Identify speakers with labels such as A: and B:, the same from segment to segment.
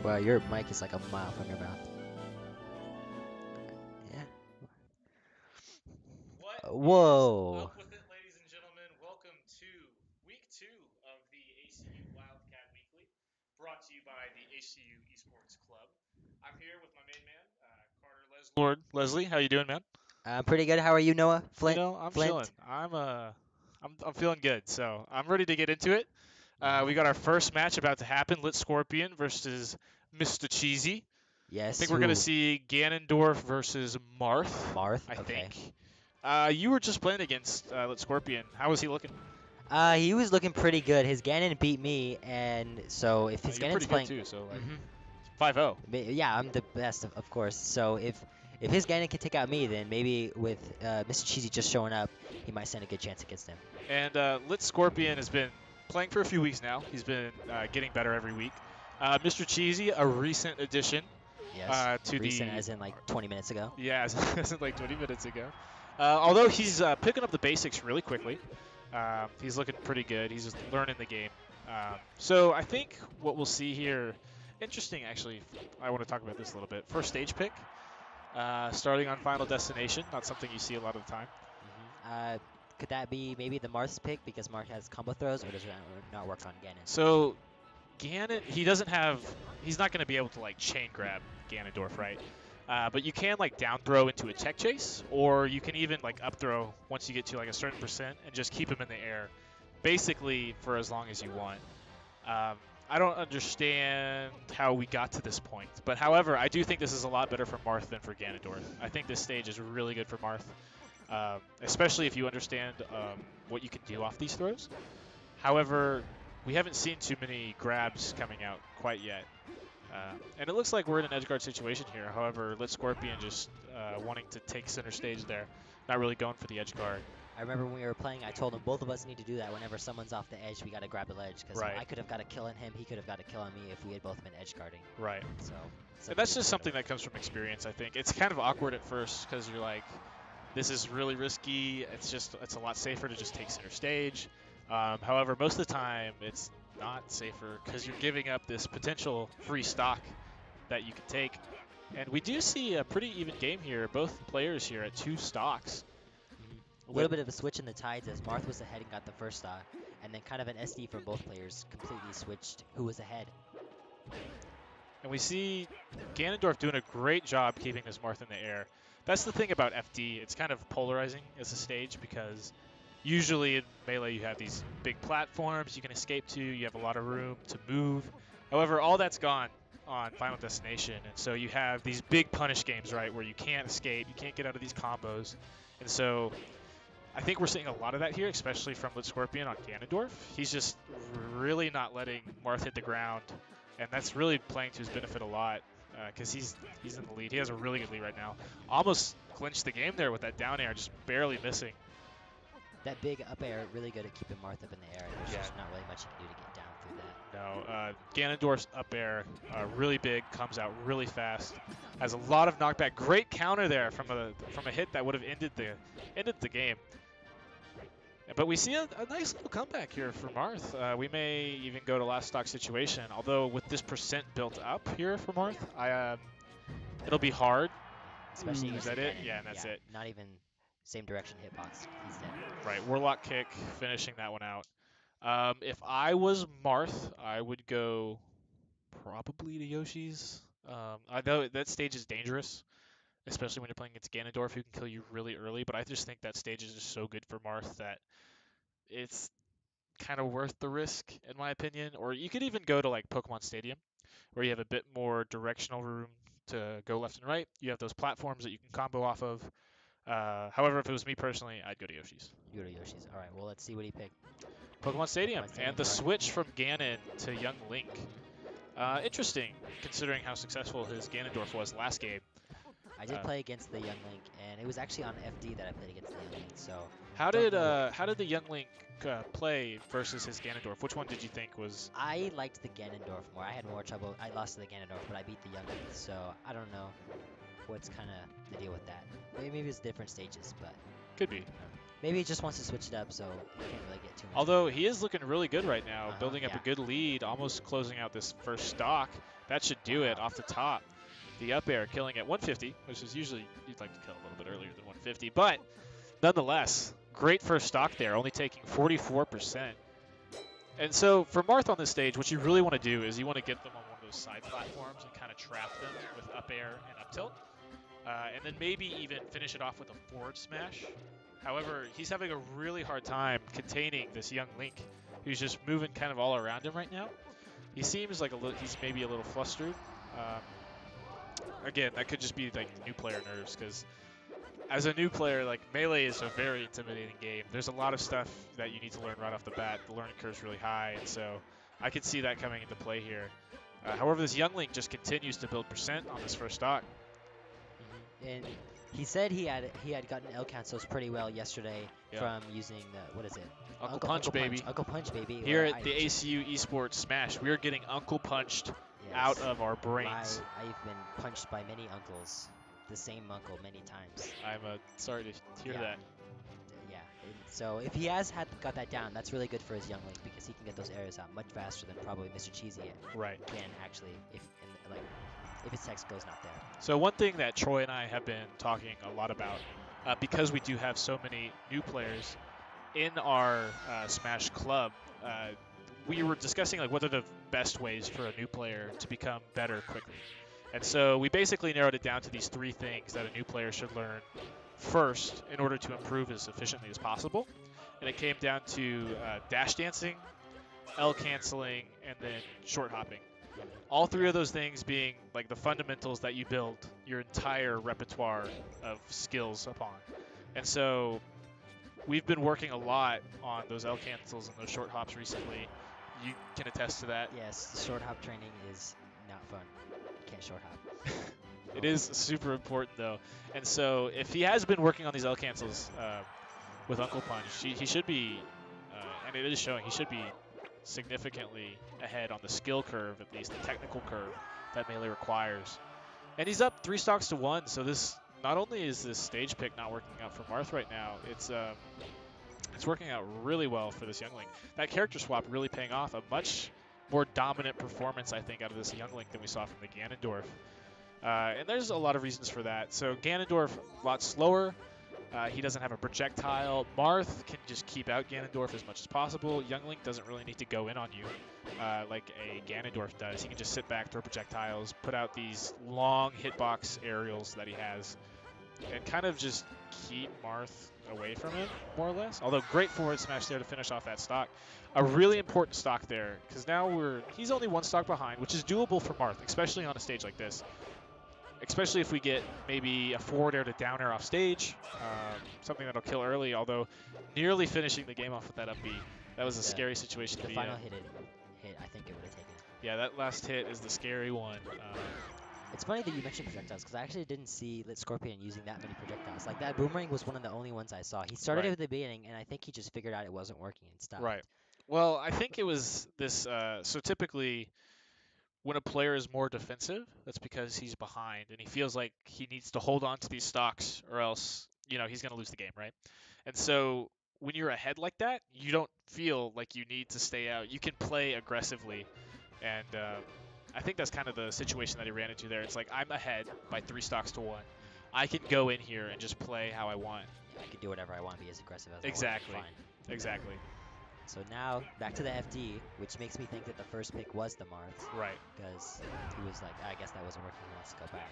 A: Well, your mic is like a mile from your mouth. Yeah.
B: What is
A: Whoa.
B: up with it, ladies and gentlemen? Welcome to week 2 of the ACU Wildcat Weekly, brought to you by the ACU Esports Club. I'm here with my main man, Carter Leslie. Lord Leslie, how you doing, man?
A: I'm pretty good. How are you, Noah?
B: You
A: Flint?
B: know, I'm chilling.
A: Flint?
B: I'm feeling good. So I'm ready to get into it. We
A: Uh-huh.
B: got our first match about to happen: Lit Scorpion versus Mr. Cheesy. I
A: Yes,
B: think we're gonna
A: who?
B: see Ganondorf versus Marth.
A: Marth?
B: I
A: Okay.
B: think. You were just playing against Lit Scorpion. How was he looking?
A: He was looking pretty good. His Ganon beat me, and so if his
B: You're
A: Ganon's
B: pretty good
A: playing,
B: too. So like
A: hmm
B: 5-0.
A: yeah, I'm the best, of course. So if his Ganon can take out me, then maybe with Mr. Cheesy just showing up, he might stand a good chance against him.
B: And Lit Scorpion has been playing for a few weeks now. He's been getting better every week. Mr. Cheesy, a recent addition
A: Yes.
B: to
A: Recent,
B: the
A: as in like 20 minutes ago.
B: yeah, as in like 20 minutes ago. Although he's picking up the basics really quickly. He's looking pretty good. He's just learning the game. So I think what we'll see here, interesting actually. I want to talk about this a little bit. First stage pick. Starting on Final Destination, not something you see a lot of the time.
A: Could that be maybe the Marth's pick because Marth has combo throws, or does it not work on Ganon?
B: So Ganon, he's not going to be able to like chain grab Ganondorf, right? But you can like down throw into a tech chase, or you can even like up throw once you get to like a certain percent and just keep him in the air, basically for as long as you want. Um, I don't understand how we got to this point, but however, I do think this is a lot better for Marth than for Ganondorf. I think this stage is really good for Marth, especially if you understand what you can do off these throws. However, we haven't seen too many grabs coming out quite yet. And it looks like we're in an edge guard situation here. However, Lit Scorpion just wanting to take center stage there, not really going for the edge guard.
A: I remember when we were playing, I told him both of us need to do that. Whenever someone's off the edge, we got to grab the ledge because
B: Right,
A: I could have got a kill on him, he could have got a kill on me if we had both been edge guarding.
B: right.
A: So
B: And
A: something
B: that's
A: to
B: just
A: take
B: something
A: note
B: that comes from experience, I think. It's kind of awkward at first because you're like, this is really risky. It's a lot safer to just take center stage. However, most of the time it's not safer because you're giving up this potential free stock that you can take. And we do see a pretty even game here. Both players here at 2 stocks.
A: of. A
B: With
A: little bit of a switch in the tides as Marth was ahead and got the first stock, and then kind of an SD from both players completely switched who was ahead.
B: and we see Ganondorf doing a great job keeping this Marth in the air. That's the thing about FD. It's kind of polarizing as a stage because usually in Melee you have these big platforms you can escape to. You have a lot of room to move. However, all that's gone on Final Destination, and so you have these big punish games, right, where you can't escape, you can't get out of these combos, and so I think we're seeing a lot of that here, especially from Lit Scorpion on Ganondorf. He's just really not letting Marth hit the ground, and that's really playing to his benefit a lot because he's in the lead. He has a really good lead right now. Almost clinched the game there with that down air, just barely missing.
A: That big up air really good at keeping Marth up in the air, and there's
B: Yeah,
A: just not really much you can do to get down through that.
B: no. Ganondorf's up air, really big, comes out really fast, has a lot of knockback. Great counter there from a hit that would have ended the game. But we see a nice little comeback here for Marth. We may even go to last stock situation, although with this percent built up here for Marth, it'll be hard.
A: Especially
B: Ooh, is
A: against the
B: that it?
A: Ganon.
B: Yeah, and that's
A: Yeah,
B: it.
A: not even same direction hitbox. He's dead.
B: Right, Warlock kick, finishing that one out. If I was Marth, I would go probably to Yoshi's. I know that stage is dangerous, especially when you're playing against Ganondorf, who can kill you really early, but I just think that stage is just so good for Marth that it's kind of worth the risk, in my opinion. Or you could even go to like Pokemon Stadium, where you have a bit more directional room to go left and right. You have those platforms that you can combo off of. However, if it was me personally, I'd go to Yoshi's.
A: You go to Yoshi's. All right, well, let's see what he picked.
B: Pokemon Stadium
A: Pokemon
B: and
A: Stadium.
B: the
A: All right.
B: switch from Ganon to Young Link. Interesting, considering how successful his Ganondorf was last game.
A: I did
B: Uh,
A: play against the Young Link, and it was actually on FD that I played against the Young Link. So
B: how
A: don't
B: did
A: know.
B: how did the Young Link play versus his Ganondorf? Which one did you think was?
A: I liked the Ganondorf more. I had more trouble. I lost to the Ganondorf, but I beat the Young Link. So I don't know what's kind of the deal with that. Maybe it's different stages, but
B: Could be.
A: Maybe he just wants to switch it up, so he can't really get too much.
B: Although he is looking really good right now, building up
A: Yeah.
B: a good lead, almost closing out this first stock. That should do it
A: Wow.
B: off the top. The up air killing at 150, which is usually you'd like to kill a little bit earlier than 150, but nonetheless, great first stock there, only taking 44%. And so for Marth on this stage, what you really want to do is you want to get them on one of those side platforms and kind of trap them with up air and up tilt. And then maybe even finish it off with a forward smash. However, he's having a really hard time containing this young Link, who's just moving kind of all around him right now. He seems like he's maybe a little flustered. Again, that could just be like new player nerves, because as a new player, like Melee is a very intimidating game. There's a lot of stuff that you need to learn right off the bat. The learning curve is really high, and so I could see that coming into play here. However, this young Link just continues to build percent on this first stock.
A: And he said he had gotten L cancels pretty well yesterday from using the, what is it?
B: Uncle Punch, baby.
A: Uncle Punch, baby.
B: Here at the ACU Esports Smash, we are getting Uncle Punched out of our brains.
A: I've been punched by many uncles, the same uncle many times.
B: I'm sorry to hear that.
A: Yeah. So if he has got that down, that's really good for his young Link, because he can get those areas out much faster than probably Mr. Cheesy can actually if his tech skill's not there.
B: So one thing that Troy and I have been talking a lot about, because we do have so many new players in our Smash club, we were discussing like what are the best ways for a new player to become better quickly. And so we basically narrowed it down to these 3 things that a new player should learn first in order to improve as efficiently as possible. And it came down to dash dancing, L canceling, and then short hopping. All 3 of those things being like the fundamentals that you build your entire repertoire of skills upon. And so we've been working a lot on those L cancels and those short hops recently. You can attest to that.
A: Yes, the short hop training is not fun. You can't short hop.
B: It is super important though. And so if he has been working on these L cancels with Uncle Punch, he should be, and it is showing, he should be significantly ahead on the skill curve, at least the technical curve that Melee requires. And he's up 3 stocks to 1, so this not only is this stage pick not working out for Marth right now, it's working out really well for this young Link. That character swap really paying off, a much more dominant performance, I think, out of this young Link than we saw from the Ganondorf. And there's a lot of reasons for that. So Ganondorf, a lot slower. He doesn't have a projectile. Marth can just keep out Ganondorf as much as possible. Young Link doesn't really need to go in on you like a Ganondorf does. He can just sit back, throw projectiles, put out these long hitbox aerials that he has, and kind of just keep Marth away from him, more or less. Although great forward smash there to finish off that stock. A really important stock there, because now he's only 1 stock behind, which is doable for Marth, especially on a stage like this. Especially if we get maybe a forward air to down air off stage, something that'll kill early, although nearly finishing the game off with that up B. That was a scary situation to be in.
A: The final hit, I think it would have taken it.
B: Yeah, that last hit is the scary one.
A: It's funny that you mentioned projectiles, because I actually didn't see Lit Scorpion using that many projectiles. Like, that boomerang was one of the only ones I saw. He started it at the beginning, and I think he just figured out it wasn't working and stopped.
B: Right. Well, I think it was this, so typically when a player is more defensive, that's because he's behind and he feels like he needs to hold on to these stocks or else, he's going to lose the game, right? And so when you're ahead like that, you don't feel like you need to stay out. You can play aggressively. And I think that's kind of the situation that he ran into there. It's like, I'm ahead by 3 stocks to 1. I can go in here and just play how I want.
A: I can do whatever I want, be as aggressive as
B: exactly.
A: I want. Fine.
B: Exactly.
A: So now, back to the FD, which makes me think that the first pick was the Marth.
B: Right.
A: Because he was like, I guess that wasn't working, let's go back.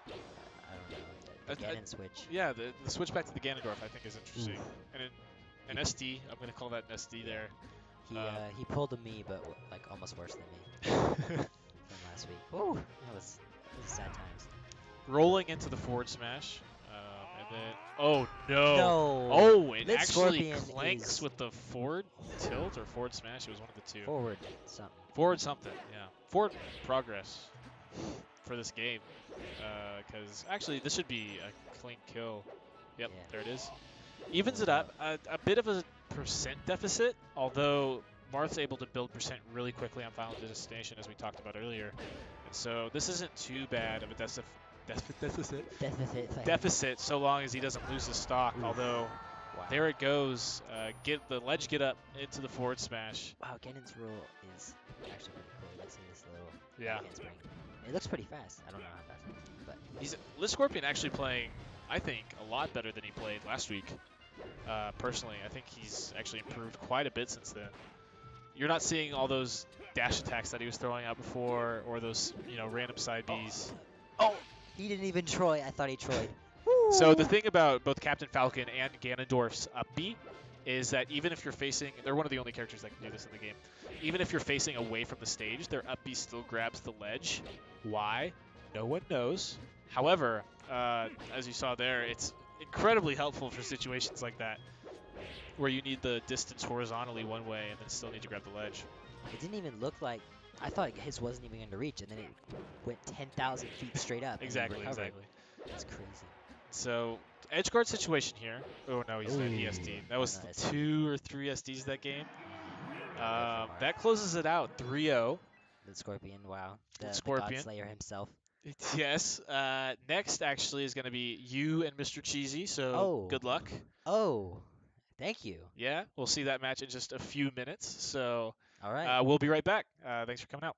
A: I don't know. The Ganon switch.
B: Yeah, the switch back to the Ganondorf I think is interesting. And an SD, I'm going to call that an SD there.
A: He pulled a me, but like almost worse than me from last week. Whoa, that was sad times.
B: Rolling into the forward smash. And then, oh no!
A: No!
B: Oh, it
A: Lit
B: actually
A: Scorpion
B: clanks with the forward tilt or forward smash. It was one of the 2.
A: Forward something.
B: Forward something, yeah. Forward progress for this game. Because actually, this should be a clean kill. Yep, yeah. There it is. Evens it up. A bit of a percent deficit, although Marth's able to build percent really quickly on Final Destination, as we talked about earlier. And so this isn't too bad of a deficit so long as he doesn't lose his stock. Although
A: wow.
B: there it goes. Get the ledge, get up into the forward smash.
A: Wow, Ganon's rule is actually pretty cool. He lets in this little
B: Yeah.
A: handspring. It looks pretty fast. I don't know how fast, but
B: Liz Scorpion actually playing, I think, a lot better than he played last week. Personally, I think he's actually improved quite a bit since then. You're not seeing all those dash attacks that he was throwing out before, or those random side Bs.
A: Oh, he didn't even Troy. I thought he Troyed.
B: So the thing about both Captain Falcon and Ganondorf's up B is that even if you're facing, they're one of the only characters that can do this in the game. Even if you're facing away from the stage, their up B still grabs the ledge. Why? No one knows. However, as you saw there, it's incredibly helpful for situations like that, where you need the distance horizontally one way and then still need to grab the ledge.
A: It didn't even look like, I thought his wasn't even going to reach, and then it went 10,000 feet straight up.
B: Exactly,
A: and recovered.
B: exactly.
A: That's crazy.
B: So, edge guard situation here. Oh no, he's an ESD. That was 2 or 3 SDs that game. That closes it out, 3-0.
A: The Scorpion, wow. The
B: Scorpion.
A: God Slayer himself.
B: Yes. Next, actually, is going to be you and Mr. Cheesy, so good luck.
A: Oh, thank you.
B: Yeah, we'll see that match in just a few minutes. So,
A: all right.
B: We'll be right back. Thanks for coming out.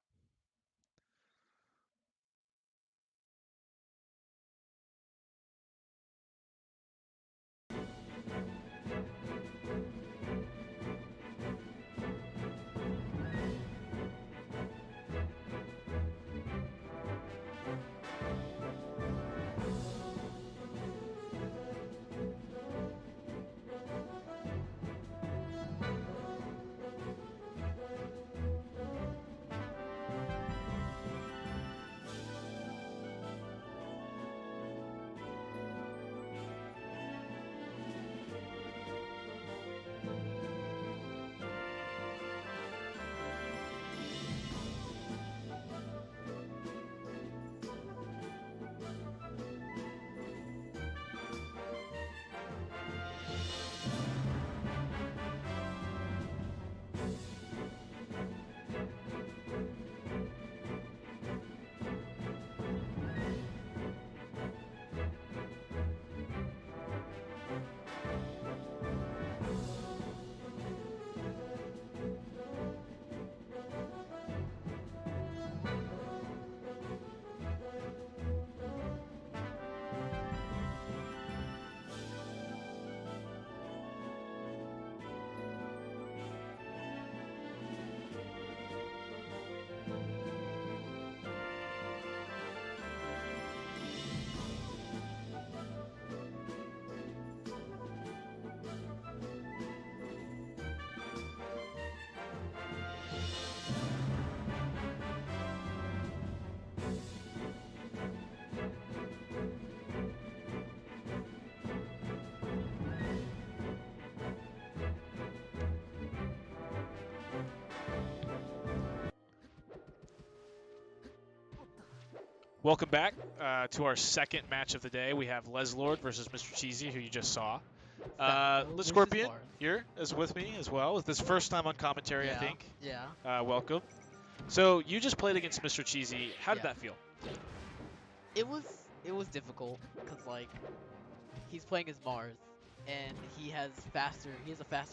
B: Welcome back to our second match of the day. We have Leslord versus Mr. Cheesy, who you just saw. Liz Scorpion here is with me as well. It's his first time on commentary, I think.
C: Yeah.
B: Welcome. So you just played against Mr. Cheesy. How did that feel?
C: It was difficult because like he's playing as Mars and he has a faster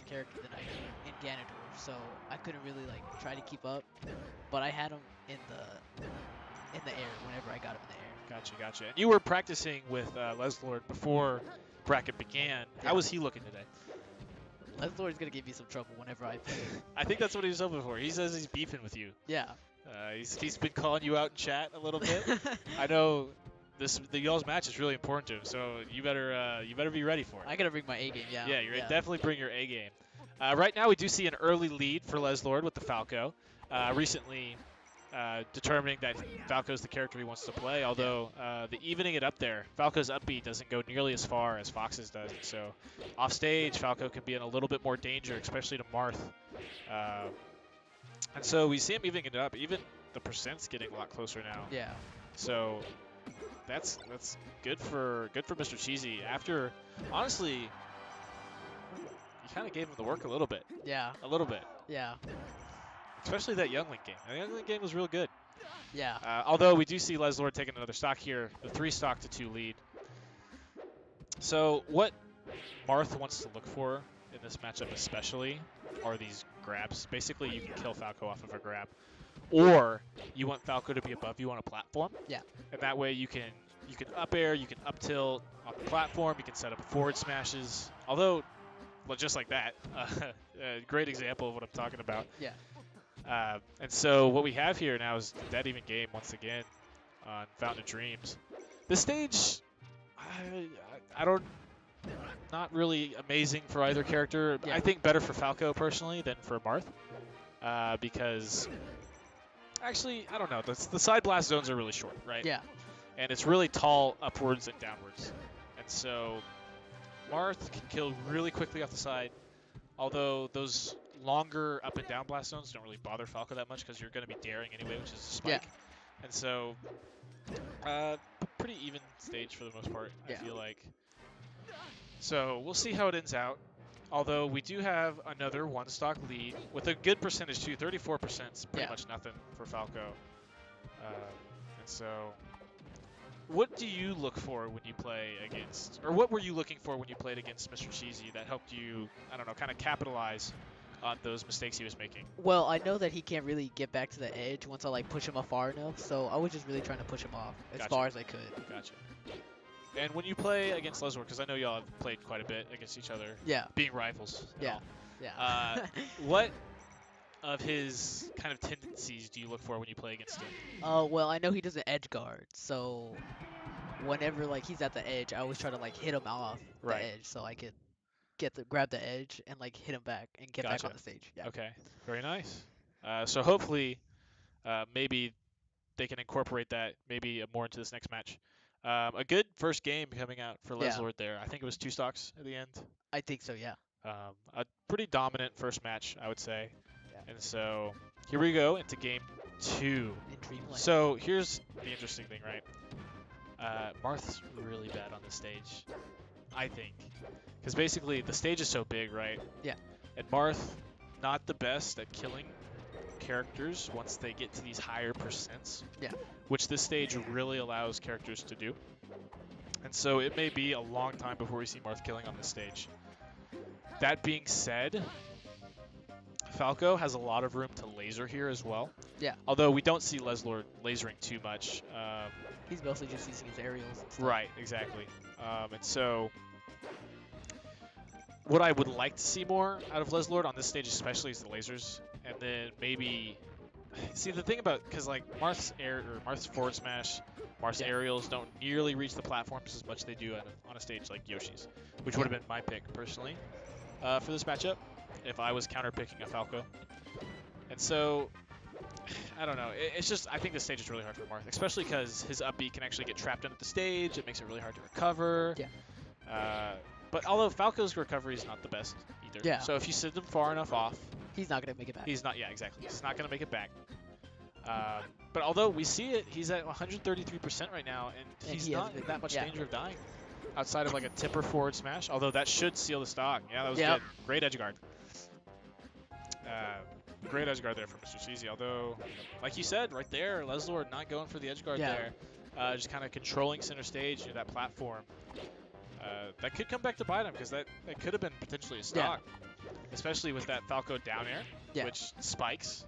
C: character than I do in Ganondorf, so I couldn't really like try to keep up. But I had him in the air whenever I got him in the air.
B: Gotcha. And you were practicing with Leslord before bracket began.
C: Yeah.
B: How was he looking today?
C: Leslord's gonna give me some trouble whenever I play.
B: I think that's what he was hoping for. He says he's beefing with you.
C: Yeah.
B: He's been calling you out in chat a little bit. I know the y'all's match is really important to him, so you better be ready for it.
C: I gotta bring my A game. Yeah.
B: Yeah, definitely bring your A game. Right now we do see an early lead for Leslord with the Falco. Recently determining that Falco's the character he wants to play, although the evening it up there, Falco's up B doesn't go nearly as far as Fox's does, and so off stage Falco can be in a little bit more danger, especially to Marth. And so we see him evening it up. Even the percent's getting a lot closer now.
C: Yeah.
B: So that's good for Mr. Cheesy. After, honestly, you kind of gave him the work a little bit.
C: Yeah.
B: A little bit.
C: Yeah.
B: Especially that Young Link game. The Young Link game was real good.
C: Yeah.
B: Although we do see Leslord taking another stock here, the 3 stock to 2 lead. So what Marth wants to look for in this matchup especially are these grabs. Basically, you can kill Falco off of a grab. Or you want Falco to be above you on a platform.
C: Yeah.
B: And that way you can up air, you can up tilt on the platform, you can set up forward smashes. Although, well, just like that, a great example of what I'm talking about.
C: Yeah.
B: And so what we have here now is the dead even game once again on Fountain of Dreams. This stage, I don't, not really amazing for either character.
C: Yeah.
B: I think better for Falco personally than for Marth, because actually I don't know. The side blast zones are really short, right?
C: Yeah.
B: And it's really tall upwards and downwards, and so Marth can kill really quickly off the side. Although those longer up and down blast zones don't really bother Falco that much because you're going to be daring anyway, which is a spike.
C: Yeah.
B: And so, pretty even stage for the most part,
C: Yeah.
B: I feel like. So we'll see how it ends out. Although we do have another one stock lead with a good percentage too. 34% is pretty much nothing for Falco. And so, what do you look for when you play against, or what were you looking for when you played against Mr. Cheesy that helped you, I don't know, kind of capitalize on those mistakes he was making?
C: Well, I know that he can't really get back to the edge once I like push him off far enough, so I was just really trying to push him off as far as I could.
B: Gotcha. And when you play against Leslor, because I know y'all have played quite a bit against each other,
C: Yeah.
B: being rivals.
C: Yeah. Yeah.
B: What of his kind of tendencies do you look for when you play against him?
C: Well, I know he doesn't edge guard, so whenever like he's at the edge, I always try to like hit him off the edge so I could grab the edge and like hit him back and get back on the stage. Yeah.
B: Okay. Very nice. So hopefully, maybe they can incorporate that maybe more into this next match. A good first game coming out for Leslord there. I think it was 2 stocks at the end.
C: I think so, yeah.
B: A pretty dominant first match, I would say.
C: Yeah.
B: And so here we go into game 2. So here's the interesting thing, right? Marth's really bad on this stage, I think. Because basically the stage is so big, right?
C: Yeah.
B: And Marth, not the best at killing characters once they get to these higher percents.
C: Yeah.
B: Which this stage really allows characters to do. And so it may be a long time before we see Marth killing on this stage. That being said, Falco has a lot of room to laser here as well.
C: Yeah.
B: Although we don't see Leslor lasering too much.
C: He's mostly just using his aerials and stuff.
B: Right, exactly. And so what I would like to see more out of Leslord on this stage especially is the lasers. And then maybe... See, the thing about... Because like Marth's forward smash, Marth's aerials don't nearly reach the platforms as much as they do on a stage like Yoshi's. Which would have been my pick, personally, for this matchup, if I was counter-picking a Falco. And so, I don't know. It's just, I think this stage is really hard for Marth, especially because his up B can actually get trapped under the stage. It makes it really hard to recover.
C: Yeah.
B: But although Falco's recovery is not the best either.
C: Yeah.
B: So if you send him far enough off,
C: he's not going to make it back.
B: He's not, yeah, exactly. He's not going to make it back. But although we see it, he's at 133% right now, and he's not in that much danger of dying. Outside of like a tipper forward smash, although that should seal the stock. Yeah, that was good. Great edge guard. Great edge guard there from Mr. Cheesy. Although, like you said, right there, Leslor not going for the edge guard there. Just kind of controlling center stage near that platform. That could come back to bite him because that could have been potentially a stock. Especially with that Falco down air, which spikes,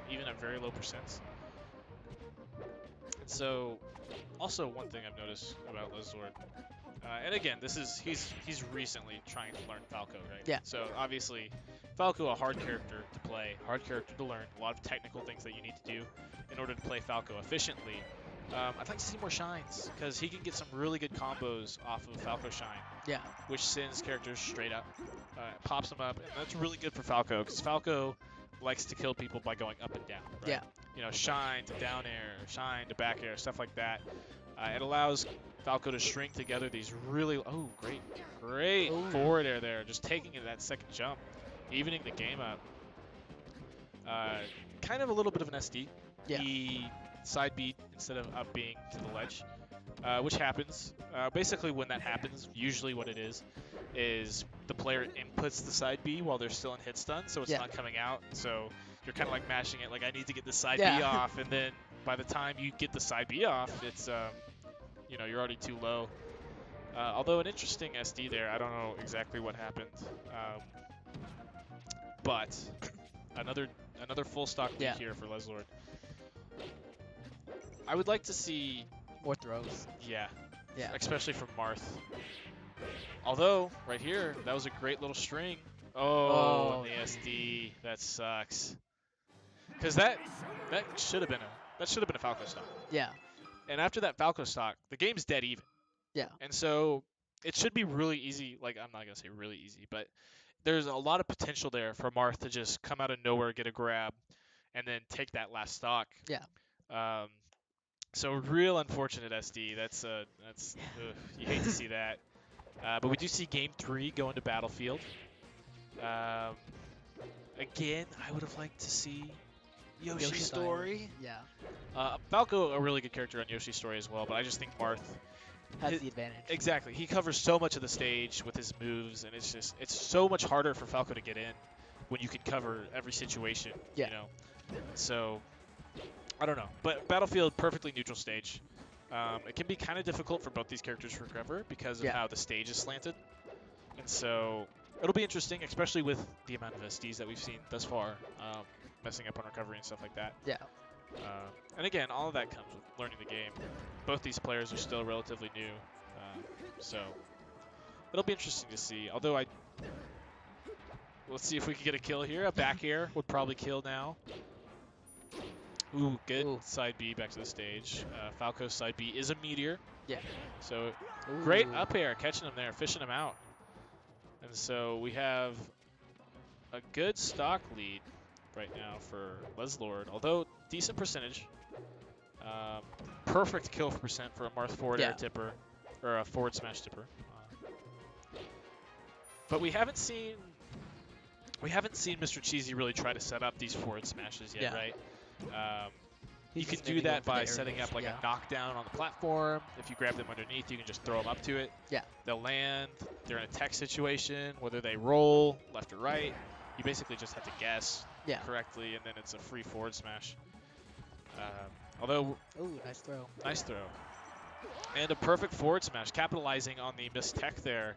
B: even at very low percents. And so, also one thing I've noticed about Leslord, and again, he's recently trying to learn Falco, right?
C: Yeah.
B: So obviously, Falco a hard character to play, hard character to learn, a lot of technical things that you need to do in order to play Falco efficiently. I'd like to see more shines, because he can get some really good combos off of Falco Shine.
C: Yeah.
B: Which sends characters straight up, pops them up, and that's really good for Falco, because Falco likes to kill people by going up and down, right?
C: Yeah.
B: You know, shine to down air, shine to back air, stuff like that. It allows Falco to string together these really, great forward air there, just taking it that second jump, evening the game up. Kind of a little bit of an SD.
C: Yeah.
B: He side beat instead of up being to the ledge, which happens. Basically, when that happens, usually what it is the player inputs the side B while they're still in hit stun, so it's not coming out. So you're kind of like mashing it, like I need to get the side B off, and then by the time you get the side B off, it's you're already too low. Although an interesting SD there. I don't know exactly what happened. But another full stock lead here for Leslord. I would like to see
C: more throws.
B: Yeah.
C: Yeah.
B: Especially from Marth. Although, right here, that was a great little string. Oh, and the SD. That sucks. Because that should have been a Falco stock.
C: Yeah.
B: And after that Falco stock, the game's dead even.
C: Yeah.
B: And so it should be really easy. Like, I'm not gonna say really easy, but there's a lot of potential there for Marth to just come out of nowhere, get a grab, and then take that last stock.
C: Yeah.
B: So real unfortunate SD. That's you hate to see that. But we do see Game 3 go into Battlefield. Again, I would have liked to see Yoshi's story.
C: Yeah.
B: Falco, a really good character on Yoshi's story as well, but I just think Marth
C: has the advantage.
B: Exactly. He covers so much of the stage with his moves, and it's so much harder for Falco to get in when you can cover every situation.
C: Yeah.
B: You know. So I don't know, but Battlefield, perfectly neutral stage. It can be kind of difficult for both these characters to recover because of how the stage is slanted. And so it'll be interesting, especially with the amount of SDs that we've seen thus far, messing up on recovery and stuff like that.
C: Yeah.
B: And again, all of that comes with learning the game. Both these players are still relatively new, so it'll be interesting to see. Although let's see if we can get a kill here. A back air would probably kill now. Ooh, good. Side B back to the stage. Falco's side B is a meteor.
C: Yeah.
B: So great up air, catching him there, fishing him out. And so we have a good stock lead right now for Leslord, although decent percentage. Perfect kill percent for a Marth forward air tipper, or a forward smash tipper. But we haven't seen Mr. Cheesy really try to set up these forward smashes yet, right? You can do that by setting up like a knockdown on the platform. If you grab them underneath, you can just throw them up to it.
C: Yeah.
B: They'll land. They're in a tech situation, whether they roll left or right. You basically just have to guess correctly, and then it's a free forward smash. Although,
C: nice throw.
B: Nice throw. And a perfect forward smash, capitalizing on the missed tech there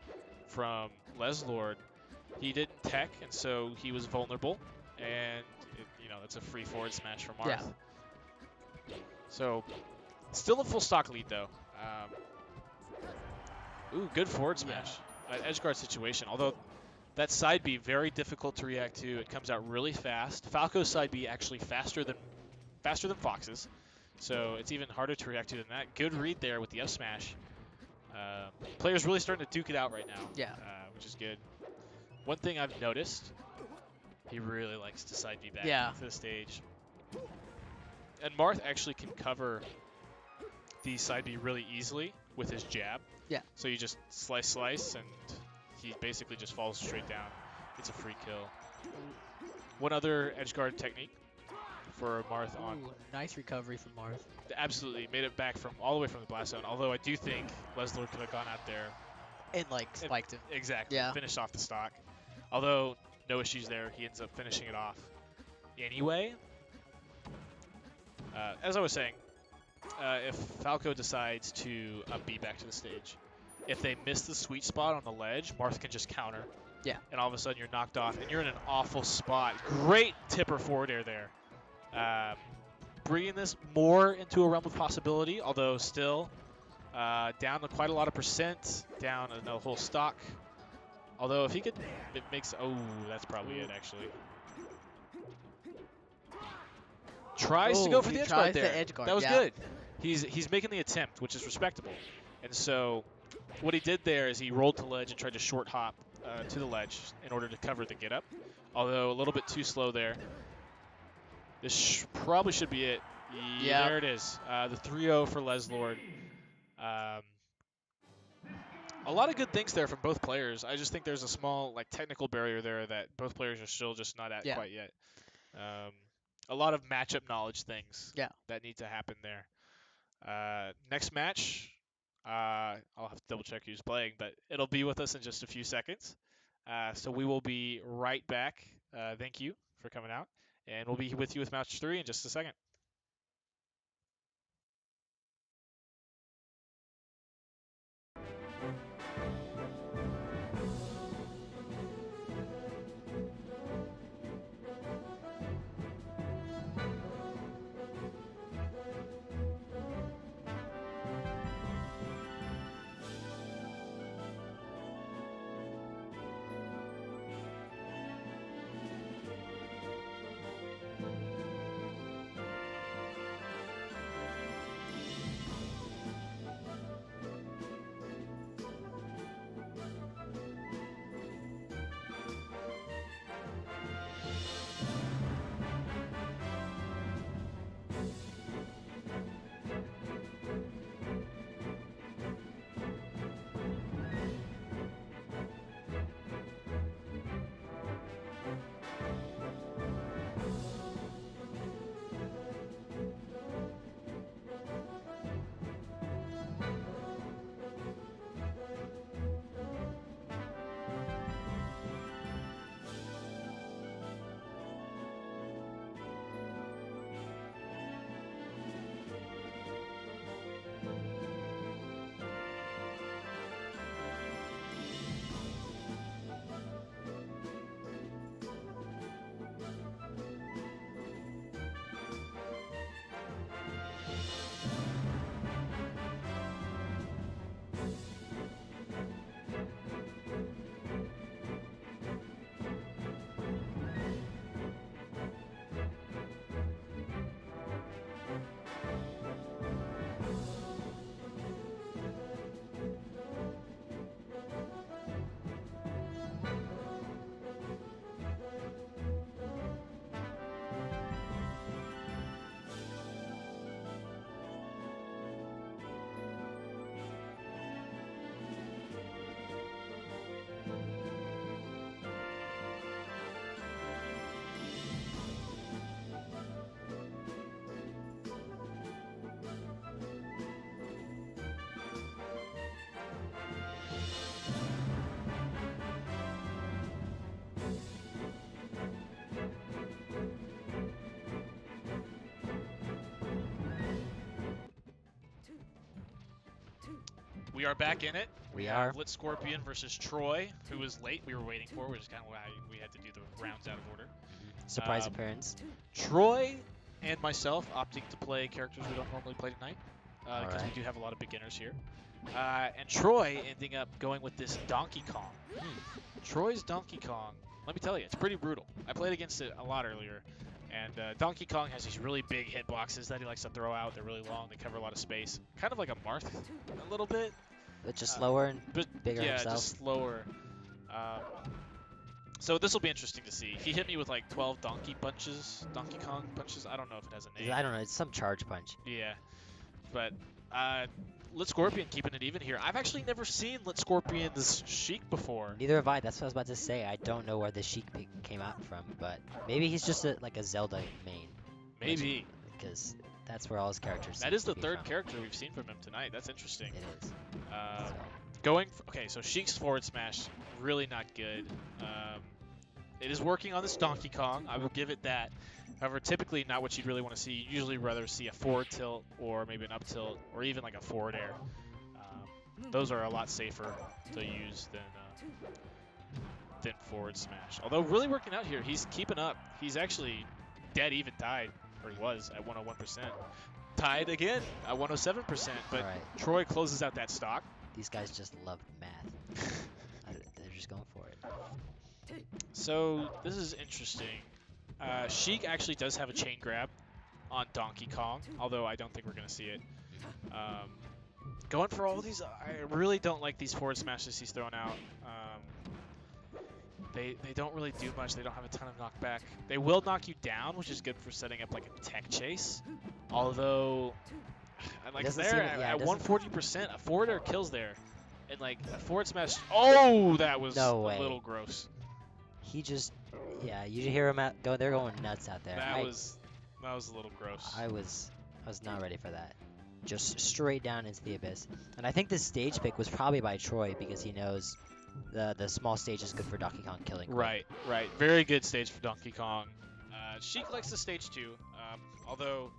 B: from Leslord. He didn't tech, and so he was vulnerable, and that's a free forward smash from Marth.
C: Yeah.
B: So, still a full stock lead though. Good forward smash. Edge guard situation, although that side B very difficult to react to. It comes out really fast. Falco's side B actually faster than Fox's, so it's even harder to react to than that. Good read there with the up smash. Players really starting to duke it out right now. Which is good. One thing I've noticed, he really likes to side B back to the stage. And Marth actually can cover the side B really easily with his jab.
C: Yeah.
B: So you just slice, and he basically just falls straight down. It's a free kill. One other edge guard technique for Marth on.
C: Nice recovery from Marth.
B: Absolutely. Made it back from all the way from the blast zone. Although I do think Leslord could have gone out there.
C: And spiked him.
B: Exactly.
C: Yeah.
B: Finished off the stock. Although no issues there. He ends up finishing it off anyway. As I was saying, if Falco decides to up B back to the stage, if they miss the sweet spot on the ledge, Marth can just counter.
C: Yeah.
B: And all of a sudden you're knocked off, and you're in an awful spot. Great tipper forward air there. Bringing this more into a realm of possibility, although still down to quite a lot of percent, down a whole stock. Although if he could, it makes, that's probably it actually. Tries to go for the edge guard there. That was good. He's making the attempt, which is respectable. And so what he did there is he rolled to ledge and tried to short hop to the ledge in order to cover the get up. Although a little bit too slow there. This probably should be it. Yeah, there it is. The 3-0 for Leslord. A lot of good things there from both players. I just think there's a small technical barrier there that both players are still just not at quite yet. A lot of matchup knowledge things that need to happen there. Next match, I'll have to double check who's playing, but it'll be with us in just a few seconds. So we will be right back. Thank you for coming out. And we'll be with you with match 3 in just a second. We are back in it.
A: We
B: have
A: are.
B: Lit Scorpion versus Troy, who was late. We were waiting for, which is kind of why we had to do the rounds out of order.
A: Surprise appearance.
B: Troy and myself opting to play characters we don't normally play tonight, because we
A: Alright.
B: do have a lot of beginners here. And Troy ending up going with this Donkey Kong. Troy's Donkey Kong, let me tell you, it's pretty brutal. I played against it a lot earlier. And Donkey Kong has these really big hitboxes that he likes to throw out. They're really long. They cover a lot of space. Kind of like a Marth a little bit.
A: But just slower and
B: But
A: bigger
B: yeah,
A: himself.
B: just slower. So this will be interesting to see. He hit me with like 12 Donkey Kong punches. I don't know if it has a name.
A: I don't know. It's some charge punch.
B: Yeah. But Lit Scorpion keeping it even here. I've actually never seen Lit Scorpion's Sheik before.
A: Neither have I. That's what I was about to say. I don't know where the Sheik pick came out from, but maybe he's just like a Zelda main.
B: Maybe.
A: Because that's where all his characters.
B: That is the
A: seem to be
B: third
A: from.
B: character we've seen from him tonight. That's interesting.
A: It is.
B: Okay, so Sheik's forward smash, really not good. It is working on this Donkey Kong. I will give it that. However, typically not what you'd really want to see. You'd usually rather see a forward tilt or maybe an up tilt or even like a forward air. Those are a lot safer to use than forward smash. Although really working out here, he's keeping up. He's actually dead even tied, or he was at 101%. Tied again at 107%, but
A: Alright.
B: Troy closes out that stock.
A: These guys just love math. They're just going for it.
B: So this is interesting. Sheik actually does have a chain grab on Donkey Kong, although I don't think we're going to see it. Going for all these, I really don't like these forward smashes he's throwing out. They don't really do much. They don't have a ton of knockback. They will knock you down, which is good for setting up like a tech chase. Although, like there at 140%, a forward air kills there, and like a forward smash. Oh, that was a little gross.
A: He just, yeah, you hear him they're going nuts out there.
B: That was a little gross.
A: I was not ready for that. Just straight down into the abyss. And I think this stage pick was probably by Troy because he knows the small stage is good for Donkey Kong killing.
B: Right. Very good stage for Donkey Kong. Sheik likes the stage too, although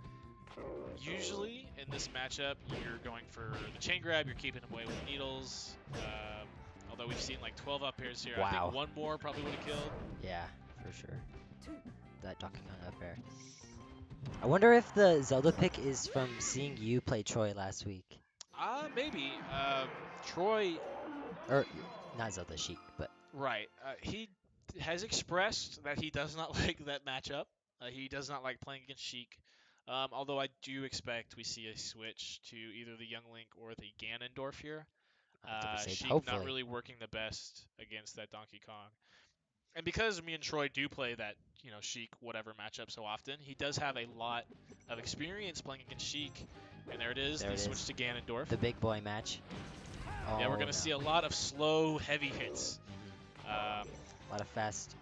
B: usually in this matchup you're going for the chain grab, you're keeping him away with needles. Although we've seen like 12 up airs here.
A: Wow.
B: I think one more probably would have killed.
A: Yeah, for sure. That Donkey Kong up air. I wonder if the Zelda pick is from seeing you play Troy last week.
B: Maybe. Troy...
A: Or, not Zelda, Sheik, but...
B: Right. He has expressed that he does not like that matchup. He does not like playing against Sheik. Although I do expect we see a switch to either the Young Link or the Ganondorf here. Sheik
A: hopefully.
B: not really working the best against that Donkey Kong. And because me and Troy do play that, Sheik whatever matchup so often, he does have a lot of experience playing against Sheik. And there it is, the switch to Ganondorf.
A: The big boy match.
B: Yeah, we're going to see a lot of slow, heavy hits.
A: A lot of fast,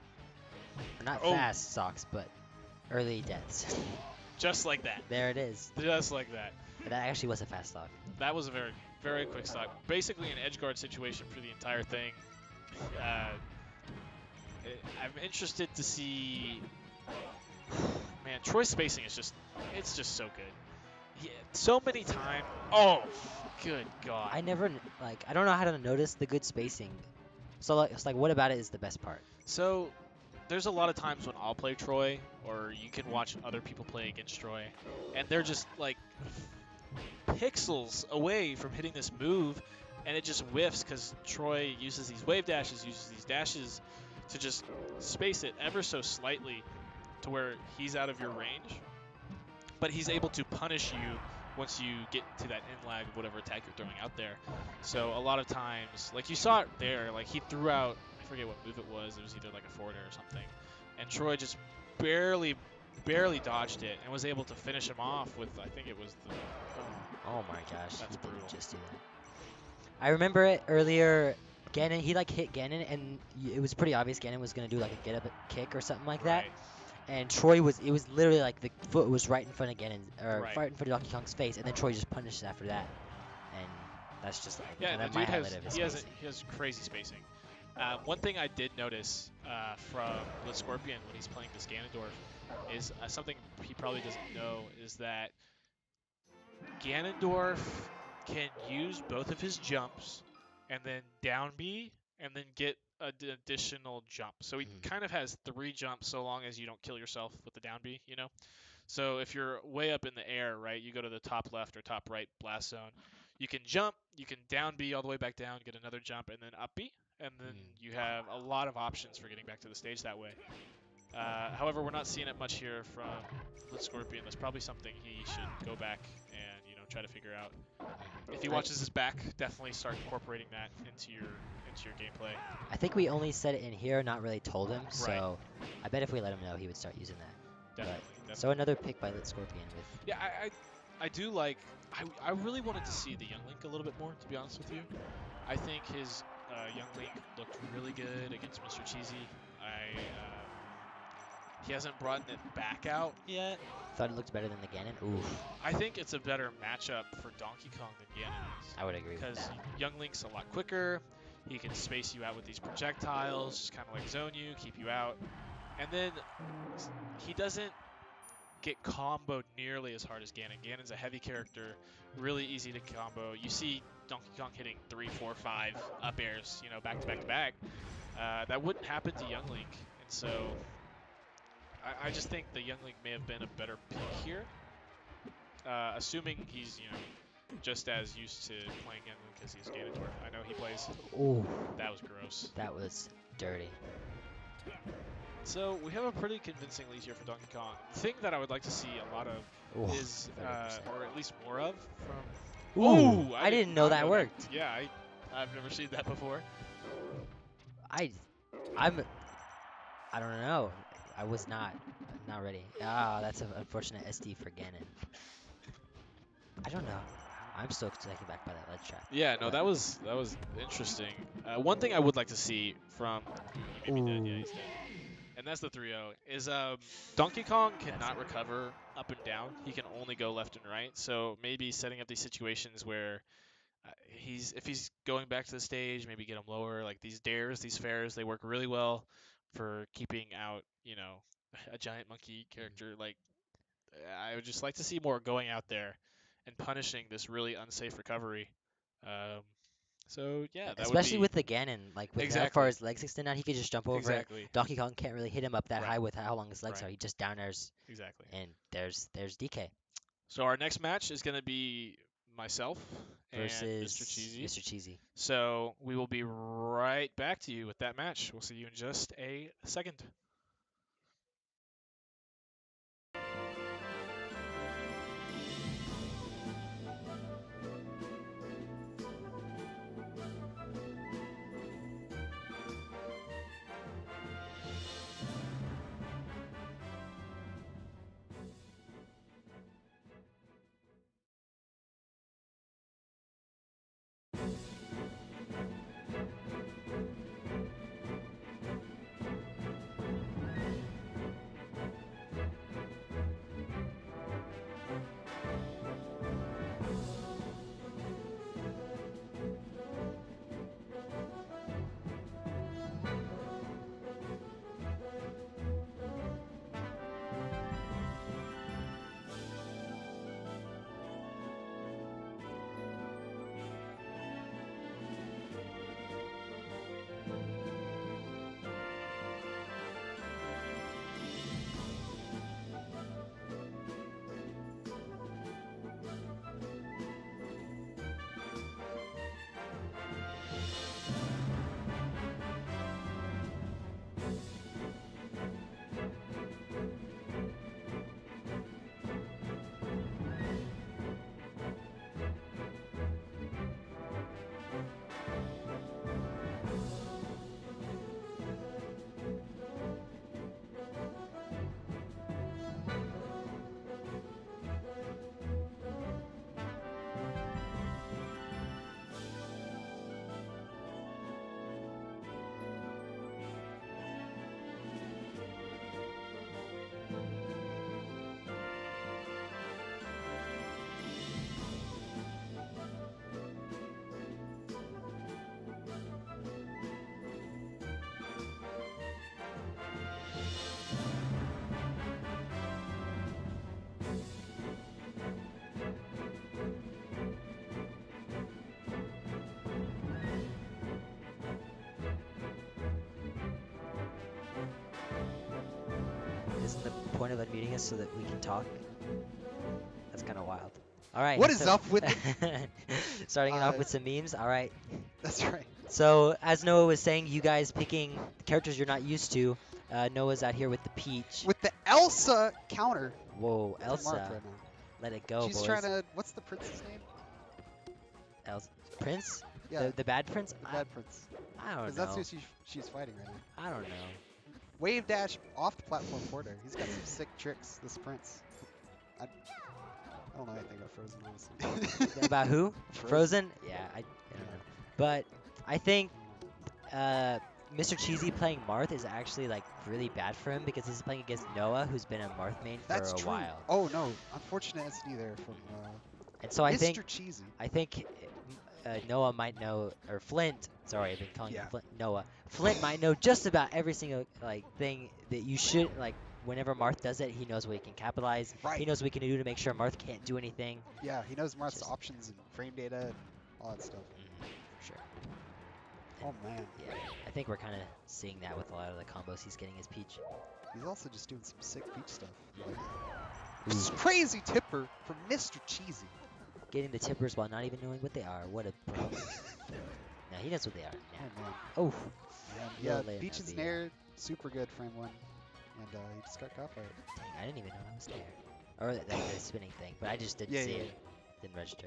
A: or not fast stocks, but early deaths.
B: Just like that.
A: There it is.
B: Just like that.
A: That actually was a fast stock.
B: That was a very, very quick stock. Basically an edge guard situation for the entire thing. I'm interested to see... Man, Troy's spacing is it's just so good. Yeah, so many times... Oh, good God.
A: I don't know how to notice the good spacing. So it's like, what about it is the best part?
B: So, there's a lot of times when I'll play Troy, or you can watch other people play against Troy, and they're just like pixels away from hitting this move, and it just whiffs because Troy uses these wave dashes, uses these dashes to just space it ever so slightly to where he's out of your range, but he's able to punish you once you get to that in lag of whatever attack you're throwing out there. So a lot of times, like you saw it there, like he threw out, I forget what move it was either like a forward air or something, and Troy just barely dodged it and was able to finish him off with, I think it was the...
A: Oh my gosh,
B: that's brutal.
A: Just do that. I remember it earlier, Ganon, he like hit Ganon and it was pretty obvious Ganon was going to do like a get up kick or something like that. And Troy it was literally like the foot was right in front of Ganon, or right in front of Donkey Kong's face, and then Troy just punished after that. And that's just like,
B: yeah,
A: that
B: the dude
A: he
B: has crazy spacing. One thing I did notice from Lit Scorpion when he's playing this Ganondorf is something he probably doesn't know is that Ganondorf can use both of his jumps and then down B and then get an additional jump. So he kind of has 3 jumps so long as you don't kill yourself with the down B, you know? So if you're way up in the air, right, you go to the top left or top right blast zone. You can jump, you can down B all the way back down, get another jump, and then up B. And then you have a lot of options for getting back to the stage that way. However, we're not seeing it much here from Lit Scorpion. That's probably something he should go back and try to figure out. If he watches his back, definitely start incorporating that into your gameplay.
A: I think we only said it in here, not really told him. So
B: Right.
A: I bet if we let him know, he would start using that.
B: Definitely.
A: So another pick by Lit Scorpion with.
B: Yeah, I do like. I really wanted to see the Young Link a little bit more, to be honest with you. I think his Young Link looked really good against Mr. Cheesy. He hasn't brought it back out yet.
A: Thought it looked better than the Ganon. Oof.
B: I think it's a better matchup for Donkey Kong than Ganon is.
A: I would agree with that.
B: Because Young Link's a lot quicker. He can space you out with these projectiles, just kind of like zone you, keep you out. And then he doesn't get comboed nearly as hard as Ganon. Ganon's a heavy character, really easy to combo. You see Donkey Kong hitting 3, 4, 5 up airs, back to back to back. That wouldn't happen to Young Link, and so I just think the Young Link may have been a better pick here, assuming he's just as used to playing Young Link as he is Ganondorf. I know he plays.
A: Ooh.
B: That was gross.
A: That was dirty.
B: So we have a pretty convincing lead here for Donkey Kong. The thing that I would like to see a lot of is, or at least more of, from.
A: Ooh, I didn't know that worked.
B: That. Yeah, I've never seen that before.
A: I don't know. I was not ready. Ah, that's an unfortunate SD for Ganon. I don't know. I'm still taken back by that ledge trap.
B: Yeah, no, that was interesting. One thing I would like to see from. He may be dead. Yeah, he's dead. And that's the 3-0, is Donkey Kong cannot recover up and down. He can only go left and right. So maybe setting up these situations where if he's going back to the stage, maybe get him lower. Like these dares, these fairs, they work really well for keeping out, a giant monkey character. Like I would just like to see more going out there and punishing this really unsafe recovery. So yeah, that
A: especially
B: would
A: with the Ganon, like with how
B: exactly.
A: far his legs extend out, he could just jump over
B: Exactly.
A: it. Donkey Kong can't really hit him up that
B: Right.
A: high with how long his legs
B: Right.
A: are. He just down airs.
B: Exactly.
A: And there's DK
B: So our next match is going to be myself
A: versus
B: and Mr. Cheesy.
A: Mr. Cheesy.
B: So we will be right back to you with that match. We'll see you in just a second.
A: Isn't the point of unmuting us so that we can talk? That's kind of wild. All right.
D: What is
A: So
D: up with it?
A: starting it off with some memes. All right.
D: That's right.
A: So as Noah was saying, you guys picking characters you're not used to. Noah's out here with the Peach.
D: With the Elsa counter
A: Whoa,
D: for Marth
A: Elsa.
D: right now.
A: Let it go,
D: She's
A: boys.
D: trying to. What's the prince's name?
A: Prince?
D: Yeah,
A: The bad prince?
D: the bad prince.
A: I don't know.
D: Because that's who she's fighting right now.
A: I don't know.
D: Wave dash off the platform forward air. He's got some sick tricks, this prince. I don't know anything about Frozen, honestly.
A: About who?
D: Frozen?
A: Yeah, I don't know. But I think Mr. Cheesy playing Marth is actually like really bad for him because he's playing against Noah, who's been a Marth main for
D: That's
A: a
D: true.
A: while.
D: Oh no, unfortunate SD there from
A: And so
D: Mr. Cheesy.
A: I think Noah might know, or Flint. Sorry, I've been calling him Noah. Flint might know just about every single like thing that you should like. Whenever Marth does it, he knows what he can capitalize.
D: Right.
A: He knows what he can do to make sure Marth can't do anything.
D: Yeah, he knows Marth's
A: Just-
D: options and frame data and all that stuff.
A: For sure.
D: Oh man,
A: Yeah, I think we're kind of seeing that with a lot of the combos he's getting as Peach.
D: he's also just doing some sick Peach stuff. Like, this crazy tipper from Mr. Cheesy.
A: Getting the tippers while not even knowing what they are. What a pro. No, he knows what they are.
D: Oh
A: Yeah.
D: man.
A: Oh,
D: And
A: Yeah,
D: yeah,
A: later,
D: Peach's
A: that'd be,
D: Nair, super good frame one. And he just got caught by it.
A: dang, I didn't even know I was there. Or the spinning thing, but I just didn't
D: Yeah,
A: see
D: yeah,
A: it. Didn't register.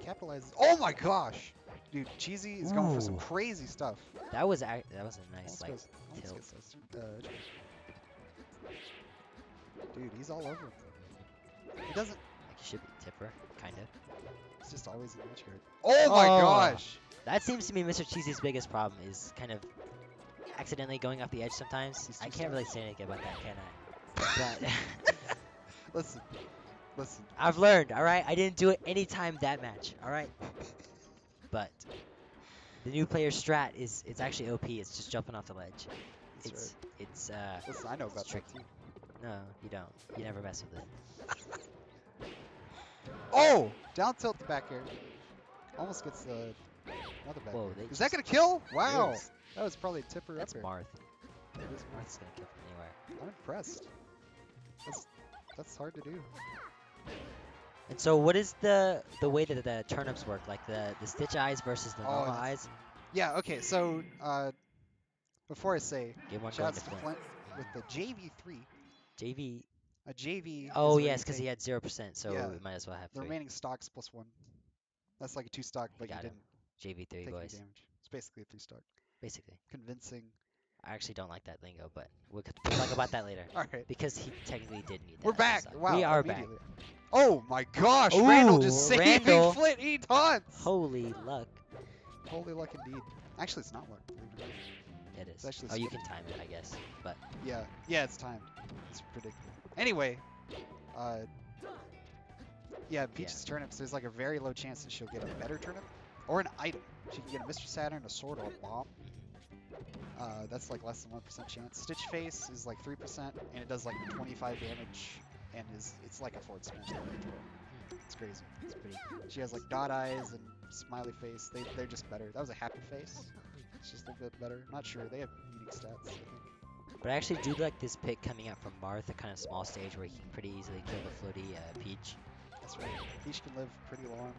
D: Capitalizes. Oh my gosh! Dude, Cheesy is going for some
A: Ooh.
D: crazy stuff.
A: That was a nice
D: Almost
A: like
D: goes- almost
A: tilt.
D: gets those, dude, he's all over him. He doesn't.
A: Like he should be tipper, kind of.
D: He's just always in the edge guard. Oh my
A: Oh.
D: gosh!
A: That seems to be Mr. Cheesy's biggest problem is kind of accidentally going off the edge sometimes.
D: He's
A: I
D: too
A: can't really say anything about that, can I? But
D: Listen.
A: I've learned, all right? I didn't do it anytime that match, all right? But the new player strat it's actually OP. It's just jumping off the ledge.
D: That's
A: It's
D: Listen, I know about that
A: tricky.
D: too.
A: No, you don't. You never mess with it.
D: Oh! Down tilt the back air. Almost gets another back
A: Whoa,
D: air.
A: they
D: Is that
A: just-
D: gonna kill? Wow!
A: is.
D: That was probably a tipper
A: That's
D: up air.
A: Marth.
D: It is Marth.
A: Marth's gonna kill from anywhere.
D: I'm impressed. That's hard to do.
A: And so, what is the way that the turnips work? Like the stitch eyes versus the normal
D: that's-
A: eyes?
D: Yeah, okay, so before I say,
A: Game one going
D: shouts
A: to
D: to
A: Flint.
D: Flint with the JV3.
A: JV.
D: A JV.
A: Oh
D: is where
A: yes,
D: you
A: because he
D: take
A: had 0%, so
D: Yeah,
A: we might as well have
D: the
A: 3.
D: remaining stocks plus 1. That's like a 2 stock, but you
A: Got him.
D: didn't
A: JV3
D: take any
A: boys,
D: damage. It's basically a 3 stock.
A: basically.
D: Convincing.
A: I actually don't like that lingo, but we'll talk about that later.
D: Alright.
A: Because he technically did need that.
D: We're
A: as a
D: back!
A: stock.
D: Wow,
A: we are back.
D: immediately. Oh my gosh! Randall just
A: Ooh,
D: saving
A: Randall.
D: Flint 8 taunts!
A: Holy luck.
D: Holy luck indeed. Actually, it's not luck. Believe it or not.
A: It is.
D: actually
A: Oh, you
D: skill.
A: can time it, I guess. But
D: Yeah, it's timed. It's predictable. Anyway, yeah, Peach's turnips, there's like a very low chance that she'll get a better turnip or an item. She can get a Mr. Saturn, a sword, or a bomb. That's like less than 1% chance. Stitch Face is like 3%, and it does like 25 damage, and it's like a forward smash. It's crazy. It's pretty. She has like dot eyes and smiley face. They're just better. That was a happy face. It's just a little bit better. Not sure. They have unique stats, I think.
A: But I actually do like this pick coming out from Marth, a kind of small stage where he can pretty easily kill the floaty Peach.
D: That's right. Peach can live pretty long.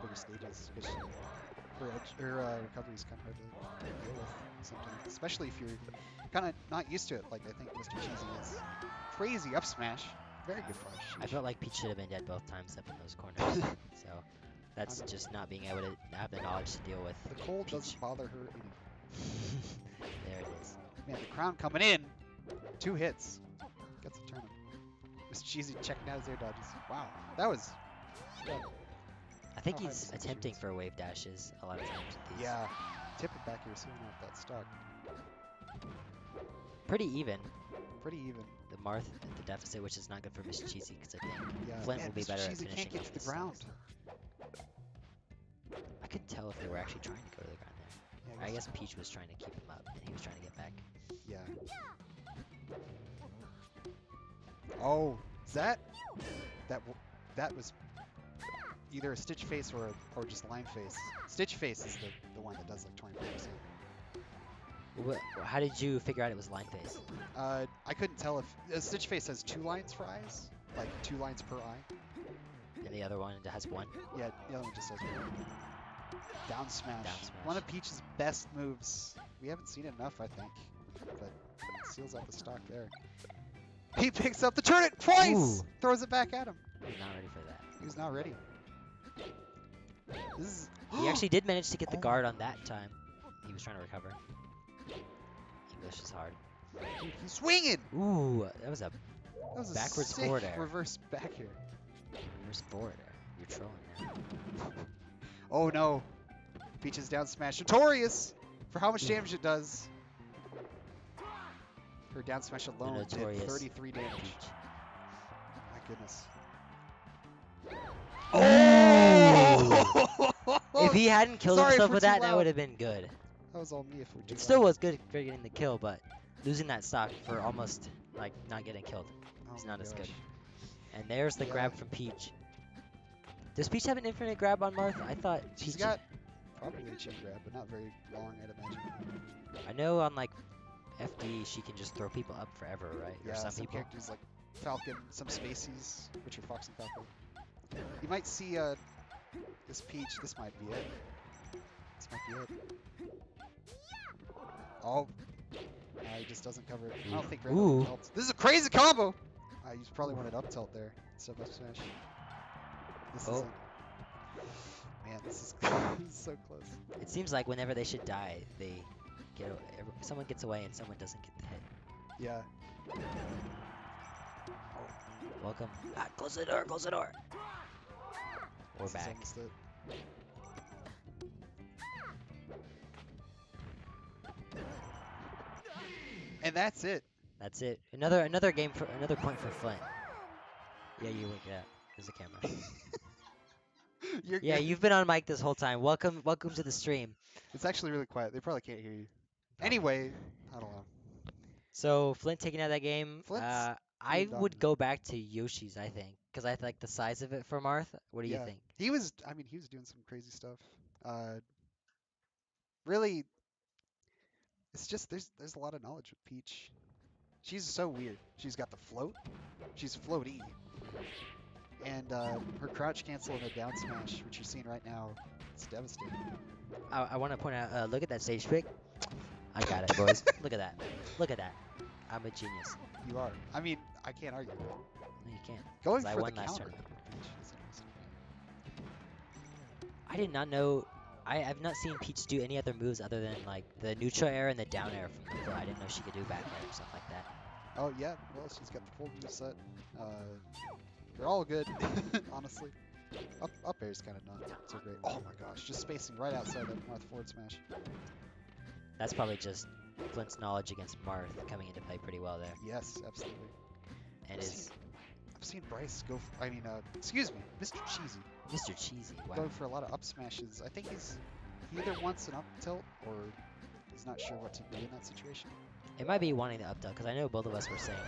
D: Bigger stages, which her recovery is kind of hard to deal with sometimes, especially if you're kind of not used to it. Like I think Mr. Cheesy is. Crazy up smash. Very good flash.
A: I felt like Peach should have been dead both times up in those corners. So that's just not being able to have the knowledge to deal with.
D: The cold
A: Peach.
D: doesn't bother her any.
A: There it is.
D: Man, the crown coming in. 2 hits. Gets a turnip. Mr. Cheesy checking out his air dodges. Wow. That was.
A: I think
D: How high
A: he's
D: was the
A: attempting
D: chance?
A: for wave dashes a lot of times with these.
D: Yeah. Tip it back here soon off that stock.
A: Pretty even.
D: Pretty even.
A: The Marth at the deficit, which is not good for Miss Cheesy because I think
D: Yeah.
A: Flint
D: man,
A: will be
D: Mr.
A: better at
D: Cheesy
A: finishing
D: can't get
A: off
D: to the
A: this
D: ground.
A: stuff. I couldn't tell if they were actually trying to go to the ground there.
D: Yeah,
A: I guess Peach was trying to keep him up, and he was trying to get back.
D: Yeah. Oh, is that was either a Stitch Face or just Line Face. Stitch Face is the one that does like 25%.
A: How did you figure out it was line phase?
D: I couldn't tell if Stitch Face has 2 lines for eyes, like 2 lines per eye.
A: And the other one has one?
D: Yeah, the other one just has 1. Down smash.
A: Down smash.
D: One of Peach's best moves. We haven't seen it enough, I think, but seals out the stock there. He picks up the turnip twice!
A: Ooh.
D: Throws it back at him.
A: He's not ready for that.
D: He was not ready. This is.
A: He actually did manage to get the
D: Oh
A: guard
D: my
A: on that time. He was trying to recover. English is hard.
D: Dude, he's swinging!
A: Ooh, that was a
D: That was a
A: backwards
D: sick
A: forward air.
D: reverse back here.
A: reverse forward air. You're trolling now.
D: Oh no. Peach is down smash. Notorious for how much damage it does. Her down smash alone did
A: notorious
D: 33 damage.
A: Peach.
D: My goodness.
A: Oh! If he hadn't killed
D: Sorry
A: himself
D: if we're
A: with
D: too
A: that, that
D: loud.
A: would have been good.
D: That was all me if we're too
A: It still
D: loud.
A: was good for getting the kill, but losing that stock for almost like not getting killed
D: Oh
A: is
D: my
A: not as good.
D: gosh.
A: And there's the
D: Yeah.
A: grab from Peach. Does Peach have an infinite grab on Marth? I thought
D: She's
A: Peach.
D: got probably a chain grab, but not very long, I'd imagine.
A: I know on like FD she can just throw people up forever, right?
D: Yeah,
A: Or some
D: some
A: people.
D: characters like Falcon, some Spaceys, which are Fox and Falcon. You might see this Peach. This might be it. This might be it. Oh, he just doesn't cover it. I don't think Randall
A: Ooh.
D: helps. This is a crazy combo. You probably wanted up tilt there instead of up smash. This
A: Oh.
D: is man, this is, this is so close.
A: It seems like whenever they should die, they someone gets away and someone doesn't get the hit.
D: Yeah.
A: Welcome. Ah, close the door. Close the door. We're
D: This is
A: back.
D: almost it. And that's it.
A: That's it. Another game for another point for Flint. Yeah, you wink it out. There's a camera.
D: You're
A: Yeah,
D: good.
A: you've been on mic this whole time. Welcome to the stream.
D: It's actually really quiet. They probably can't hear you.
A: Probably.
D: Anyway, I don't know.
A: So Flint taking out that game.
D: Flint's
A: I
D: pretty
A: would
D: dominant.
A: go back to Yoshi's. I think because I like the size of it for Marth. What do you
D: Yeah.
A: think?
D: He was, I mean, he was doing some crazy stuff. Really, it's just there's a lot of knowledge with Peach. She's so weird. She's got the float. She's floaty. And her crouch cancel and a down smash, which you're seeing right now, it's devastating.
A: I want to point out. Look at that stage pick. I got it, boys. Look at that. Look at that. I'm a genius.
D: You are. I mean, I can't argue.
A: No, you can't.
D: Going
A: 'Cause I
D: for the
A: won last
D: counter.
A: tournament.
D: Peach is interesting.
A: I did not know. I've not seen Peach do any other moves other than like the neutral air and the down air from the floor. I didn't know she could do back air or something like that.
D: Oh yeah, well she's got the full move set. They're all good, honestly. Up air is kind of not so great. Oh my gosh, just spacing right outside that Marth forward smash.
A: That's probably just Flint's knowledge against Marth coming into play pretty well there.
D: Yes, absolutely.
A: And is
D: I'm seeing Bryce go. Excuse me, Mr. Cheesy
A: Mr. Cheesy. Wow.
D: going for a lot of up smashes. I think he either wants an up tilt or he's not sure what to do in that situation.
A: It might be wanting the up tilt because I know both of us were saying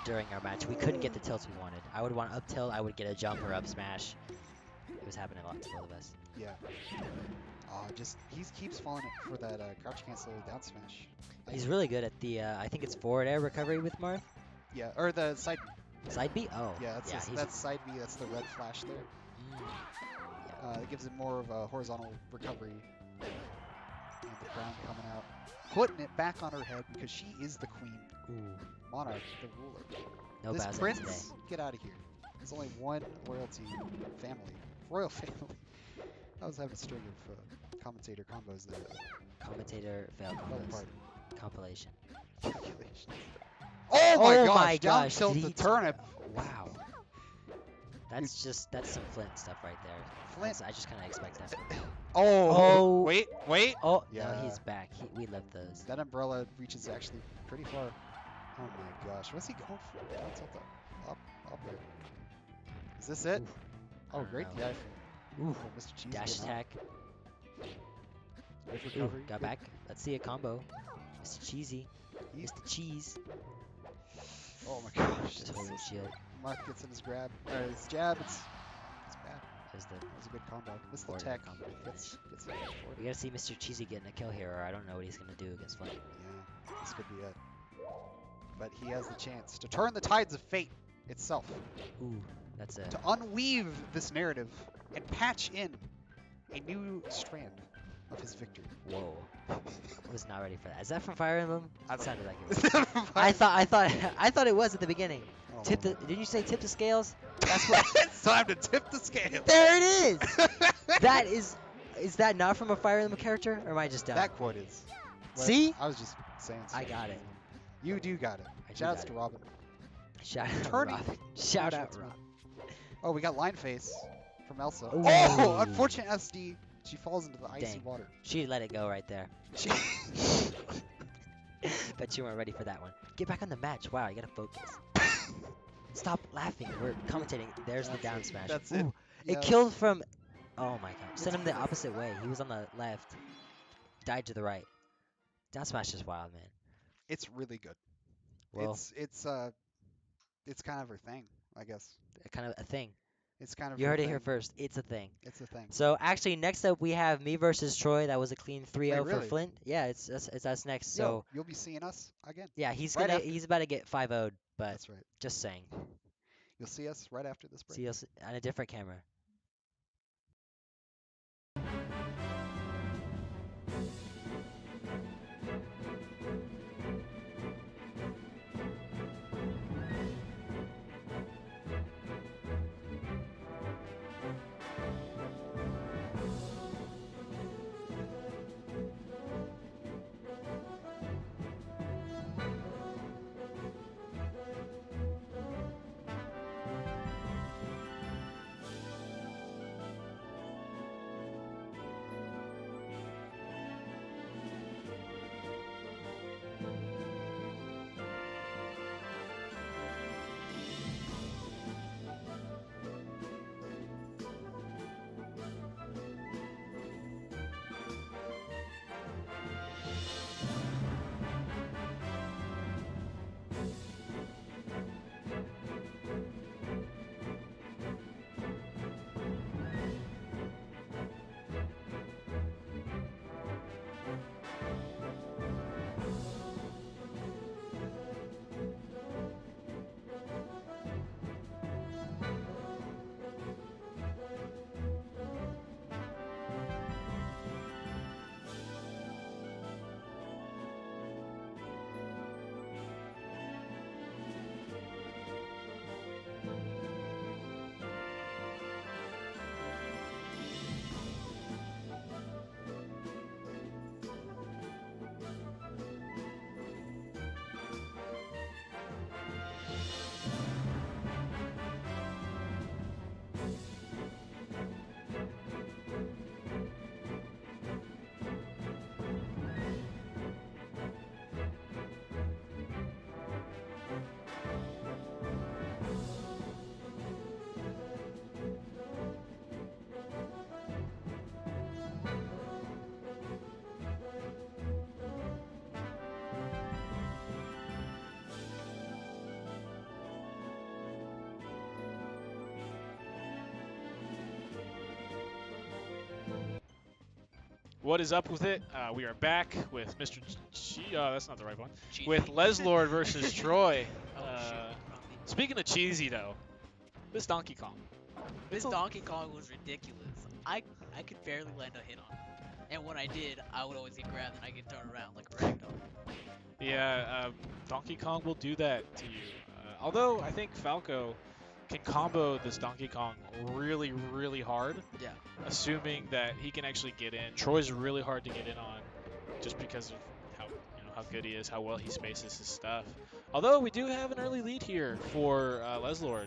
A: during our match we couldn't get the tilts we wanted. I would want up tilt. I would get a jump or up smash. It was happening a lot to both of us.
D: Yeah. He keeps falling for that crouch cancel down smash.
A: He's really good at the I think it's forward air recovery with Marth.
D: Yeah, or the side.
A: Side B. Oh.
D: Yeah,
A: yeah.
D: that's side B. That's the red flash there.
A: Yeah.
D: It gives it more of a horizontal recovery. And the crown coming out, putting it back on her head because she is the queen,
A: Ooh.
D: monarch, the ruler.
A: No
D: This
A: Bowser
D: prince,
A: today.
D: get out of here. There's only one royalty family, royal family. I was having a string of commentator combos there.
A: Commentator fail
D: Fell
A: combos.
D: apart.
A: Compilation.
D: Calculations. Oh my gosh!
A: my
D: Down
A: gosh!
D: tilt
A: did
D: the
A: he
D: turnip.
A: Wow. That's some Flint stuff right there.
D: Flint.
A: I just kind of expect that.
D: Oh.
A: Oh.
D: Wait.
A: Oh,
D: Yeah.
A: no, he's back. We love those.
D: That umbrella reaches actually pretty far. Oh my gosh, what's he going for? Down tilt up there. Is this it?
A: Oof. I
D: Oh,
A: don't
D: great
A: know.
D: DI from
A: Ooh.
D: Mr. Cheese.
A: Dash
D: getting out.
A: attack.
D: Good
A: Ooh,
D: recovery.
A: got
D: Good.
A: back. Let's see a combo. Mr. Cheesy.
D: He's-
A: Mr. Cheese.
D: Oh my gosh.
A: Total shield.
D: Mark gets in his grab, or his jab. It's bad.
A: There's the.
D: That was a good combo. Missed the
A: Forward
D: tech.
A: combo
D: Gets it
A: We gotta see Mr. Cheesy getting a kill here, or I don't know what he's gonna do against Flint.
D: Yeah. this could be it. But he has the chance to turn the tides of fate itself,
A: Ooh, that's a.
D: to unweave this narrative and patch in a new strand of his victory.
A: Whoa. I was not ready for that. Is that from Fire Emblem?
D: I
A: It
D: don't
A: sounded
D: know.
A: like it was. I thought it was at the beginning.
D: I don't
A: Tip
D: know,
A: the.
D: man.
A: Didn't you say tip the scales? That's what.
D: It's time to tip the scale.
A: There it is. That is. Is that not from a Fire Emblem character, or am I just dumb?
D: That quote is. But
A: See?
D: I was just saying.
A: I
D: stuff.
A: got it.
D: You do got it.
A: I do
D: Shout outs
A: got
D: to
A: it.
D: Robin.
A: Shout out
D: Turning
A: Robin. Shout
D: Martial
A: out
D: arts
A: Robin.
D: Oh, we got line face from Elsa.
A: Ooh.
D: Oh, unfortunate SD. She falls into the icy
A: Dang.
D: water.
A: She let it go right there.
D: She
A: Bet you weren't ready for that one. Get back on the match. Wow, you gotta focus. Stop laughing. We're commentating. There's the
D: That's
A: down
D: it.
A: smash.
D: That's
A: Ooh,
D: it.
A: it
D: Yes.
A: killed from. Oh my god.
D: It's
A: Sent him the
D: cool.
A: opposite way. He was on the left. Died to the right. Down smash is wild, man.
D: It's really good.
A: Well,
D: It's kind of her thing, I guess.
A: kind of a thing.
D: It's kind of
A: You
D: her
A: heard it
D: thing.
A: here first. It's a thing.
D: It's a thing.
A: So actually, next up we have me versus Troy. That was a clean 3-0 for
D: really?
A: Flint. Yeah, it's us next.
D: Yo,
A: So
D: you'll be seeing us again.
A: yeah, he's
D: Right
A: gonna
D: after.
A: he's about to get 5-0'd, but
D: That's right.
A: just saying.
D: You'll see us right after this break.
A: See us on a different camera.
B: What is up with it? We are back with Mr. That's not the right one.
C: Cheesy.
B: With Leslord versus Troy.
C: Oh shit. Wrong thing.
B: Speaking of cheesy, though, this Donkey Kong.
C: This Donkey Kong was ridiculous. I could barely land a hit on him. And when I did, I would always get grabbed and I get turned around like a ragdoll.
B: Yeah, Donkey Kong will do that to you. Although I think Falco can combo this Donkey Kong really, really hard,
C: Yeah.
B: assuming that he can actually get in. Troy's really hard to get in on, just because of how good he is, how well he spaces his stuff. Although we do have an early lead here for Leslord.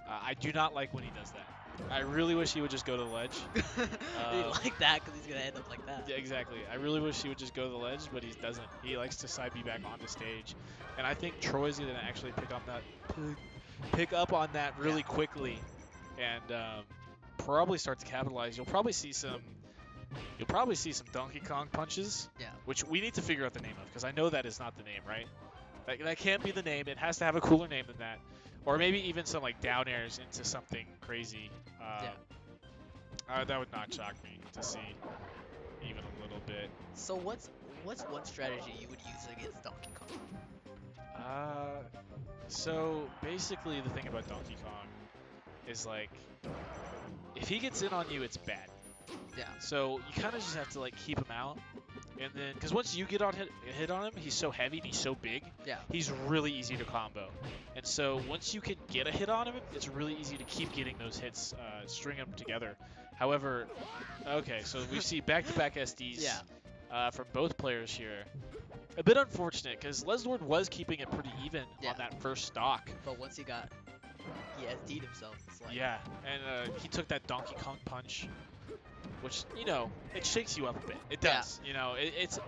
B: I do not like when he does that. I really wish he would just go to the ledge.
C: You like that because he's gonna end up like that.
B: Yeah, exactly. I really wish he would just go to the ledge, but he doesn't. He likes to side B back onto stage, and I think Troy's gonna actually pick up on that really quickly, and probably start to capitalize. You'll probably see some Donkey Kong punches.
C: Yeah.
B: Which we need to figure out the name of, because I know that is not the name, right? That can't be the name. It has to have a cooler name than that, or maybe even some like down airs into something crazy.
C: Yeah.
B: That would not shock me to see even a little bit.
C: So what's What's one strategy you would use against Donkey Kong?
B: Uh, so basically, the thing about Donkey Kong is like, if he gets in on you, it's bad.
C: Yeah.
B: So you kind of just have to like keep him out, and then because once you get on hit on him, he's so heavy and he's so big,
C: Yeah.
B: he's really easy to combo. And so once you can get a hit on him, it's really easy to keep getting those hits, string them together. However, okay, so we see back-to-back SDs
C: Yeah.
B: from both players here. A bit unfortunate because Leslord was keeping it pretty even
C: Yeah.
B: on that first stock.
C: But once he SD'd himself. It's like,
B: Yeah, and he took that Donkey Kong punch, which it shakes you up a bit. It
C: Yeah.
B: does.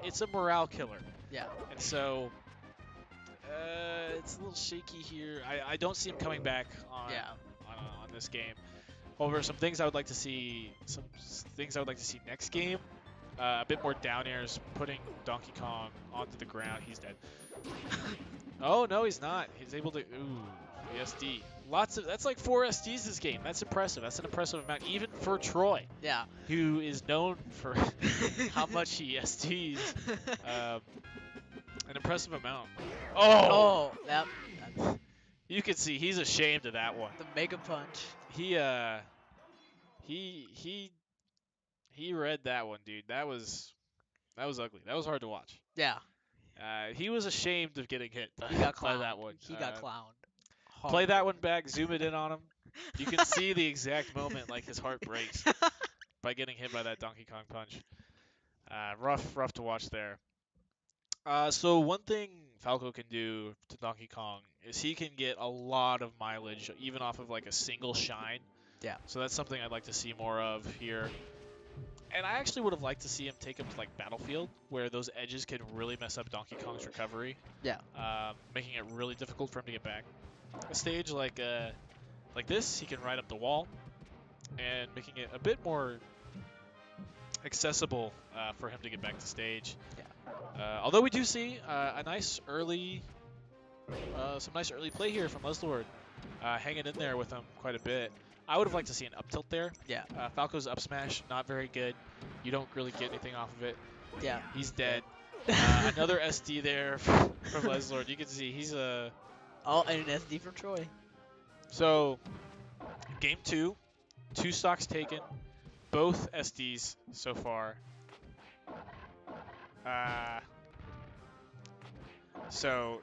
B: It's a morale killer,
C: yeah.
B: and so it's a little shaky here. I don't see him coming back on
C: Yeah.
B: on this game. However, some things I would like to see next game. A bit more down airs, putting Donkey Kong onto the ground. He's dead. Oh no, he's not. He's able to. Ooh, the SD. That's like 4 SDs this game. That's impressive. That's an impressive amount, even for Troy,
C: Yeah.
B: who is known for how much he SDs. An impressive amount. Oh,
C: Oh, that's
B: you can see he's ashamed of that one.
C: the Mega Punch.
B: He he read that one, dude. That was ugly. That was hard to watch.
C: Yeah.
B: He was ashamed of getting hit
C: He got
B: by
C: clowned.
B: that one.
C: He got clowned.
B: Play that
C: Hard.
B: one back, zoom it in on him. You can see the exact moment, like his heart breaks by getting hit by that Donkey Kong punch. Rough to watch there. So one thing Falco can do to Donkey Kong is he can get a lot of mileage, even off of like a single shine.
C: Yeah.
B: So that's something I'd like to see more of here. And I actually would have liked to see him take him to like Battlefield, where those edges can really mess up Donkey Kong's recovery,
C: Yeah.
B: making it really difficult for him to get back. A stage like this, he can ride up the wall, and making it a bit more accessible for him to get back to stage.
C: Yeah.
B: Although we do see some nice early play here from Leslord, hanging in there with him quite a bit. I would have liked to see an up tilt there.
C: Yeah.
B: Falco's up smash, not very good. You don't really get anything off of it.
C: Yeah.
B: He's dead. Another SD there from Leslord. You can see he's a.
C: Oh, and an SD from Troy.
B: So, game 2, 2 stocks taken, both SDs so far. So,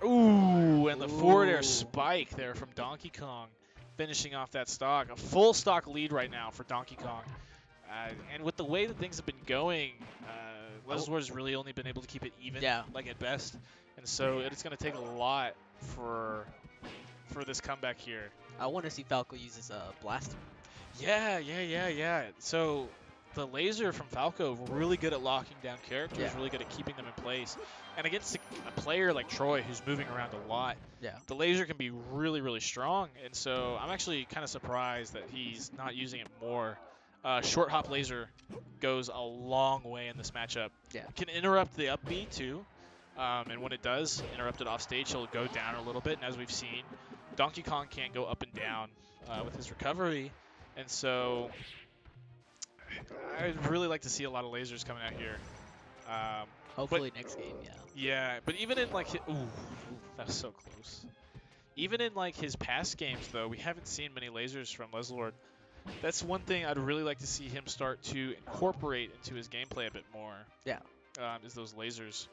B: ooh, and the forward air
C: Ooh.
B: spike there from Donkey Kong, finishing off that stock. A full stock lead right now for Donkey Kong. And with the way that things have been going, Leslord's really only been able to keep it even, like at best. And so it's going to take a lot for this comeback here.
C: I want to see Falco use his blaster.
B: Yeah. So the laser from Falco, really good at locking down characters, really good at keeping them in place. And against a player like Troy, who's moving around a lot, the laser can be really, really strong. And so I'm actually kind of surprised that he's not using it more. Short hop laser goes a long way in this matchup. Can interrupt the up B too. And when it does interrupt it off stage, he'll go down a little bit. And as we've seen, Donkey Kong can't go up and down with his recovery. And so I'd really like to see a lot of lasers coming out here.
C: Hopefully next game,
B: Yeah, but even in like, ooh, that was so close. Even in like his past games though, we haven't seen many lasers from Leslord. That's one thing I'd really like to see him start to incorporate into his gameplay a bit more. Is those lasers.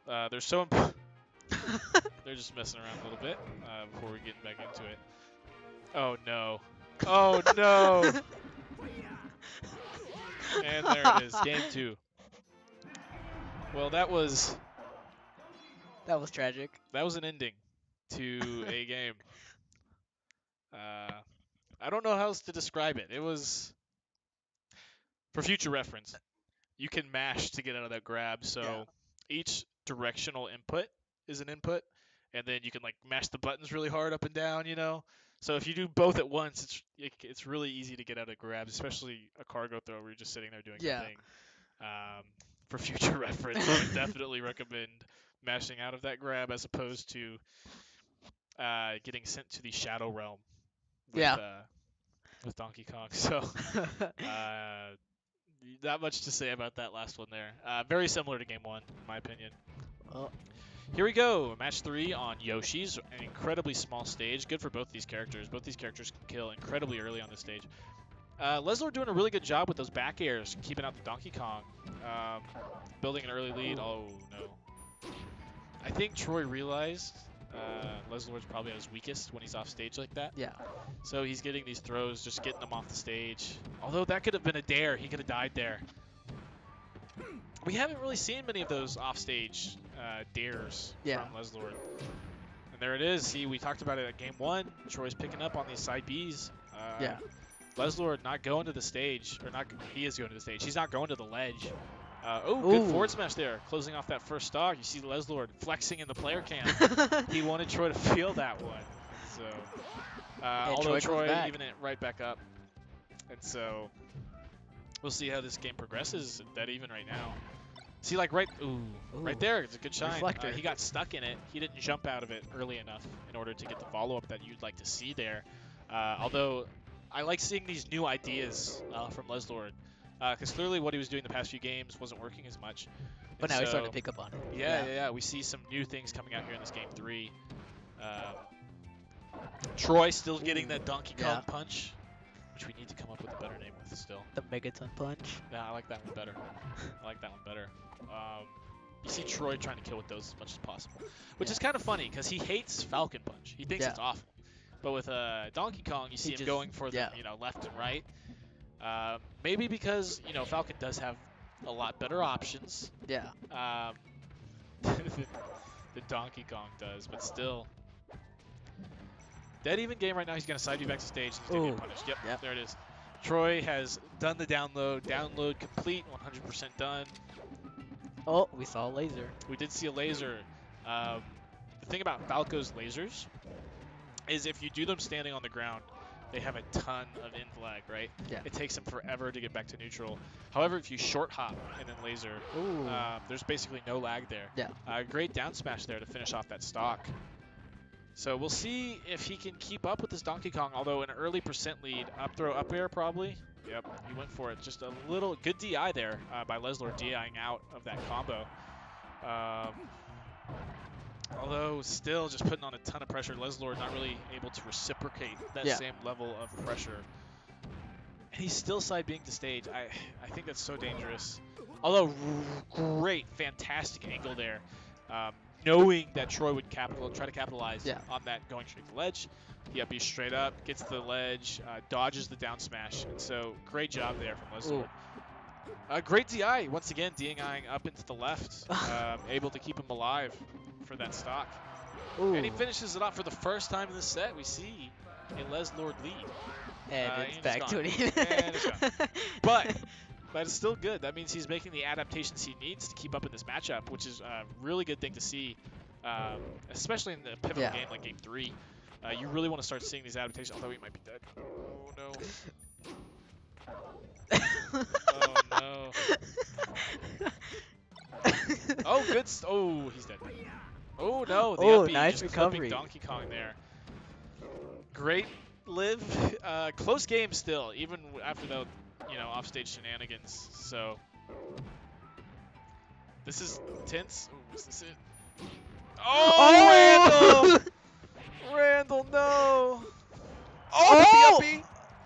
B: They're so they're just messing around a little bit before we get back into it. Oh no. Oh no. And there it is, game 2. Well, that was
C: tragic.
B: That was an ending to a game. I don't know how else to describe it. It was, for future reference, you can mash to get out of that grab. So each directional input is an input, and then you can like mash the buttons really hard up and down. So if you do both at once, it's really easy to get out of grabs, especially a cargo throw where you're just sitting there doing nothing. For future reference, I would definitely recommend mashing out of that grab as opposed to getting sent to the Shadow Realm with Donkey Kong. So Not much to say about that last one there. Very similar to game 1, in my opinion.
C: Oh,
B: Here we go. Match 3 on Yoshi's. An incredibly small stage. Good for both these characters. Both these characters can kill incredibly early on this stage. Leslor doing a really good job with those back airs, keeping out the Donkey Kong. Building an early lead. Oh, no. I think Troy realized Leslor's probably at his weakest when he's off stage like that.
C: yeah.
B: So he's getting these throws, just getting them off the stage. Although that could have been a dare. He could have died there. We haven't really seen many of those offstage dares
C: Yeah.
B: from Leslor. And there it is. See, we talked about it at game 1. Troy's picking up on these side Bs.
C: Yeah.
B: Leslor not going to the stage, or not. He is going to the stage. He's not going to the ledge. Good
C: Ooh.
B: forward smash there, closing off that first stock. You see Leslor flexing in the player cam. He wanted Troy to feel that one. So, although Troy even it right back up. And so, we'll see how this game progresses. Dead even right now. See, like right there, it's a good shine.
C: Reflector.
B: He got stuck in it. He didn't jump out of it early enough in order to get the follow-up that you'd like to see there. Although, I like seeing these new ideas from Leslor. Because clearly what he was doing the past few games wasn't working as much.
C: But now he's starting to pick up on it.
B: Yeah. We see some new things coming out here in this game 3. Troy still getting that Donkey Kong punch, which we need to come up with a better name with still.
C: The Megaton Punch.
B: Yeah, I like that one better. You see Troy trying to kill with those as much as possible, which is kind of funny because he hates Falcon Punch. He thinks it's awful. But with Donkey Kong, you see him going for the left and right. Maybe because Falcon does have a lot better options.
C: Yeah.
B: The Donkey Kong does, but still. Dead even game right now. He's going to side you back to stage. And he's going to get punished. Yep, there it is. Troy has done the download. Download complete, 100% done.
C: Oh, we saw a laser.
B: We did see a laser. The thing about Falco's lasers is if you do them standing on the ground, they have a ton of in lag, right?
C: Yeah.
B: It takes them forever to get back to neutral. However, if you short hop and then laser, there's basically no lag there.
C: Yeah.
B: Great down smash there to finish off that stock. So we'll see if he can keep up with this Donkey Kong, although an early percent lead. Up throw, up air probably. Yep, he went for it. Just a little good DI there by Leslor, DIing out of that combo. Although still just putting on a ton of pressure. Leslor not really able to reciprocate that same level of pressure. And he's still side being to stage. I think that's so dangerous. Although great, fantastic angle there. Knowing that Troy would try to capitalize on that going straight to the ledge. He up B straight up, gets to the ledge, dodges the down smash. And so great job there from Leslor. Great DI, once again, DIing up into the left, able to keep him alive for that stock. And he finishes it off for the first time in the set. We see a Leslor lead.
C: And it's back to it.
B: And it's gone. But it's still good. That means he's making the adaptations he needs to keep up in this matchup, which is a really good thing to see, especially in the pivotal game like Game 3. You really want to start seeing these adaptations, although he might be dead. Oh, no. Oh, no. Oh, good. Oh, he's dead. Oh, no. The up B,
C: nice
B: just
C: recovery.
B: Donkey Kong there. Great live. Close game still, even after the offstage shenanigans. So this is tense. Ooh, is this it? Oh, Randall! Randall, no! Oh, the up B!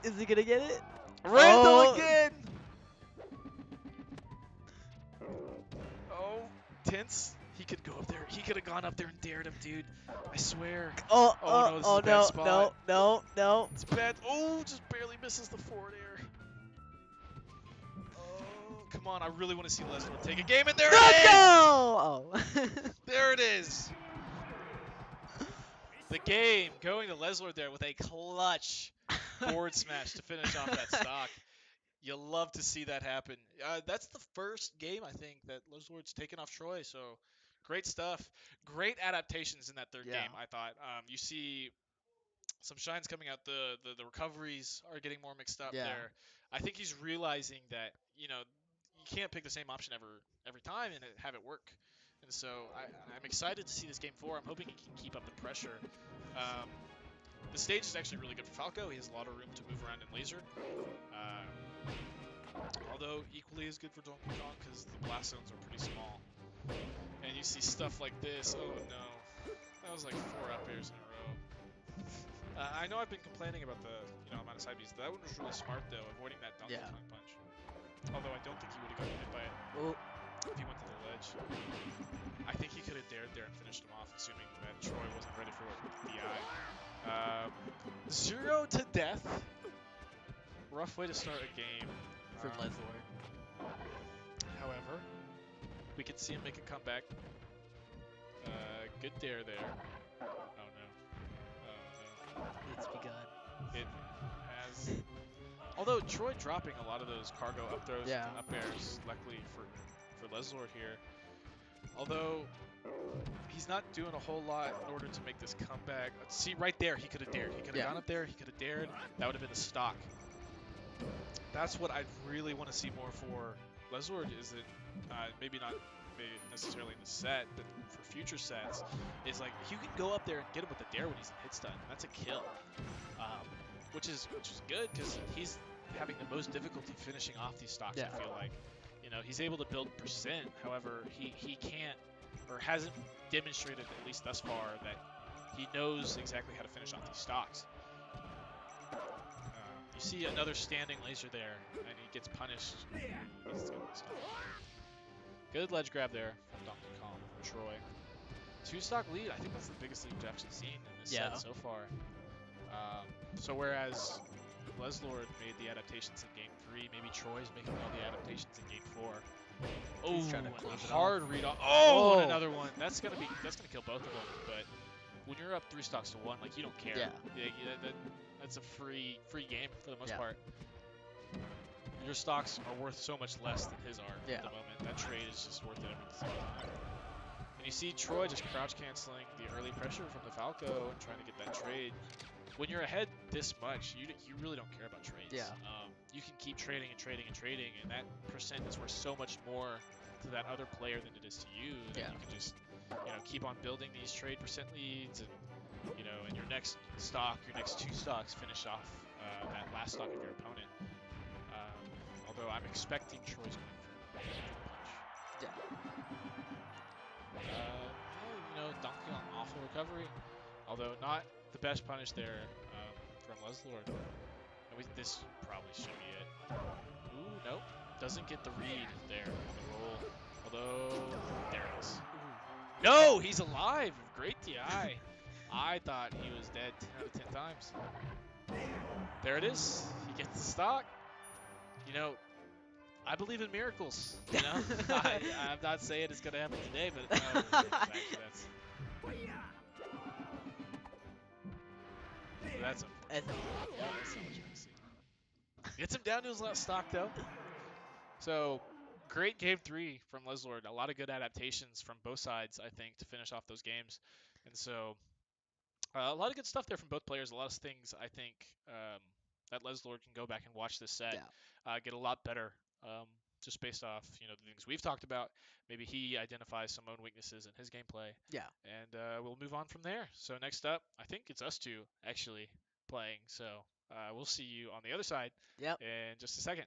C: Is he gonna get it?
B: Randall again! Oh, tense. He could go up there. He could have gone up there and dared him, dude. I swear.
C: No,
B: this is a bad spot.
C: no.
B: It's bad. Oh, just barely misses the forward air. Oh, come on. I really want to see Leslor take a game, and there it is!
C: Oh.
B: There it is. The game going to Leslor there with a clutch forward smash to finish off that stock. You love to see that happen. That's the first game, I think, that Leslor's taken off Troy, so great stuff. Great adaptations in that third game, I thought. You see some shines coming out. The recoveries are getting more mixed up there. I think he's realizing that, you can't pick the same option every time and have it work. And so I'm excited to see this game 4. I'm hoping he can keep up the pressure. The stage is actually really good for Falco. He has a lot of room to move around and laser. Although equally as good for Donkey Kong because the blast zones are pretty small. And you see stuff like this. Oh no. That was like 4 up airs in a row. I know I've been complaining about the amount of side Bs. That one was really smart though, avoiding that Donkey Kong punch. Although I don't think he would have gotten hit by it if he went to the ledge. I think he could have dared there and finished him off, assuming that Troy wasn't ready for the DI. 0 to death. Rough way to start a game.
C: For Leslord.
B: However, we can see him make a comeback. Good dare there. Oh no. Oh no.
C: It's begun.
B: It has. Although Troy dropping a lot of those cargo up throws and up airs, luckily for Leslord here. Although he's not doing a whole lot in order to make this comeback. See right there, he could have dared. He could have gone up there. He could have dared. That would have been the stock. That's what I'd really want to see more for Leslord. Is that maybe not necessarily in the set, but for future sets, is like you can go up there and get him with the dare when he's in hit stun. That's a kill, which is good because he's having the most difficulty finishing off these stocks. I feel like, he's able to build percent. However, he can't or hasn't demonstrated at least thus far that he knows exactly how to finish off these stocks. You see another standing laser there, and he gets punished. Good ledge grab there from Donkey Kong for Troy. 2-stock lead. I think that's the biggest lead we've actually seen in this set so far. So whereas Leslord made the adaptations in Game 3, maybe Troy's making all the adaptations in Game 4. Oh, hard read off. Oh, and another one. That's gonna kill both of them. But when you're up 3 stocks to 1, like you don't care. That's a free game for the most part. Your stocks are worth so much less than his are at the moment. That trade is just worth it every single time. And you see Troy just crouch canceling the early pressure from the Falco and trying to get that trade. When you're ahead this much, you really don't care about trades. You can keep trading and trading and trading, and that percent is worth so much more to that other player than it is to you. That you can just keep on building these trade percent leads, and in your next stock, your next 2 stocks finish off that last stock of your opponent. Although I'm expecting Troy's going for a punch. Donkey Kong awful recovery. Although not the best punish there from Leslord. This probably should be it. Ooh, nope. Doesn't get the read there on the roll. Although, there it is. Ooh. No, he's alive. Great DI. I thought he was dead 10 out of 10 times. There it is. He gets the stock. I believe in miracles. I'm not saying it's going to happen today, but actually that's so much messy. Gets him down to his last stock though. So great game 3 from Leslord. A lot of good adaptations from both sides, I think, to finish off those games. And so a lot of good stuff there from both players. A lot of things I think that Leslord can go back and watch this set, get a lot better. Just based off, the things we've talked about. Maybe he identifies some own weaknesses in his gameplay. And we'll move on from there. So next up, I think it's us two actually playing. So we'll see you on the other side in just a second.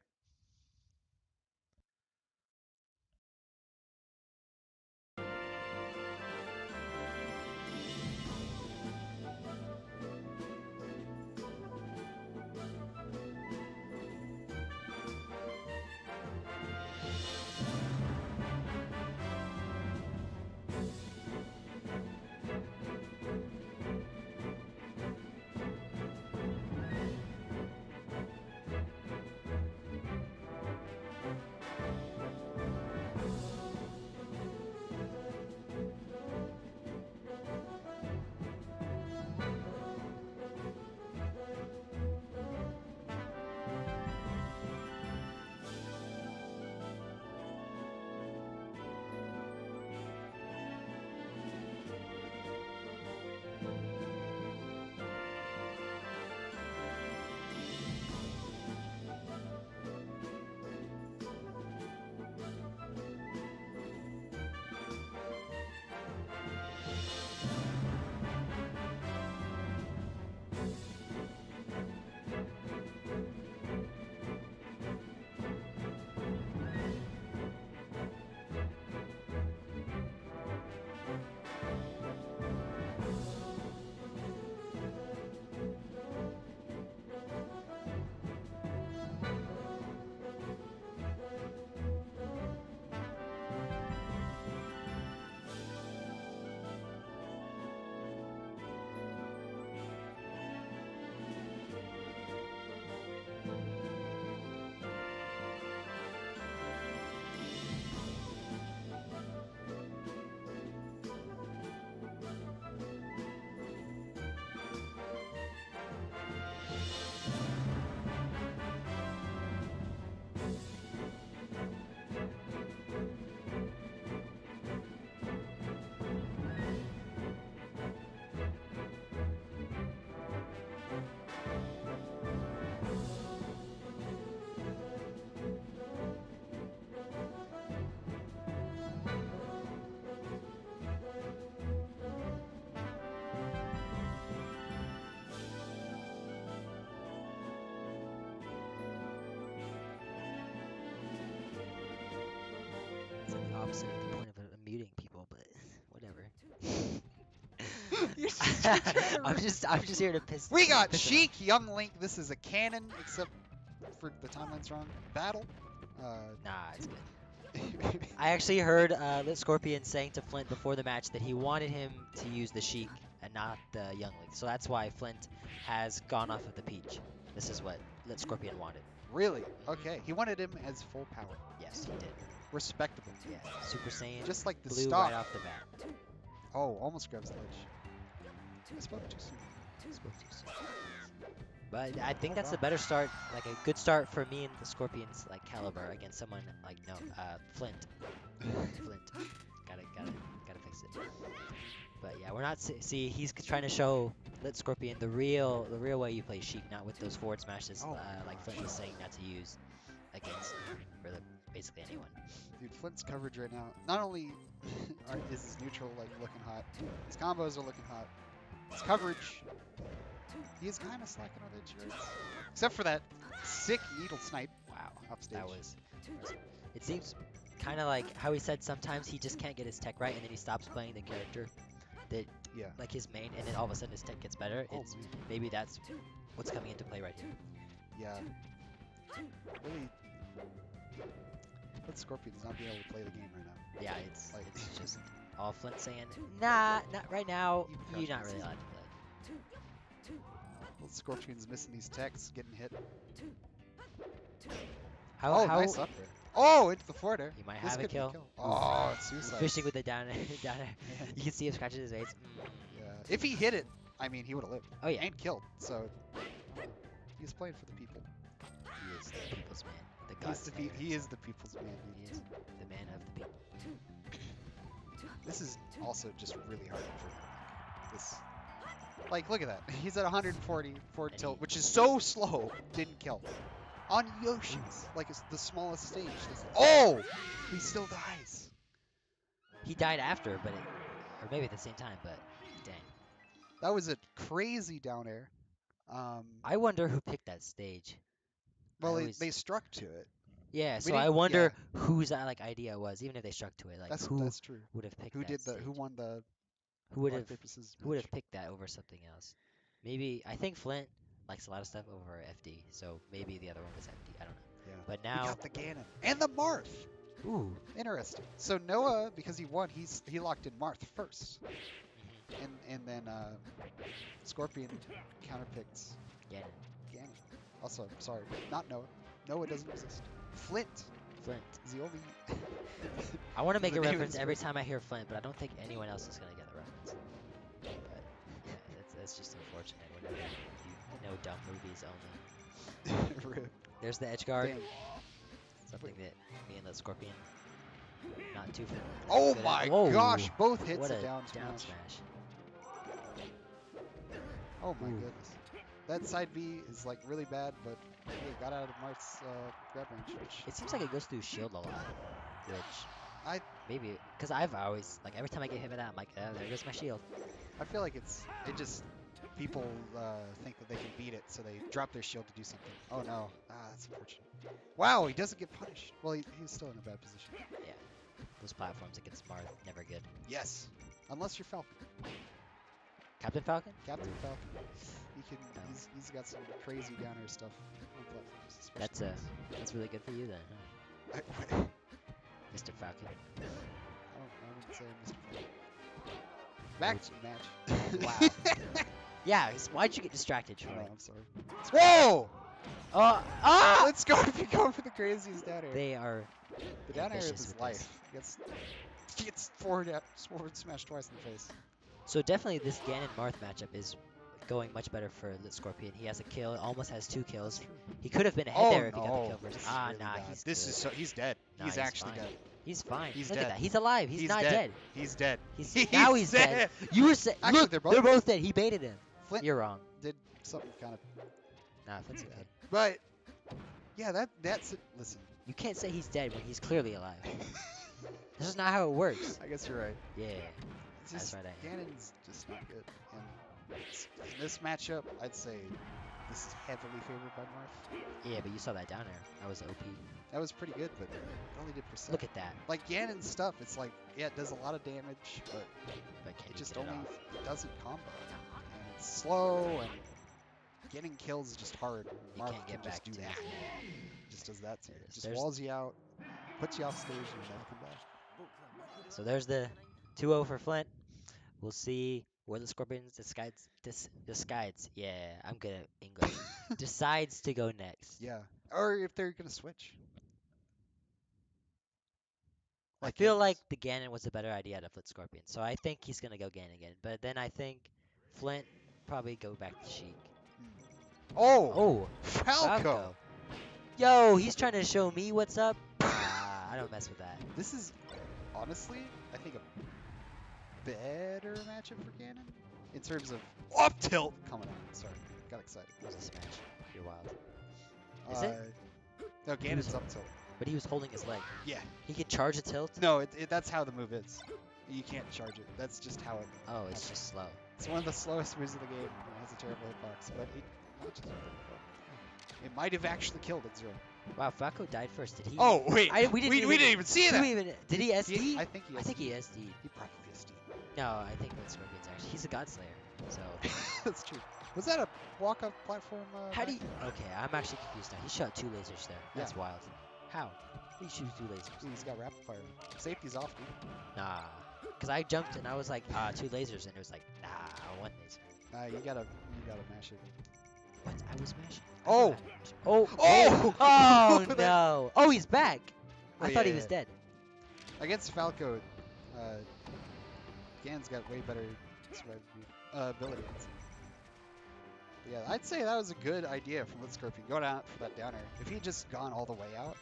A: opposite of the point of muting people, but whatever.
D: You're trying to
A: I'm just here to piss.
D: We got
A: piss them off.
D: Sheik, Young Link. This is a canon, except for the timeline's wrong. Battle.
A: Nah, it's good. I actually heard Lit Scorpion saying to Flint before the match that he wanted him to use the Sheik and not the Young Link. So that's why Flint has gone off of the Peach. This is what Lit Scorpion wanted.
D: Really? Okay. He wanted him as full power.
A: Yes, he did.
D: Respectable.
A: Yeah, Super Saiyan
D: Just like the
A: blue
D: stock.
A: right off the bat.
D: Oh, almost grabs the ledge. I spoke too soon.
A: Spoke too soon. But I think
D: Oh,
A: that's
D: wow.
A: a better start, like a good start for me and the Scorpions, like caliber against someone like Flint. Flint. Gotta fix it. But yeah, we're not. See, he's trying to show Lit Scorpion the real way you play Sheik, not with those forward smashes
D: Oh,
A: like Flint was saying not to use against basically anyone.
D: Dude, Flint's coverage right now, not only is his neutral like looking hot, his combos are looking hot. His coverage, he is kind of slacking on edge yards. Except for that sick needle snipe.
A: Wow,
D: Upstage.
A: that was impressive. It seems kind of like how he said sometimes he just can't get his tech right, and then he stops playing the character that
D: Yeah.
A: like his main, and then all of a sudden his tech gets better.
D: Oh,
A: It's
D: man.
A: maybe that's what's coming into play right here.
D: Yeah. Really, let Scorpions not be able to play the game right now.
A: Yeah, it's
D: Like-
A: it's just all Flint saying, nah, not right now.
D: Even
A: You're
D: Crouch
A: not really
D: misses.
A: allowed to play.
D: Well, Scorpions missing these techs, getting hit.
A: How
D: Nice up there. Oh, into the forward air.
A: He might
D: This
A: have a
D: could be
A: kill.
D: Oh, it's suicide.
A: fishing with the down air.
D: Man.
A: You can see him scratching his face.
D: Yeah. If he hit it, I mean, he would have lived.
A: Oh yeah,
D: And killed. So he's playing for the people.
A: he is the people's man. The
D: He's
A: God's
D: the
A: slayer.
D: he is the people's man.
A: He is the man of the people.
D: This is also just really hard for this. Like, look at that. He's at 140 forward
A: And
D: tilt,
A: he-
D: which is so slow. Didn't kill. On Yoshi's, like it's the smallest stage. Oh! He still dies.
A: He died after, but or maybe at the same time. But dang,
D: That was a crazy down air.
A: I wonder who picked that stage.
D: Well,
A: I
D: they,
A: always-
D: they struck to it.
A: Yeah, so
D: didn't-
A: I wonder whose like idea it was, even if they struck to it. Like
D: That's
A: who
D: true.
A: would have picked
D: Who
A: that
D: did the?
A: stage?
D: Who won the
A: Who would
D: rock
A: have
D: paper scissors
A: who would
D: match?
A: have picked that over something else? Maybe I think Flint likes a lot of stuff over FD, so maybe the other one was FD. I don't know.
D: Yeah.
A: But
D: We
A: now,
D: got the Ganon and the Marth.
A: ooh,
D: Interesting. So Noah, because he won, he locked in Marth first, and then Scorpion counterpicked
A: Ganon,
D: Ganon. Also, sorry, not Noah. Noah doesn't exist. Flint
A: Flint.
D: is the only.
A: I want to make
D: The
A: a
D: name
A: reference
D: is
A: every time I hear Flint, but I don't think anyone else is gonna get the reference. But yeah, that's just unfortunate. Whenever you know dumb movies only.
D: Rip.
A: There's the edge guard,
D: Damn.
A: something that me and the Scorpion not too.
D: Oh
A: good at.
D: my
A: Whoa,
D: gosh! Both hits
A: What
D: a
A: a
D: down
A: down
D: smash.
A: smash.
D: Oh my
A: Ooh.
D: goodness. That side B is like really bad, but it got out of Marth's grab range, which
A: It seems like it goes through shield a lot, which
D: I
A: maybe because I've always like every time I get hit by that, I'm like, oh, there goes my shield.
D: I feel like it just people think that they can beat it, so they drop their shield to do something. Oh no, that's unfortunate. Wow, he doesn't get punished. Well, he's still in a bad position.
A: Yeah, those platforms against Marth never good.
D: Yes, unless you're Falcon,
A: Captain Falcon?
D: Captain Falcon. He can.
A: Oh.
D: He's got some crazy down air stuff on platforms. especially
A: That's really good for you then, huh?
D: I
A: Mr. Falcon.
D: wouldn't say Mr. Falcon. Back to the match.
A: Wow. Yeah, why'd you get distracted,
D: Oh,
A: Troy?
D: I'm sorry. Whoa!
A: Oh, ah!
D: Let's go if you go for the craziest down air.
A: They are
D: The down air of
A: ambitious
D: his
A: with
D: life. Gets forward smash twice in the face.
A: So definitely this Ganon Marth matchup is going much better for Lit Scorpion. He has a kill, almost has 2 kills. He could have been ahead there if he got the kill first.
D: This is
A: Ah,
D: really
A: nah,
D: bad.
A: he's
D: This
A: good.
D: is so he's dead.
A: Nah,
D: he's actually
A: fine.
D: dead.
A: He's fine.
D: He's
A: Look
D: dead.
A: at that. He's alive. He's not dead.
D: He's dead.
A: He's now he's dead. You were saying,
D: Actually,
A: look,
D: they're
A: they're
D: both
A: both dead. He baited him.
D: Flint
A: You're wrong.
D: did something kind of
A: Nah, Flint's dead.
D: bad. But yeah, that's it. Listen,
A: You can't say he's dead when he's clearly alive. This is not how it works.
D: I guess you're right.
A: Yeah.
D: It's
A: That's
D: just,
A: right, I am.
D: Ganon's just not good. And in this matchup, I'd say this is heavily favored by North.
A: Yeah, but you saw that down air. That was OP.
D: That was pretty good, but it only did percent.
A: Look at that.
D: Like Ganon's stuff, it's like, yeah, it does a lot of damage, but
A: But can
D: it
A: you
D: just
A: get it
D: only
A: off?
D: doesn't combo. And it's slow, and getting kills is just hard.
A: You
D: Marth
A: can't
D: can
A: get
D: just
A: back
D: do
A: to
D: that.
A: it.
D: Just does that to
A: There
D: you.
A: it is.
D: Just
A: There's-
D: walls you out, puts you off stage, and you never come back.
A: So there's the 2-0 for Flint. We'll see where the Scorpions decides. Yeah, I'm good at English. Decides to go next.
D: Yeah. Or if they're gonna switch.
A: I
D: Like
A: feel
D: Ganon's.
A: like the Ganon was a better idea out of Flint Scorpion. So I think he's gonna go Ganon again. But then I think Flint probably go back to Sheik.
D: Oh!
A: Oh,
D: Falco!
A: Yo, he's trying to show me what's up. I don't mess with that.
D: This is honestly, I think, a better matchup for Ganon in terms of up tilt coming out. Sorry, got excited.
A: It was a smash. You're wild. Is it?
D: No,
A: He was-
D: Ganon's up tilt.
A: But he was holding his leg.
D: Yeah.
A: He can charge a tilt.
D: No, that's how the move is. You can't charge it. That's just how it.
A: Oh, it's just slow.
D: It's one of the slowest moves of the game. It has a terrible hitbox, but it launches with it. It might have actually killed at 0.
A: Wow, Falco died first. Did he?
D: Oh wait,
A: we didn't
D: even see
A: Did
D: that.
A: we even? Did he SD?
D: I think he.
A: I think he SD'd.
D: He probably SD'd.
A: No, I think that's Scorpion's actually. He's a God Slayer. So
D: That's true. Was that a walk-up platform?
A: how do you?
D: back?
A: Okay, I'm actually confused now. He shot 2 lasers there. That's
D: Yeah.
A: wild. How? He shoots 2 lasers.
D: He's got rapid fire. Safety's off, dude.
A: Nah. Cause I jumped and I was like, 2 lasers, and it was like, nah, 1 laser.
D: You gotta mash it.
A: What? I was mashing. I
D: Oh!
A: know how to mash. Oh!
D: Oh!
A: Oh
D: That-
A: no! Oh, he's back.
D: Oh,
A: I thought
D: yeah,
A: he was
D: yeah.
A: dead.
D: Against Falco, Ganon's got way better ability. But yeah, I'd say that was a good idea from Lit Scorpion, going out for that down air. If he'd just gone all the way out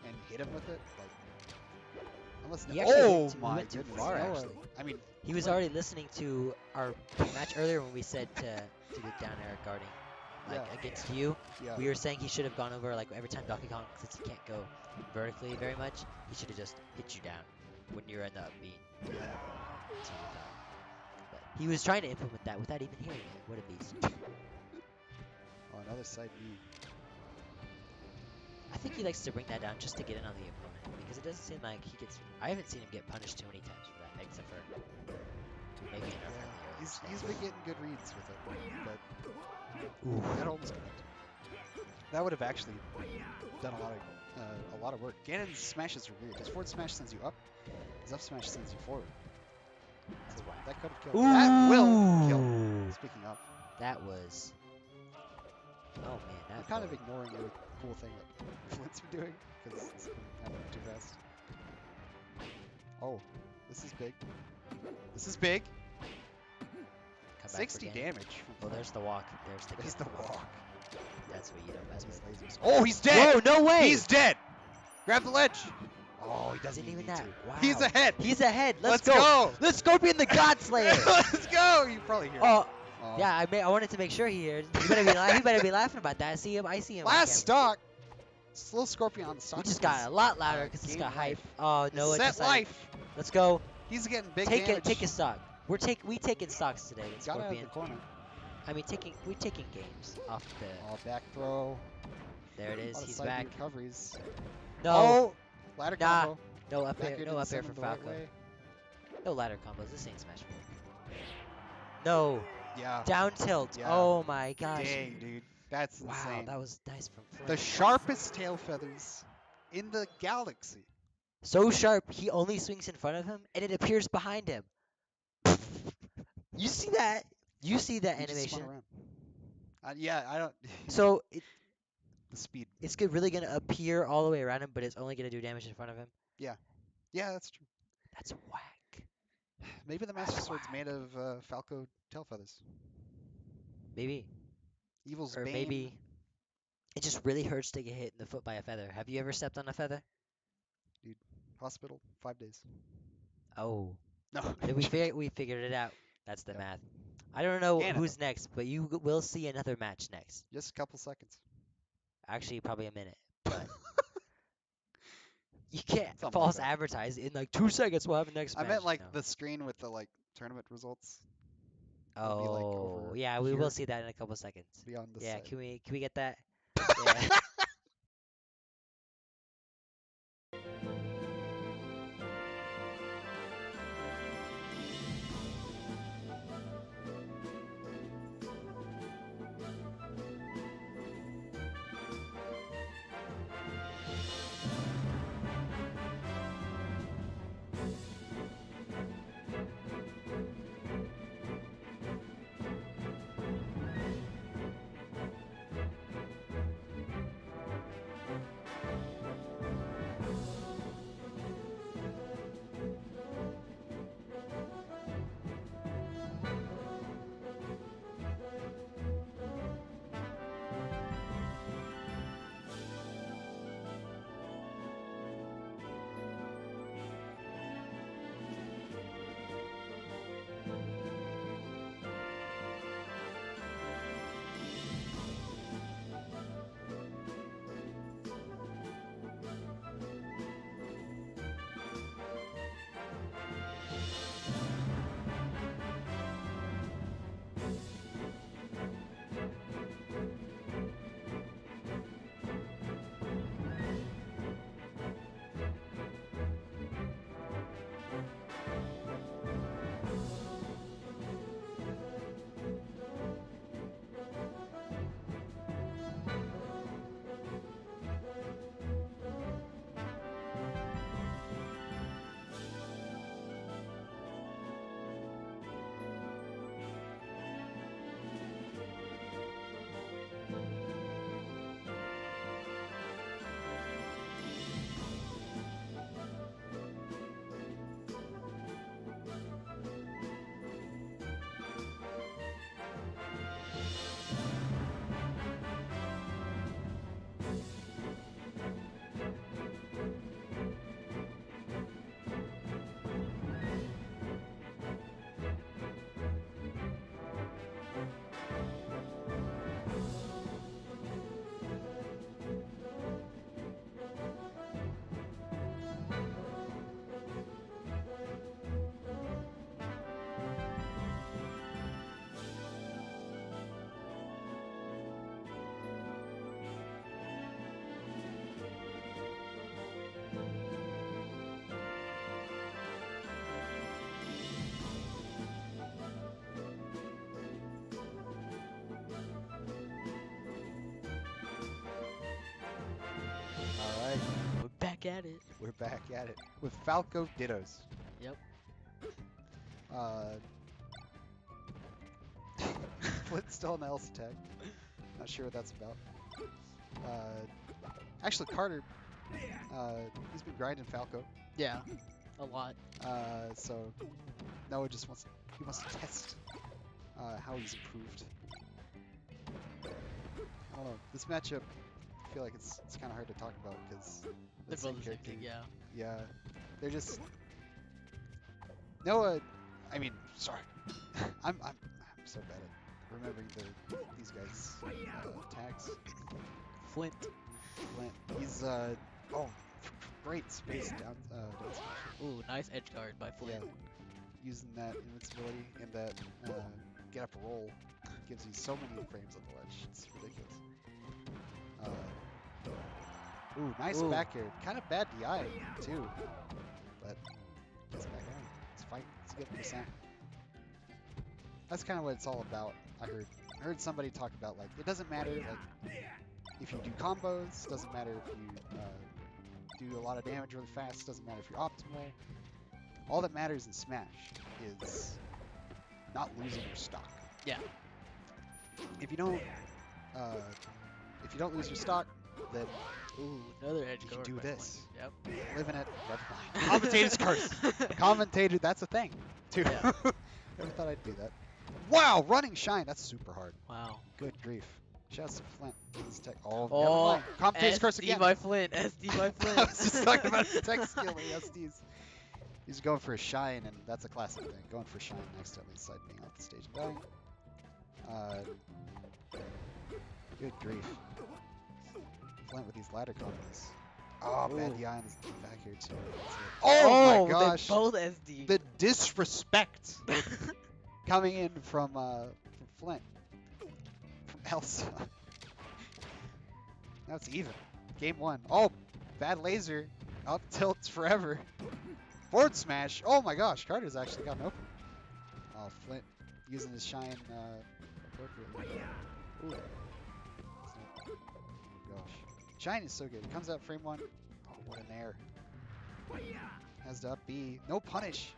D: and hit him with it, like, unless
A: He actually
D: oh
A: went too- he
D: my
A: went too
D: goodness,
A: far,
D: no,
A: actually.
D: I mean,
A: He was
D: Flint-
A: already listening to our match earlier when we said to do down air guarding, like
D: Yeah.
A: against you.
D: yeah,
A: We were saying he should have gone over like every time Donkey Kong, since he can't go vertically very much. He should have just hit you down when you're in the upbeat.
D: yeah.
A: That's what we thought. But he was trying to implement that without even hearing it. What a beast!
D: Oh, another side B.
A: I think he likes to bring that down just to get in on the opponent because it doesn't seem like he gets. I haven't seen him get punished too many times for that, except for maybe in our friendly
D: Yeah,
A: areas.
D: he's been getting good reads with it, but
A: Ooh.
D: that almost connected. That would have actually done a lot of work. Ganon's smashes are weird. His forward smash sends you up. His up smash sends you forward.
A: That's whack.
D: That could have killed. That will kill.
A: Ooh.
D: Speaking of,
A: That was. Oh man,
D: I'm
A: that
D: kind of
A: bullet.
D: ignoring every cool thing that Flint's been doing because it's been happening too fast. Oh, this is big. This is big.
A: Come back
D: 60
A: for Ganon.
D: damage.
A: Oh,
D: From
A: there's the walk. There's the.
D: There's the
A: Ganon
D: walk.
A: That's what you don't mess
D: These
A: with.
D: lasers. Oh, he's dead.
A: Whoa! No way!
D: He's dead. Grab the ledge. Oh, he doesn't
A: Didn't even
D: need
A: that.
D: to.
A: Wow.
D: He's ahead.
A: He's ahead. Let's
D: Let's go.
A: Let's Scorpion the God Slayer.
D: Let's go. You probably hear. it.
A: Oh,
D: Oh.
A: yeah. I wanted to make sure he heard. He better be. He better be laughing about that. I see him. I see him. on
D: Last
A: camera.
D: stock. Slow Scorpion on the stock.
A: We just got a lot louder because it's
D: gain
A: got hype.
D: life.
A: Oh
D: His
A: no! It
D: set
A: decided.
D: life.
A: Let's go.
D: He's getting big
A: Take
D: damage.
A: take a stock. We taking stocks today with
D: Got out of
A: Scorpion.
D: the corner.
A: I mean, we're taking games off the.
D: Oh, back throw.
A: There it
D: A
A: is.
D: lot of
A: He's
D: side
A: back.
D: B recoveries.
A: No,
D: Oh, ladder
A: Nah.
D: combo.
A: no up
D: Back
A: air.
D: air
A: No
D: didn't
A: up
D: send
A: air for
D: him the right
A: Falco.
D: way.
A: No ladder combos. This ain't Smash 4. No.
D: Yeah.
A: Down tilt.
D: Yeah.
A: Oh my gosh.
D: Dang, dude. That's
A: Wow,
D: insane.
A: that was nice from
D: The
A: Flint.
D: sharpest tail feathers in the galaxy.
A: So sharp, he only swings in front of him, and it appears behind him. You see that? You see that
D: He just spun
A: animation?
D: around. Yeah, I don't.
A: So
D: the speed.
A: it's really gonna appear all the way around him, but it's only gonna do damage in front of him.
D: Yeah, that's true.
A: That's whack.
D: Maybe the Master
A: That's
D: Sword's
A: whack.
D: made of Falco tail feathers.
A: Maybe,
D: Evil's
A: or
D: Bane.
A: maybe it just really hurts to get hit in the foot by a feather. Have you ever stepped on a feather?
D: Hospital, 5 days.
A: Oh,
D: No.
A: then we figured it out. That's the
D: Yep.
A: math. I don't know
D: Canada.
A: who's next, but you will see another match next.
D: Just a couple seconds.
A: Actually, probably a minute, but. You can't
D: Something like
A: false
D: that.
A: advertise in like 2 seconds. We'll have a next
D: I
A: match.
D: meant like
A: No.
D: the screen with the tournament results. It'll be like
A: Oh,
D: over
A: yeah, we will
D: here,
A: see that in a couple seconds.
D: be on this
A: Yeah,
D: side.
A: can we get that? Yeah.
D: All right,
C: We're back at it.
D: we're back at it with Falco Dittos.
C: Yep.
D: Uh, Flint's still on the Elsa tag. Not sure what that's about. Actually, Carter, he's been grinding Falco.
C: Yeah. A lot.
D: So Noah just wants to test how he's improved. I don't know. This matchup, I feel like it's kind of hard to talk about because
C: They're
D: same
C: both the same
D: character.
C: thing, yeah.
D: Yeah, they're just Noah. I mean, sorry, I'm so bad at remembering these guys' tags.
C: Flint.
D: Flint, he's oh, great space down smash.
C: Ooh, nice edge guard by
D: Yeah,
C: Flint.
D: using that invincibility and that get up roll gives you so many frames on the ledge. It's ridiculous. Ooh, nice
C: Ooh.
D: back air. Kind of bad DI too, but it's back air. It's fine. It's a good percent. That's kind of what it's all about. I heard somebody talk about like it doesn't matter like if you do combos, doesn't matter if you do a lot of damage really fast, doesn't matter if you're optimal. All that matters in Smash is not losing your stock.
C: Yeah.
D: If you don't lose your stock, then
C: Ooh, another edge
D: you can
C: guard
D: do
C: by
D: this.
C: Flint.
D: Living it, never mind. Commentator's curse. Commentator, that's a thing, too.
C: Yeah.
D: Never thought I'd do that. Wow, running shine, that's super hard.
C: Wow.
D: Good grief. Shouts to Flint. His tech. Oh, never
C: Oh,
D: mind. Commentator's curse
C: SD
D: again.
C: by Flint. SD by Flint.
D: I was just talking about his tech skill. He's going for a shine, and that's a classic thing. Going for shine next to side being off the stage and dying. Good grief. Flint with these ladder combos. Oh, bad
C: Ooh.
D: DI on his back here too. Oh, my
C: they
D: gosh.
C: both SD.
D: The disrespect. Coming in from Flint, from Elsa. Now it's even. Game 1. Oh, bad laser. Up tilts forever. Forward smash. Oh my gosh, Carter's actually gotten open. Oh, Flint using his shine appropriately. Ooh. Gosh. Shine is so good. It comes out frame 1. Oh, what an air. Has to up B. No punish.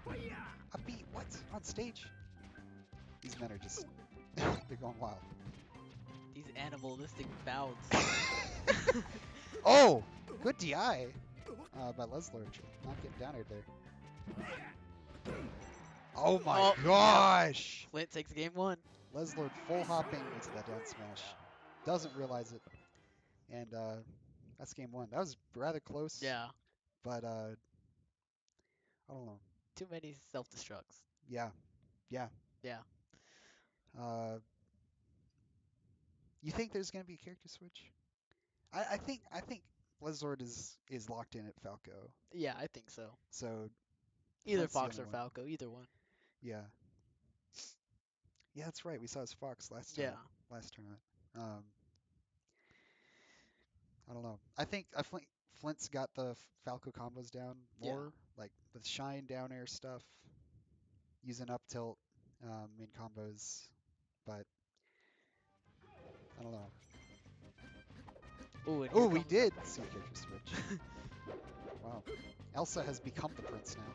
D: Up B. What? On stage? These men are just... they're going wild.
C: These animalistic bouts.
D: Oh! Good DI by Leslord. Not getting down right there. Oh my
C: Oh,
D: gosh!
C: Flint takes game 1.
D: Leslord full hopping into that down smash. Doesn't realize it. And that's game 1. That was rather close.
C: Yeah.
D: But I don't know.
C: Too many self-destructs.
D: Yeah. Yeah.
C: Yeah.
D: You think there's gonna be a character switch? I think Leslord is locked in at Falco.
C: Yeah, I think so.
D: So
C: Either
D: Flint's the
C: Fox
D: only
C: or
D: one.
C: Falco, either one.
D: Yeah. Yeah, that's right. We saw his Fox last
C: Yeah.
D: time. Last tournament. I don't know. I think Flint's got the Falco combos down
C: Yeah.
D: more, like the shine down air stuff, using up tilt in combos, but I don't know.
C: Ooh, and
D: Oh,
C: here
D: we
C: comes
D: did see a character switch. Wow. Elsa has become the prince now.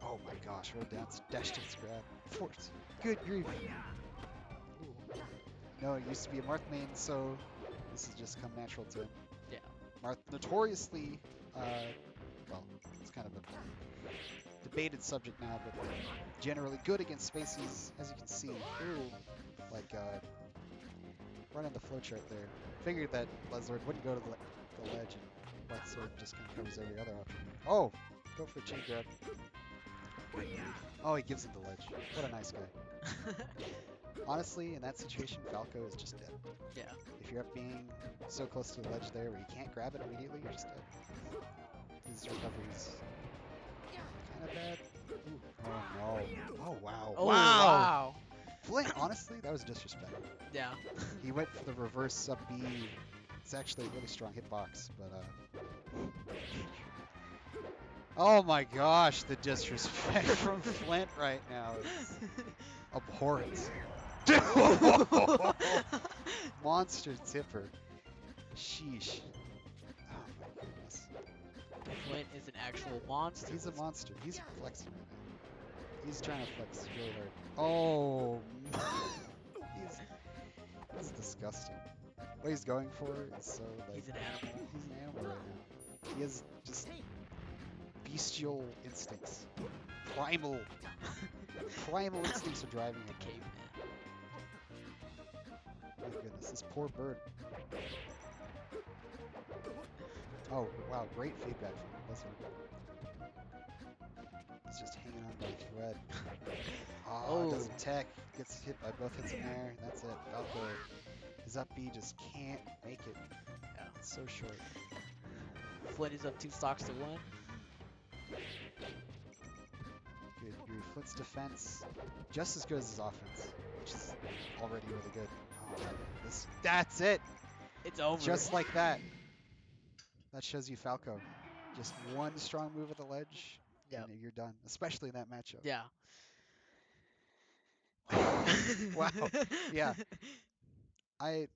D: Oh my gosh, roll down, dash to grab. Force. Good grief. Ooh. No, it used to be a Marth main, so this has just come natural to him.
C: Yeah.
D: Marth notoriously, well, it's kind of a debated subject now, but generally good against spaces, as you can see. Ooh, like running the flowchart there. Figured that Leslord wouldn't go to the ledge, and Leslord just kind of covers every other option. Oh, go for a chain grab. Oh, he gives him the ledge. What a nice guy. Honestly, in that situation, Falco is just dead.
C: Yeah.
D: If you're up being so close to the ledge there where you can't grab it immediately, you're just dead. His recovery's kind of bad. Ooh. Oh no. Oh wow.
C: Oh, wow.
D: Flint, honestly, that was disrespect.
C: Yeah.
D: He went for the reverse up B. It's actually a really strong hitbox, but oh my gosh, the disrespect from Flint right now is abhorrent. Monster tipper. Sheesh. Oh my goodness.
C: Flint is an actual monster.
D: He's a monster. He's flexing right now. He's trying to flex really hard. Oh, he's disgusting. What he's going for is so like
C: He's an animal.
D: he's an animal right now. He has just bestial instincts. Primal instincts are driving him.
C: Caveman.
D: My goodness, this poor bird. Oh, wow, great feedback from this one. He's just hanging on by a thread. Oh, doesn't tech. Gets hit by both hits in there, and that's it. Falco, his up B just can't make it.
C: Yeah.
D: It's so short.
C: Flint is up 2 stocks to 1.
D: Good grief. Flint's defense, just as good as his offense, which is already really good. Oh, that's it.
C: It's over.
D: Just like that. That shows you Falco. Just one strong move at the ledge,
C: Yep.
D: and you're done. Especially in that matchup.
C: Yeah.
D: Wow. Yeah. I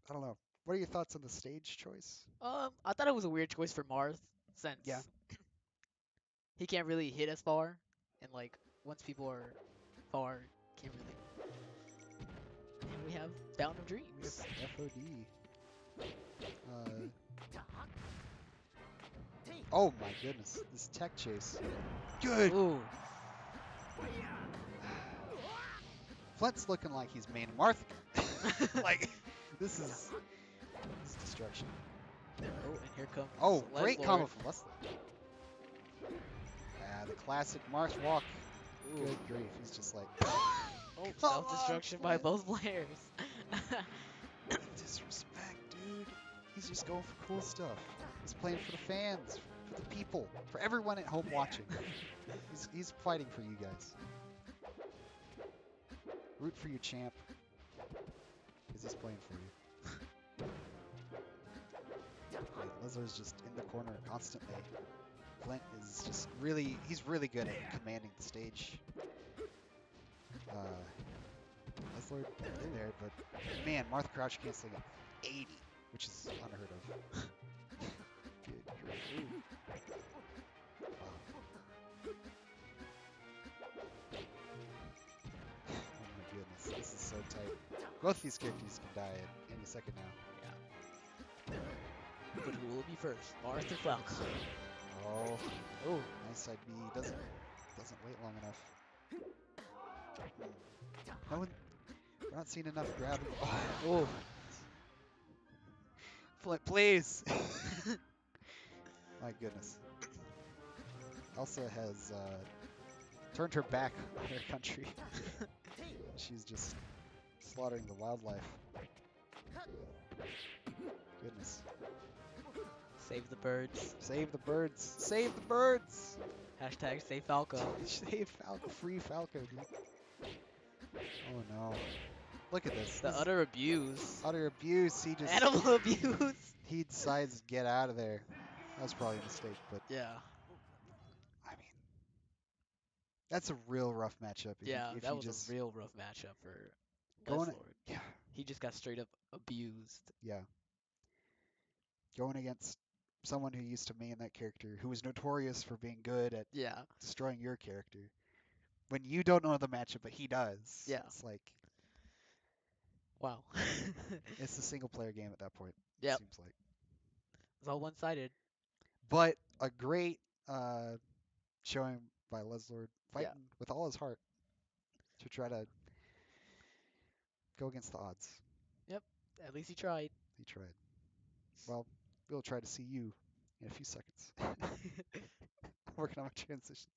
D: don't know. What are your thoughts on the stage choice?
C: I thought it was a weird choice for Marth since
D: Yeah.
C: he can't really hit as far, and like once people are far, can't really. And we have Fountain of Dreams.
D: We have FOD. Oh my goodness, this tech chase. Good.
C: Ooh.
D: Flint's looking like he's main Marth. Like this is destruction.
C: Oh, and here comes.
D: Oh, great
C: Leslord.
D: combo from Leslie. Ah, the classic Marth walk.
C: Ooh.
D: Good grief, he's just like.
C: Oh,
D: Come
C: self-destruction
D: on,
C: by
D: Flint.
C: both players.
D: Disrespect, dude. He's just going for cool stuff. He's playing for the fans, for the people, for everyone at home watching. He's fighting for you guys. Root for your champ, because he's playing for you. Leslar's just in the corner constantly. Flint is just he's really good at commanding the stage. Leslar in there, but man, Martha Crouch canceling at 80, which is unheard of. Good grief. Wow. Oh my goodness, this is so tight. Both these characters can die at any second now.
C: But who will be first? Mars or Falco?
D: Oh, oh, nice side B. Doesn't wait long enough. No one, we're not seeing enough grabbing. Oh, Flint, please. My goodness. Elsa has turned her back on her country. She's just slaughtering the wildlife. Goodness.
C: Save the birds.
D: Save the birds. Save the birds.
C: Hashtag save Falco.
D: Save Falco. Free Falco, dude. Oh no. Look at this.
C: The
D: This is
C: utter abuse.
D: utter abuse. He just
C: Animal abuse.
D: he decides to get out of there. That was probably a mistake, but
C: Yeah.
D: I mean, that's a real rough matchup.
C: Yeah,
D: if
C: that
D: you
C: was
D: just
C: a real rough matchup for
D: going,
C: Lord.
D: yeah,
C: He just got straight up abused.
D: yeah, going against someone who used to main that character, who was notorious for being good at
C: Yeah.
D: destroying your character. When you don't know the matchup, but he does.
C: Yeah.
D: It's like
C: Wow.
D: it's a single player game at that point.
C: Yep.
D: Seems like.
C: It's all one-sided.
D: But a great showing by Leslord, fighting
C: Yeah.
D: with all his heart to try to go against the odds.
C: Yep. At least he tried.
D: He tried. Well, we'll try to see you in a few seconds. Working on my transitions.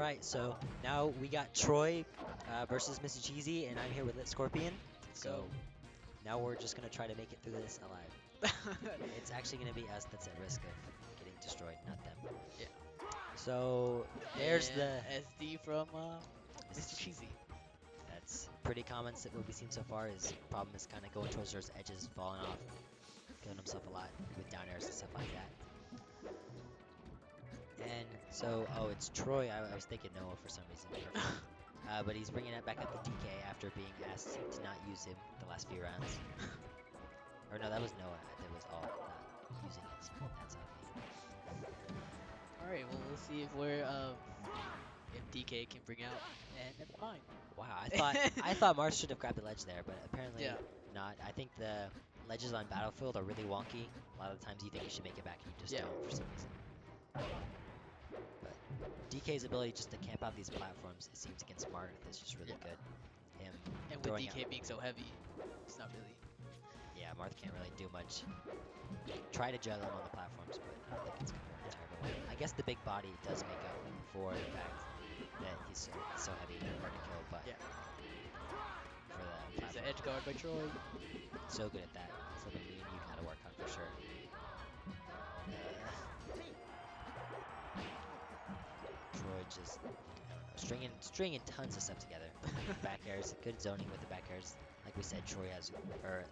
A: right, so now we got Troy versus Mr. Cheesy, and I'm here with Lit Scorpion.
C: Let's
A: So now we're just gonna try to make it through this alive.
C: go.
A: It's actually gonna be us that's at risk of getting destroyed, not them.
C: Yeah.
A: So there's
C: And
A: the
C: SD from Mr.
A: Mr.
C: Cheesy.
A: That's pretty common. What we've seen so far is problem is kind of going towards those edges, falling off, killing himself a lot with down airs and stuff like that. And so, oh, it's Troy. I was thinking Noah for some reason. But he's bringing it back up to DK after being asked to not use him the last few rounds. Or no, that was Noah. That was all not using it. So that's on me.
C: All right. Well, we'll see if DK can bring out. And never mind.
A: Wow, I thought Mars should have grabbed the ledge there, but apparently
C: Yeah.
A: not. I think the ledges on Battlefield are really wonky. A lot of the times you think you should make it back and you just
C: Yeah.
A: don't for some reason. But DK's ability just to camp out these platforms, it seems against Marth is just really
C: Yeah.
A: good. Him
C: And with
A: throwing
C: DK being so heavy, it's not really.
A: yeah, Marth can't really do much. Try to juggle him on the platforms, but I don't think it's gonna work terribly well. I guess the big body does make up for the fact that he's so heavy and hard to kill, but
C: Yeah.
A: for the
C: Here's
A: platform,
C: an edge guard by Troy.
A: so good at that. Something me and you gotta work on for sure. Troy just, I don't know, stringing tons of stuff together. Back airs, good zoning with the back airs. Like we said, Troy has, or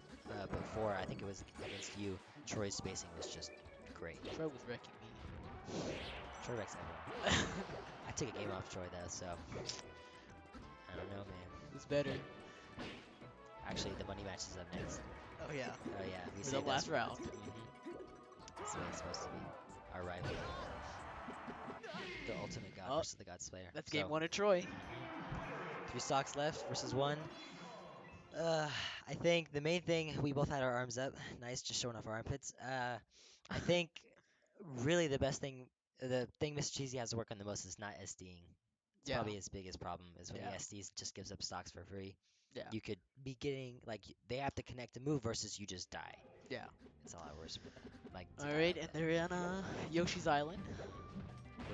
A: before, I think it was against you, Troy's spacing was just great.
C: Troy was wrecking me.
A: Troy wrecks everyone. I took a game off Troy though, so I don't know, man.
C: Who's better?
A: Actually, the money match is up next.
C: Oh yeah.
A: Oh yeah, we
C: For the
A: saved
C: last
A: us.
C: round.
A: That's the way it's supposed to be. Our rival. The ultimate god
C: Oh,
A: versus the god slayer.
C: That's
A: So,
C: game one of Troy.
A: 3 stocks left versus 1. I think the main thing, we both had our arms up. Nice, just showing off our armpits. I think really the best thing, the thing Mr. Cheesy has to work on the most is not SDing. It's
C: Yeah.
A: probably his biggest problem is when
C: Yeah.
A: he SDs just gives up stocks for free.
C: Yeah.
A: You could be getting, like, they have to connect a move versus you just die.
C: Yeah.
A: It's a lot worse for them. Like, to
C: All
A: die
C: right,
A: like
C: and
A: that.
C: they're on Yoshi's Island.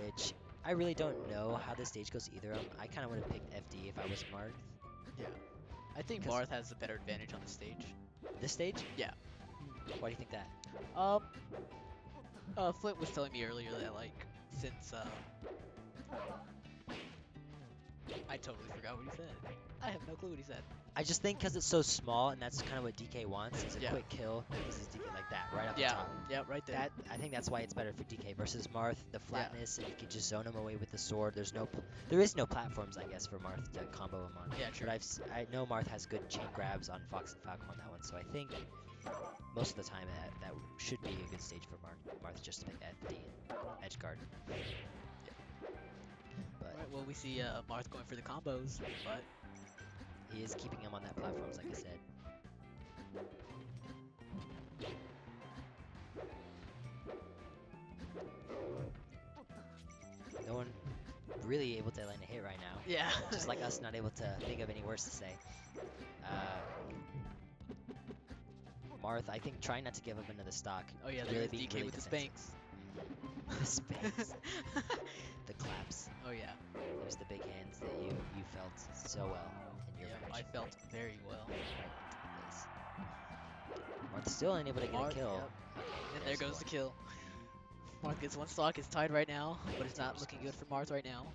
A: Which I really don't know how this stage goes either. I kind of would have picked FD if I was Marth.
C: Yeah. I think
A: 'Cause-
C: Marth has a better advantage on the stage.
A: This stage?
C: Yeah.
A: Why do you think that?
C: Flint was telling me earlier that like since I totally forgot what he said. I have no clue what he said.
A: I just think because it's so small, and that's kind of what DK wants, is a
C: Yeah.
A: quick kill. This is DK like that, right off the
C: Yeah.
A: top.
C: Yeah. Right there.
A: That I think that's why it's better for DK versus Marth. The flatness, and you can just zone him away with the sword. There is no platforms, I guess, for Marth to combo him on.
C: Yeah. True.
A: But I know Marth has good chain grabs on Fox and Falcon on that one, so I think most of the time that should be a good stage for Marth just to pick FD and edge guard. But
C: Alright, well, we see Marth going for the combos, but
A: he is keeping him on that platforms, like I said. No one really able to land a hit right now.
C: yeah.
A: Just like us not able to think of any words to say. Marth, I think trying not to give up another stock.
C: Oh yeah,
A: really
C: there's
A: being
C: DK
A: really
C: with the
A: defensive.
C: Spanx.
A: The Spanx. The claps.
C: Oh yeah.
A: There's the big hands that you felt so well in your
C: Yeah,
A: match.
C: I felt very well.
A: Right into the face. Marth's still unable to get a
C: Marth,
A: kill.
C: yep.
A: Okay,
C: And there
A: there's
C: goes the
A: one.
C: kill. Marth gets one stock. It's tied right now, but it's not looking good for Marth right now.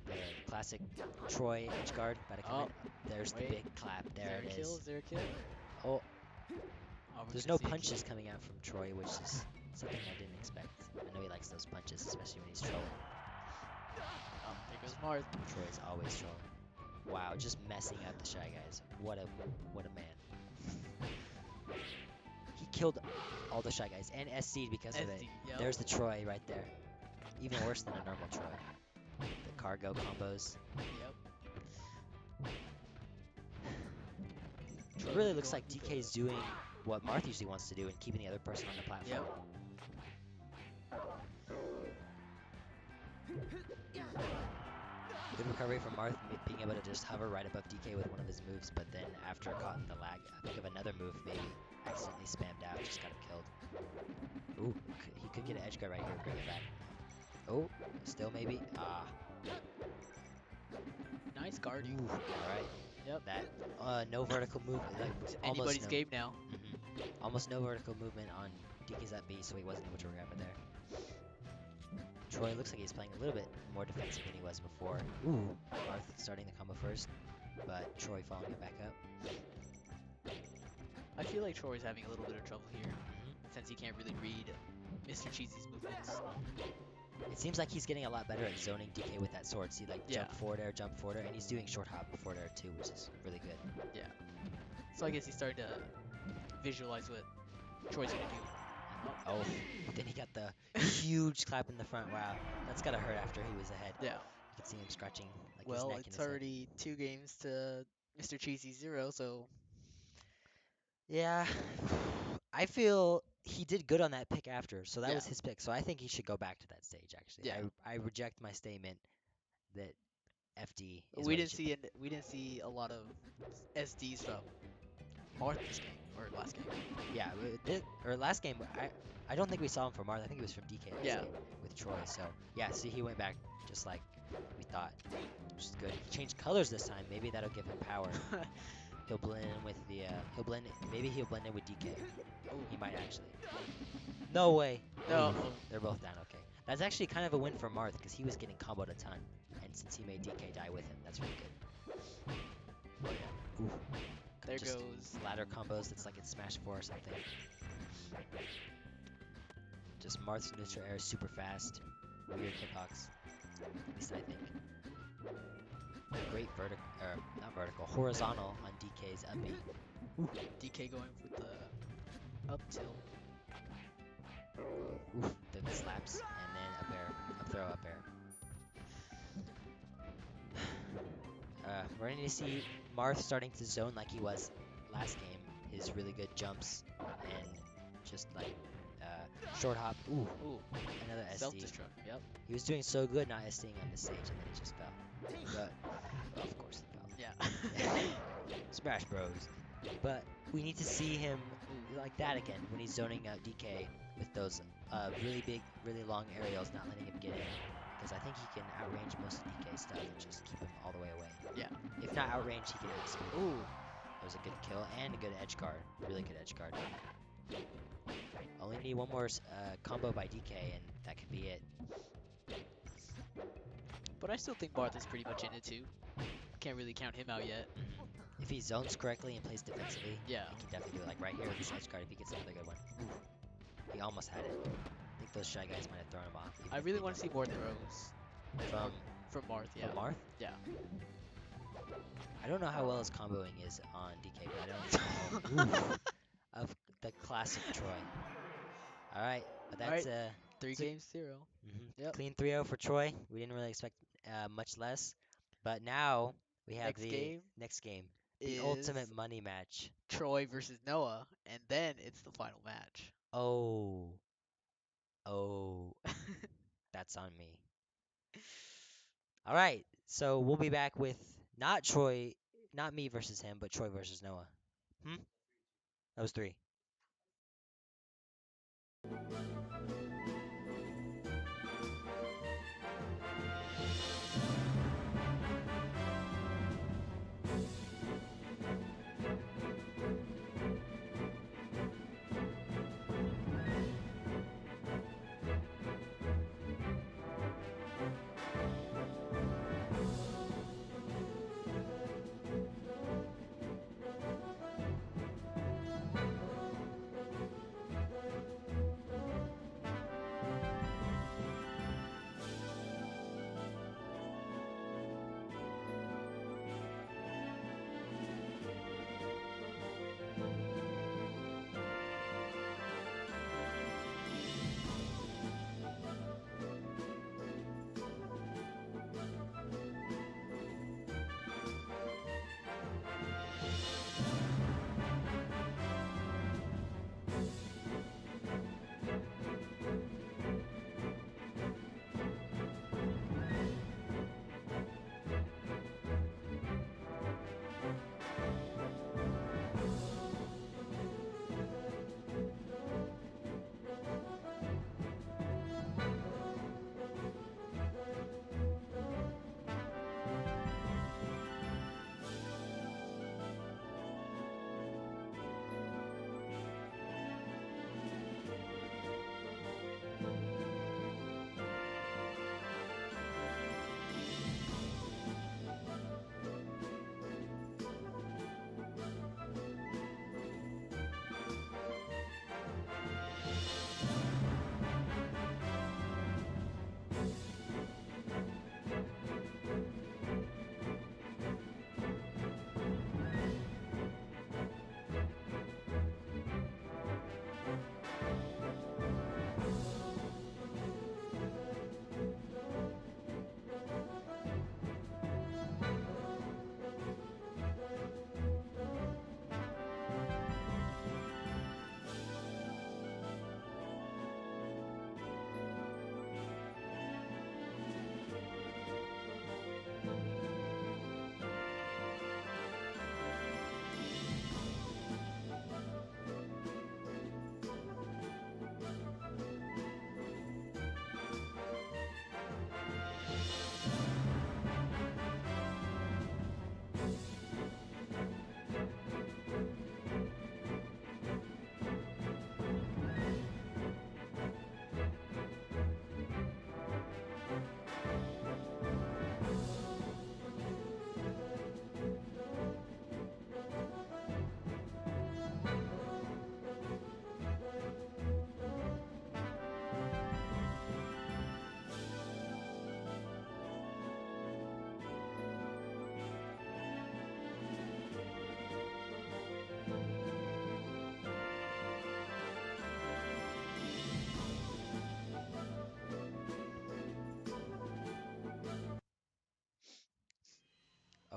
A: The classic Troy edge guard about to come in. There's
C: wait.
A: the big clap. There it
C: Is there a kill?
A: is.
C: Is there a kill?
A: Oh,
C: Oh, we're
A: there's
C: gonna
A: no
C: see a kill.
A: punches coming out from Troy, which is something I didn't expect. I know he likes those punches, especially when he's trolling.
C: Oh, there goes Marth.
A: Troy's always trolling. Wow, just messing up the Shy Guys. What a man. He killed all the Shy Guys and SC'd because of it.
C: SD, yep.
A: There's the Troy right there. Even worse than a normal Troy. The cargo combos.
C: Yep.
A: It really looks like DK's doing what Marth usually wants to do and keeping the other person on the platform. Good recovery from Marth, being able to just hover right above DK with one of his moves, but then after caught in the lag, I think of another move maybe, accidentally spammed out, just got him killed. Ooh, he could get an edge guard right here, bring it back. Oh, still maybe. Ah,
C: Nice guarding.
A: Ooh, all right.
C: Yep.
A: That no vertical movement, like
C: It's
A: almost
C: anybody's
A: no.
C: game now.
A: Almost no vertical movement on DK's up B, so he wasn't able to grab it there. Troy looks like he's playing a little bit more defensive than he was before. Ooh, Marth starting the combo first, but Troy following it back up.
C: I feel like Troy's having a little bit of trouble here
A: Mhm.
C: since he can't really read Mr. Cheesy's movements.
A: It seems like he's getting a lot better at zoning DK with that sword. See, like
C: Yeah.
A: jump forward air, and he's doing short hop forward air too, which is really good.
C: Yeah. So I guess he's starting to visualize what Troy's gonna do.
A: Oh, then he got the huge clap in the front. Wow, that's gotta hurt after he was ahead.
C: Yeah.
A: You can see him scratching like his
C: Well,
A: neck and
C: it's
A: his head.
C: already 2 games to Mr. Cheesy 0, so
A: Yeah, I feel he did good on that pick after, so that
C: yeah.
A: was his pick. So I think he should go back to that stage. Actually,
C: Yeah.
A: I reject my statement that FD is
C: We
A: what he
C: didn't
A: should.
C: see we didn't see a lot of SDs from Marth this game or last game.
A: Yeah, or last game, I don't think we saw him from Marth. I think it was from DK last
C: Yeah.
A: game with Troy. So yeah, see, he went back just like we thought, which is good. He changed colors this time. Maybe that'll give him power. He'll blend in with the. Maybe he'll blend in with DK. He might actually. No way.
C: No.
A: Ooh, they're both down. Okay, that's actually kind of a win for Marth because he was getting comboed a ton, and since he made DK die with him, that's really good. Oh yeah. Ooh.
C: There
A: Just
C: goes.
A: ladder combos. It's like it's Smash 4 or something. Just Marth's neutral air is super fast. Weird hitbox. At least I think. Great vertical, not vertical, horizontal on DK's up B.
C: DK going with the up tilt.
A: Oof, the slaps, and then up air, up throw, up air. We're going to see Marth starting to zone like he was last game. His really good jumps and just like short hop. Ooh,
C: Ooh.
A: another SD.
C: Self-destruct. Yep.
A: He was doing so good not SDing on the stage, and then he just fell. But well, of course he fell.
C: Yeah.
A: Smash Bros. But we need to see him like that again when he's zoning out DK with those really big, really long aerials, not letting him get in. Because I think he can outrange most of DK's stuff and just keep him all the way away.
C: Yeah.
A: If not outrange, he can outspeed him.
C: Ooh.
A: That was a good kill and a good edge guard. Really good edge guard. Only need one more combo by DK and that could be it.
C: But I still think Marth is pretty much in it too. Can't really count him out yet.
A: If he zones correctly and plays defensively,
C: Yeah.
A: he can definitely do it. Like right here with this edge guard, if he gets another good one. Ooh. He almost had it. I think those Shy Guys might have thrown him off.
C: I really want to see more throws
A: From
C: from Marth. Yeah.
A: Marth?
C: Yeah.
A: I don't know how well his comboing is on DK, but I don't know. Oof. Of the classic Troy. Alright, but that's
C: Alright. 3
A: so-
C: games 0. Yep.
A: clean 3-0 for Troy. We didn't really expect much less. But now we have
C: Next
A: the
C: game
A: next game. The
C: is
A: ultimate money match.
C: Troy versus Noah, and then it's the final match.
A: Oh. Oh. That's on me. Alright, so we'll be back with not Troy, not me versus him, but Troy versus Noah. That was 3.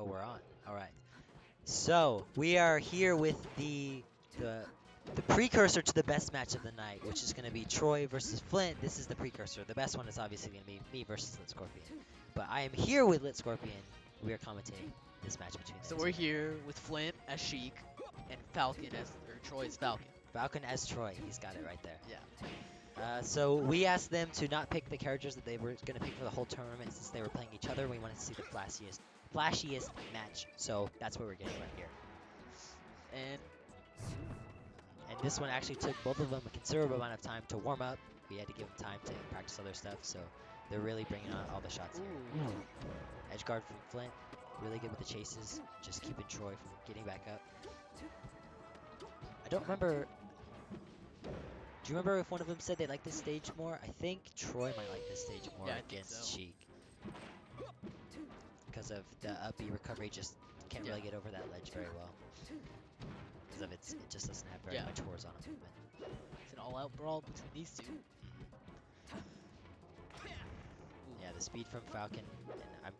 A: Oh, we're on. All right. So we are here with the the precursor to the best match of the night, which is going to be Troy versus Flint. This is the precursor. The best one is obviously going to be me versus Lit Scorpion. But I am here with Lit Scorpion. We are commentating this match between
C: So
A: them
C: we're
A: two.
C: here with Flint as Sheik and Falcon or Troy as Falcon.
A: Falcon as Troy. He's got it right there.
C: Yeah.
A: So we asked them to not pick the characters that they were going to pick for the whole tournament since they were playing each other. We wanted to see the flashiest match. So that's what we're getting right here.
C: And
A: And this one actually took both of them a considerable amount of time to warm up. We had to give them time to practice other stuff, so they're really bringing on all the shots here.
C: ooh,
A: Edge guard from Flint, really good with the chases, just keeping Troy from getting back up. I don't remember. Do you remember if one of them said they like this stage more? I think Troy might like this stage more
C: Yeah, I think
A: against
C: so.
A: Sheik. Because of the up B recovery, just can't really get over that ledge very well. Because of it just doesn't have very
C: Yeah.
A: much horizontal movement.
C: it's an all-out brawl between these two.
A: Yeah, the speed from Falcon, and I'm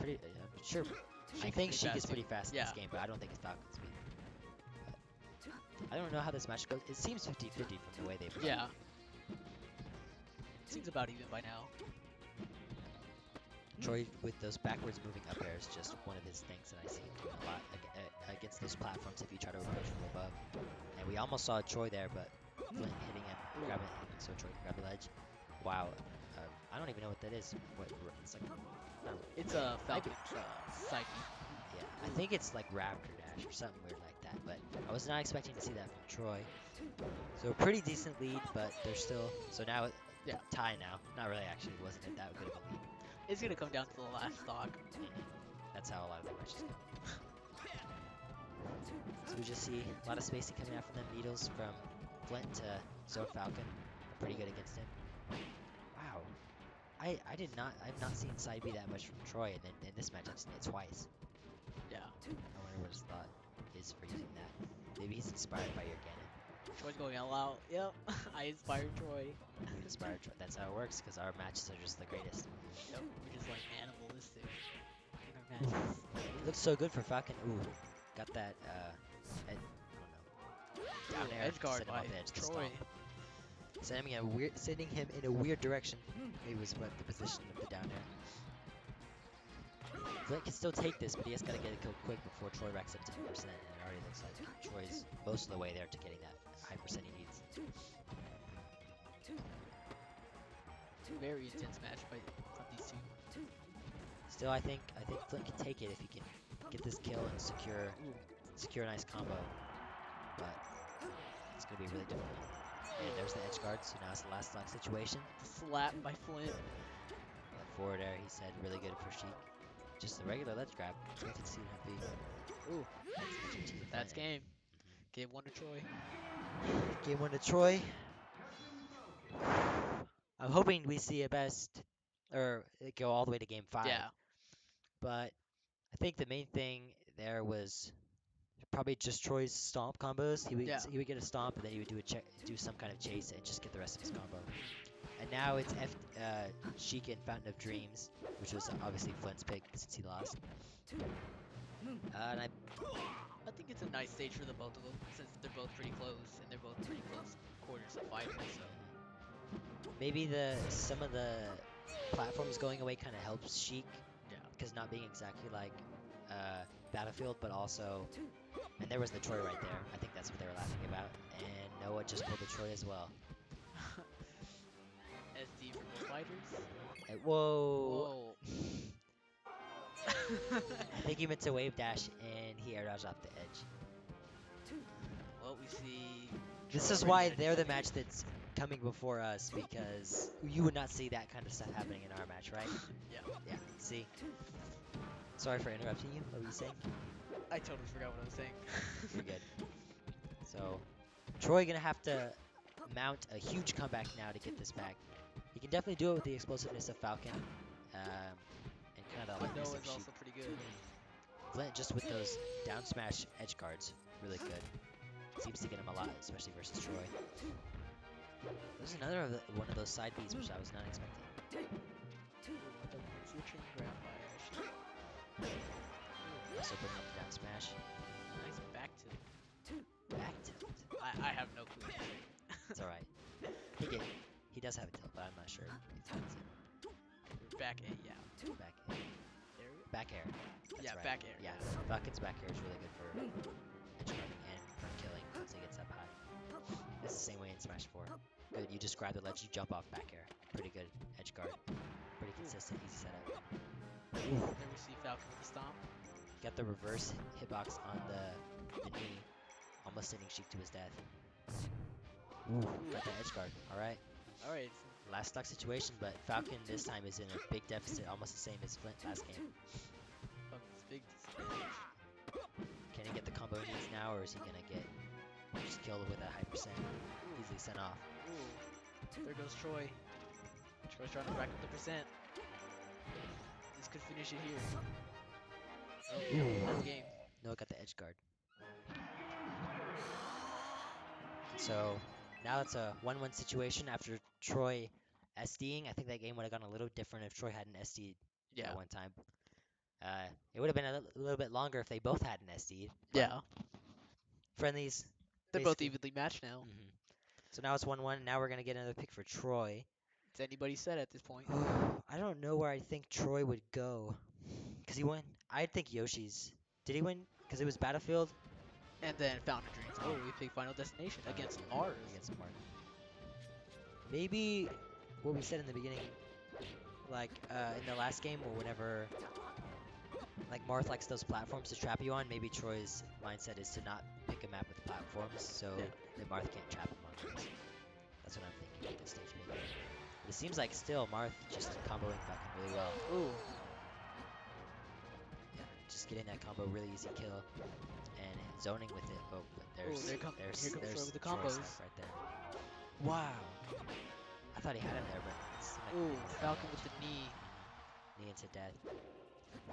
A: sure. I
C: Sheik's
A: think
C: pretty
A: Sheik
C: fast
A: is pretty
C: too.
A: fast in
C: Yeah.
A: this game, but I don't think it's Falcon speed. But I don't know how this match goes. It seems 50-50 from the way they play.
C: Yeah. Seems about even by now.
A: Troy with those backwards moving up airs, just one of his things that I see him doing a lot against those platforms if you try to approach from above. And we almost saw Troy there, but Flint hitting him, grabbing him, so Troy can grab the ledge. Wow. I don't even know what that is. It's like, not,
C: It's a Falcon's side B.
A: yeah, I think it's like Raptor Dash or something weird like that, but I was not expecting to see that from Troy. So a pretty decent lead, but they're still, so now,
C: Yeah.
A: tie now. Not really actually, wasn't it that good of a lead?
C: It's gonna come down to the last stock.
A: That's how a lot of the matches go. So we just see a lot of spacing coming out from them. Needles from Flint to Zone Falcon. Pretty good against him. Wow. I've not seen side B that much from Troy, and then in this match I've seen it twice.
C: Yeah.
A: I wonder what his thought is for using that. Maybe he's inspired by your Ganon.
C: Troy's going all out. Yep. I inspired Troy.
A: We inspired Troy. That's how it works, because our matches are just the greatest.
C: Yep. We're just like animalistic in our matches.
A: It looks so good for Falcon. Ooh, got that, I don't know. Down
C: Ooh,
A: air
C: edge guard
A: sent him
C: by
A: off the edge to
C: Troy.
A: stomp. Sending him in a weird direction. Maybe was what the position of the down air. Flint can still take this, but he has got to get it killed quick before Troy racks up 10%. And it already looks like Troy's most of the way there to getting that high percent he needs.
C: Very intense match from these two.
A: Still, I think Flint can take it if he can get this kill and secure a nice combo. But it's gonna be really difficult. And there's the edge guard, so now it's the last stock situation.
C: Slap by Flint.
A: That forward air, he said, really good for Sheik. Just the regular ledge grab. Expected to see him be.
C: Ooh,
A: That's
C: that's game. Game 1 to Troy.
A: Game 1 to Troy. I'm hoping we see a best, or it go all the way to game 5.
C: Yeah.
A: But I think the main thing there was probably just Troy's stomp combos. He would get a stomp and then he would do some kind of chase and just get the rest of his combo. And now it's Sheik and Fountain of Dreams, which was obviously Flint's pick since he lost. And
C: I think it's a nice stage for the both of them since they're both pretty close and they're both pretty close quarters of fighters. So
A: maybe some of the platforms going away kind of helps Sheik.
C: yeah.
A: Because not being exactly like Battlefield, but also, and there was the Troy right there. I think that's what they were laughing about. And Noah just pulled the Troy as well.
C: SD for both fighters.
A: Whoa.
C: Whoa.
A: I think he meant to wave dash and he air dodged off the edge.
C: Well, we see.
A: This
C: Troy
A: is why
C: ready to
A: they're the
C: finish.
A: match that's coming before us, because you would not see that kind of stuff happening in our match, right?
C: Yeah.
A: Yeah, see? Sorry for interrupting you. What were you saying?
C: I totally forgot what I was saying.
A: You're good. So, Troy gonna have to mount a huge comeback now to get this back. He can definitely do it with the explosiveness of Falcon, and kind of like
C: Noah's
A: of Sheik.
C: also pretty good.
A: Flint just with those down smash edge guards, really good. Seems to get him a lot, especially versus Troy. There's another one of those side Bs which I was not expecting.
C: Ooh, what the switching grab by Ashley.
A: Also bringing up the down smash.
C: Nice back tilt.
A: Back tilt.
C: I have no clue what to say.
A: It's alright. I think he does have a tilt, but I'm not sure if he has
C: Back A, yeah.
A: it. Back
C: There we go.
A: back air. That's
C: Yeah,
A: right.
C: back air.
A: Yeah, Falcon's back air is really good for edge guarding and for killing once he gets up high. It's the same way in Smash 4. Good, you just grab the ledge, you jump off back air. Pretty good edge guard. Pretty consistent, easy setup.
C: There we see Falcon with the stomp.
A: You got the reverse hitbox on the knee, almost sending Sheik to his death. Got the edge guard. Alright.
C: Alright.
A: Last stock situation, but Falcon this time is in a big deficit, almost the same as Flint last game.
C: Falcon's big disadvantage.
A: Can he get the combo he needs now, or is he gonna get just killed with a high percent? Easily sent off.
C: Ooh. There goes Troy. Troy's trying to rack up the percent. This could finish it here. Oh, that's game.
A: No, got the edge guard. So now it's a 1-1 situation after Troy SDing. I think that game would have gone a little different if Troy hadn't SD'd that one time. It would have been a little bit longer if they both hadn't SD'd.
C: Yeah.
A: Friendlies.
C: They're both
A: basically-
C: evenly matched now.
A: Mhm. So now it's 1-1. Now we're gonna get another pick for Troy.
C: It's anybody's set at this point.
A: I don't know where I think Troy would go, cause he won. I think Yoshi's. Did he win? Cause it was Battlefield.
C: And then Fountain of Dreams. Oh, we pick Final Destination against Mars.
A: Against Mars. Maybe what we said in the beginning, like in the last game or whenever, like Marth likes those platforms to trap you on. Maybe Troy's mindset is to not pick a map with platforms, so that Marth can't trap him on those. That's what I'm thinking at this stage, maybe. But it seems like still Marth just comboing Falcon really well.
C: Ooh.
A: Yeah, just getting that combo really easy kill and zoning with it. Oh, but there's
C: here comes Troy with the
A: Troy's
C: combos.
A: stuff right there. Wow. I thought he had him there, but it seemed like
C: Ooh,
A: he missed
C: Falcon
A: damage.
C: with the knee.
A: Knee into death.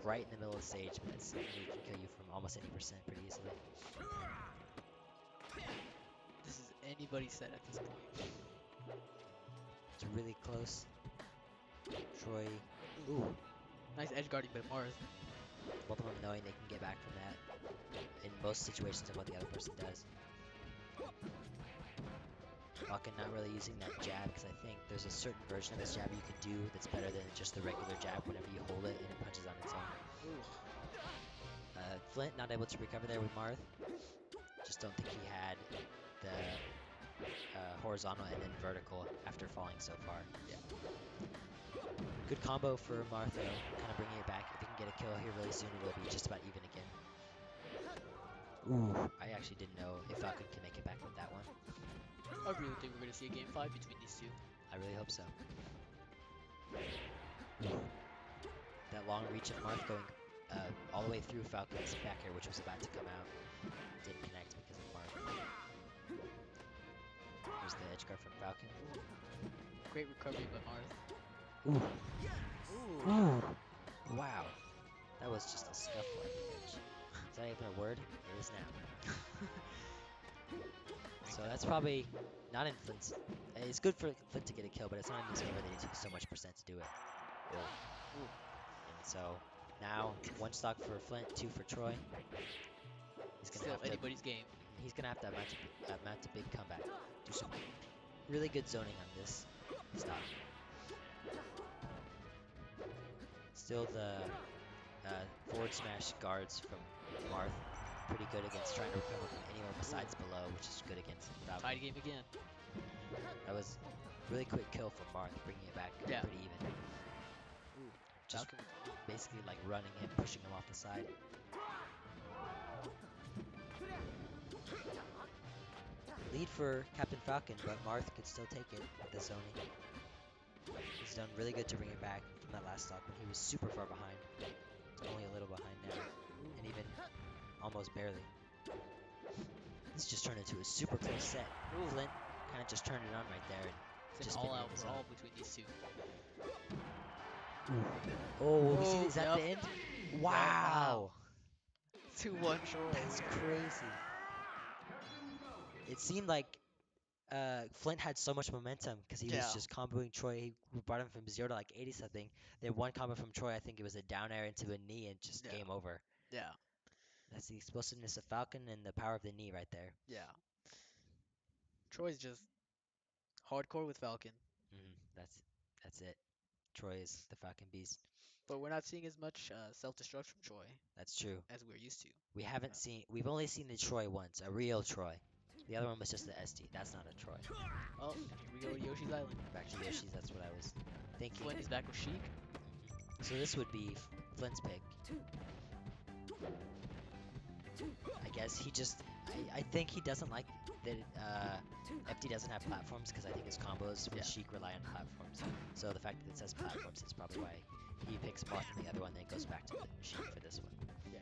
A: Right in the middle of the stage, but that's knee can kill you from almost any percent pretty easily.
C: This is anybody's set at this point.
A: It's really close. Troy. Ooh.
C: Nice edge guarding by Mars.
A: Both of them knowing they can get back from that in most situations of what the other person does. Falcon not really using that jab because I think there's a certain version of this jab you can do that's better than just the regular jab whenever you hold it and it punches on its own. Flint not able to recover there with Marth. Just don't think he had the horizontal and then vertical after falling so far.
C: Yeah.
A: Good combo for Marth though, kind of bringing it back. If he can get a kill here really soon, it'll be just about even again. Ooh, I actually didn't know if Falcon can make it back with that one.
C: I really think we're going to see a game 5 between these two.
A: I really hope so. That long reach of Marth going all the way through Falcon's back air, which was about to come out, didn't connect because of Marth. Here's the edge guard from Falcon.
C: Great recovery by Mars.
A: Ooh. Ooh. Wow. That was just a scuffle at the edge. Is that even a word? It is now. So that's probably not in Flint's. It's good for Flint to get a kill, but it's not in his favor that he took so much percent to do it. Ooh. And so now 1 stock for Flint, 2 for Troy. He's gonna
C: Still
A: have to.
C: anybody's game.
A: He's gonna have to mount a big comeback. Do some really good zoning on this stock. Still the forward smash guards from Marth. Pretty good against trying to recover from anywhere besides below, which is good against Falcon.
C: Tied game again.
A: That was really quick kill from Marth, bringing it back pretty even.
C: Ooh,
A: Just
C: Falcon.
A: basically like running him, pushing him off the side. Lead for Captain Falcon, but Marth could still take it with the zoning. He's done really good to bring it back from that last stock when he was super far behind. Only a little behind now, and even almost barely. This just turned into a super close set. Flint kind of just turned it on right there. And
C: It's
A: just
C: an
A: been
C: all-out
A: in the
C: brawl
A: zone.
C: between these two.
A: Oh, we see, is that the
C: Yep.
A: end? Wow.
C: 2-1 Troy.
A: That's crazy. It seemed like Flint had so much momentum because he was just comboing Troy. He brought him from 0 to like 80 something. Then one combo from Troy, I think it was a down air into a knee and just game over.
C: Yeah.
A: That's the explosiveness of Falcon and the power of the knee right there.
C: Yeah. Troy's just hardcore with Falcon,
A: That's it. Troy is the Falcon Beast.
C: but we're not seeing as much self-destruct from Troy
A: That's true.
C: as we're used to.
A: We've only seen the Troy once, a real Troy. The other one was just the SD. That's not a Troy.
C: Oh, here we go to Yoshi's Island.
A: Back to Yoshi's, that's what I was thinking.
C: Flynn is back with Sheik.
A: So this would be Flynn's pick. I guess he just, I think he doesn't like that FD doesn't have platforms because I think his combos with Sheik rely on platforms. So the fact that it says platforms is probably why he picks Marth and the other one, then goes back to the Sheik for this one.
C: Yeah.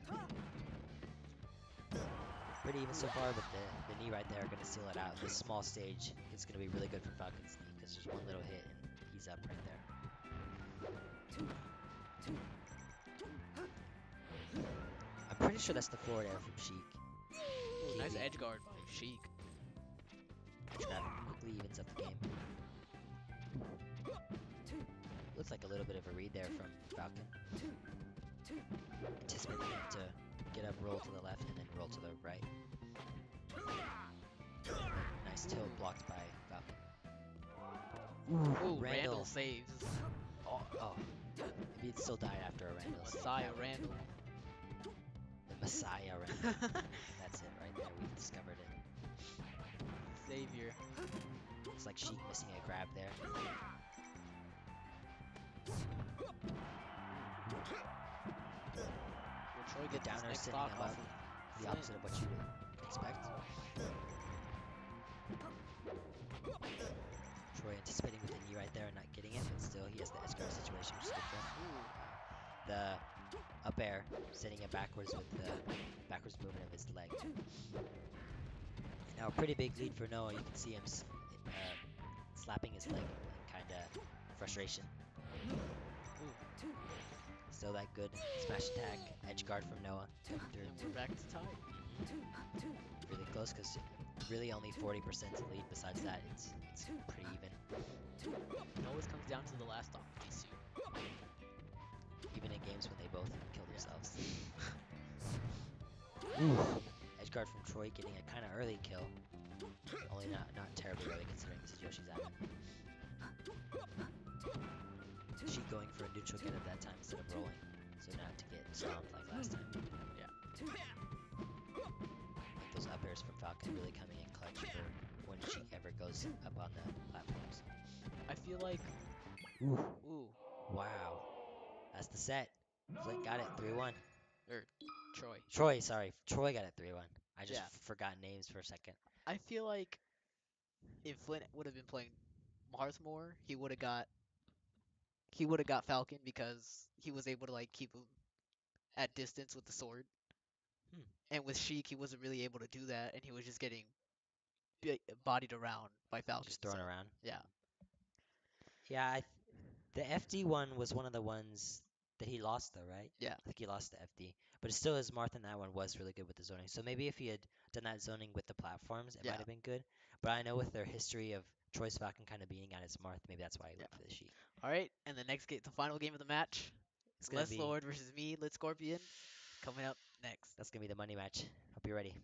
A: Pretty even so far, but the knee right there are going to seal it out. This small stage is going to be really good for Falcon's knee because there's one little hit and he's up right there. I'm pretty sure that's the forward air from Sheik.
C: Ooh, nice
A: KV.
C: edge guard by Sheik.
A: Edge grab quickly evens up the game. Looks like a little bit of a read there from Falcon. Anticipating him to get up, roll to the left, and then roll to the right. Nice tilt blocked by Falcon.
C: Ooh, Randall saves.
A: Oh. Maybe it still died after a Randall save.
C: Messiah Randall.
A: The Messiah Randall. That's it right there. We've discovered it.
C: Savior.
A: It's like Sheik missing a grab there.
C: Will Troy
A: The
C: get this
A: downer
C: next
A: sitting
C: stock
A: him
C: off
A: up.
C: of
A: The
C: Flynn?
A: opposite of what you would expect. Troy anticipating with the knee right there and not getting it, but still he has the edge guard situation, which is good for him.
C: Ooh.
A: The up air, sending it backwards with the backwards movement of his leg. Now a pretty big lead for Noah. You can see him slapping his leg in kind of frustration.
C: Ooh.
A: Still that good smash attack, edge guard from Noah coming through.
C: And we're back to tie.
A: Really close because really only 40% lead. Besides that, it's pretty even.
C: It always comes down to the last stock with these two.
A: Even in games when they both kill themselves. Ooh. Edge guard from Troy getting a kind of early kill. Only not terribly early considering this is Yoshi's Island. Sheik going for a neutral get at that time instead of rolling. So not to get stomped like last time.
C: Yeah.
A: Like those up airs from Falcon really coming in clutch for when Sheik ever goes up on the platforms.
C: I feel like.
A: Ooh.
C: Ooh.
A: Wow. That's the set. Flint got it 3-1.
C: Or Troy.
A: Troy, sorry. Troy got it 3-1. I just
C: Yeah.
A: forgot names for a second.
C: I feel like if Flynn would have been playing Mars more, he would have got Falcon because he was able to like keep him at distance with the sword.
A: Hmm.
C: And with Sheik, he wasn't really able to do that, and he was just getting bodied around by Falcon.
A: Just thrown around.
C: Yeah.
A: Yeah, the FD one was one of the ones that he lost though, right?
C: Yeah.
A: I think he lost the FD. But still his Marth in that one was really good with the zoning. So maybe if he had done that zoning with the platforms, it
C: Yeah.
A: might have been good. But I know with their history of Troy's Falcon kind of being on his Marth, maybe that's why he went for the Sheik.
C: All right, and the final game of the match,
A: It's gonna
C: Les
A: be
C: Lord versus me, Lit Scorpion, coming up next.
A: that's gonna be the money match. Hope you're ready.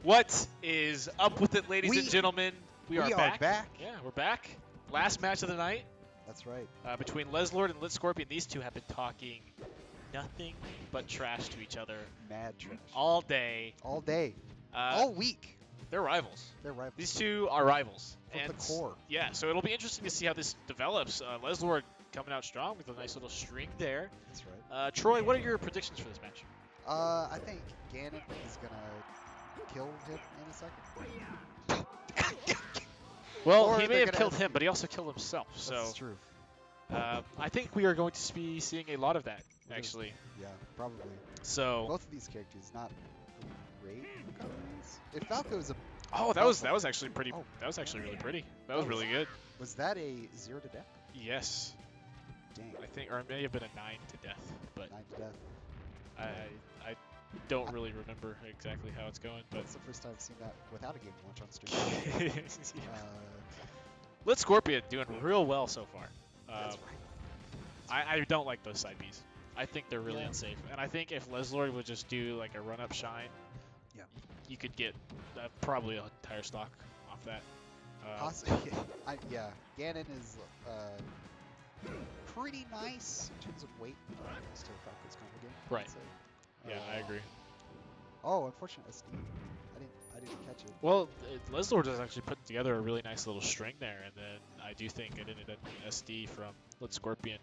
B: What is up with it, ladies and gentlemen? We are back.
D: back.
B: Yeah, we're back. Last match of the night
D: That's right.
B: between Leslord and Lit Scorpion. These two have been talking nothing but trash to each other
D: Mad trash.
B: all day.
D: All day.
B: Uh,
D: All week.
B: They're rivals.
D: They're rivals.
B: These two are rivals.
D: From
B: and
D: the core.
B: Yeah, so it'll be interesting to see how this develops. Leslord coming out strong with a nice little string there.
D: That's right.
B: Troy, what are your predictions for this match?
D: I think Ganon is gonna kill him in a second.
B: Well,
D: Or
B: he may
D: they're
B: have
D: gonna
B: killed
D: have-
B: him, but he also killed himself.
D: That's
B: So
D: true.
B: I think we are going to be seeing a lot of that, actually.
D: Yeah, probably.
B: So,
D: Both of these characters not great recoveries. If Falco's a
B: that was actually pretty.
D: Oh.
B: That was actually really pretty. That was really good.
D: was that a 0 to death?
B: Yes,
D: Dang.
B: I think, or it may have been a 9 to death, but
D: 9 to death.
B: I don't really remember exactly how it's going. But
D: That's the first time I've seen that without a game launch on stream.
B: Lit Scorpion doing real well so far.
D: That's right.
B: I don't like those side Bs. I think they're really
D: Yeah.
B: unsafe. And I think if Leslord would just do like a run-up shine,
D: Yeah.
B: you could get probably an entire stock off that.
D: Possibly. Yeah. Ganon is pretty nice in terms of weight. Still Falco's kind of game. I'd
B: Right.
D: say.
B: Yeah, I agree.
D: Oh, unfortunate SD. I didn't catch it.
B: Well, Leslord has actually put together a really nice little string there, and then I do think it ended up in SD from Lit Scorpion.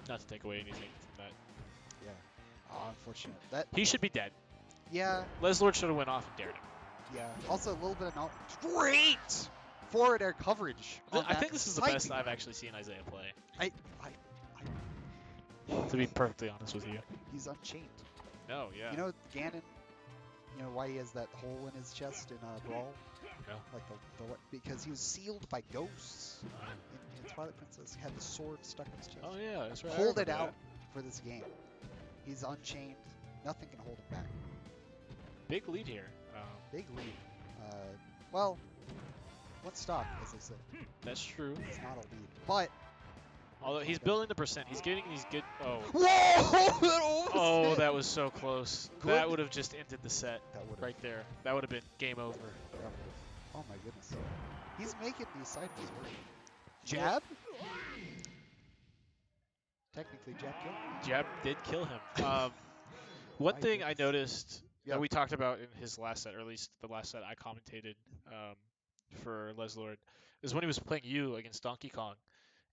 B: Not to take away anything from that.
D: Yeah. Oh, unfortunate. That.
B: He should be dead.
D: Yeah.
B: Leslord should have went off and dared him.
D: Yeah. Also a little bit of no. Great forward air coverage. on
B: I
D: that
B: think this is the best
D: sniping
B: I've
D: round.
B: actually seen Isaiah play,
D: I.
B: to be perfectly honest with you.
D: He's unchained.
B: No, yeah.
D: You know Ganon. You know why he has that hole in his chest in Brawl?
B: No.
D: Like because he was sealed by ghosts in Twilight Princess. He had the sword stuck in his chest.
B: Oh, yeah, that's right. I
D: Hold it
B: remember
D: out for this game. He's unchained. Nothing can hold him back.
B: that. Big lead here.
D: Big lead. Well, one stock, as I said.
B: That's true.
D: It's not a lead, but
B: Although he's building the percent. He's getting these good. Oh.
D: whoa!
B: Oh, that was so close.
D: Good.
B: That would have just ended the set
D: That would
B: right there. That would have been game over.
D: Oh my goodness. He's making these side moves work. Jab? Technically, jab kill.
B: Jab did kill him. One
D: My
B: thing I
D: goodness.
B: noticed
D: Yeah.
B: that we talked about in his last set, or at least the last set I commentated for Leslord, is when he was playing you against Donkey Kong.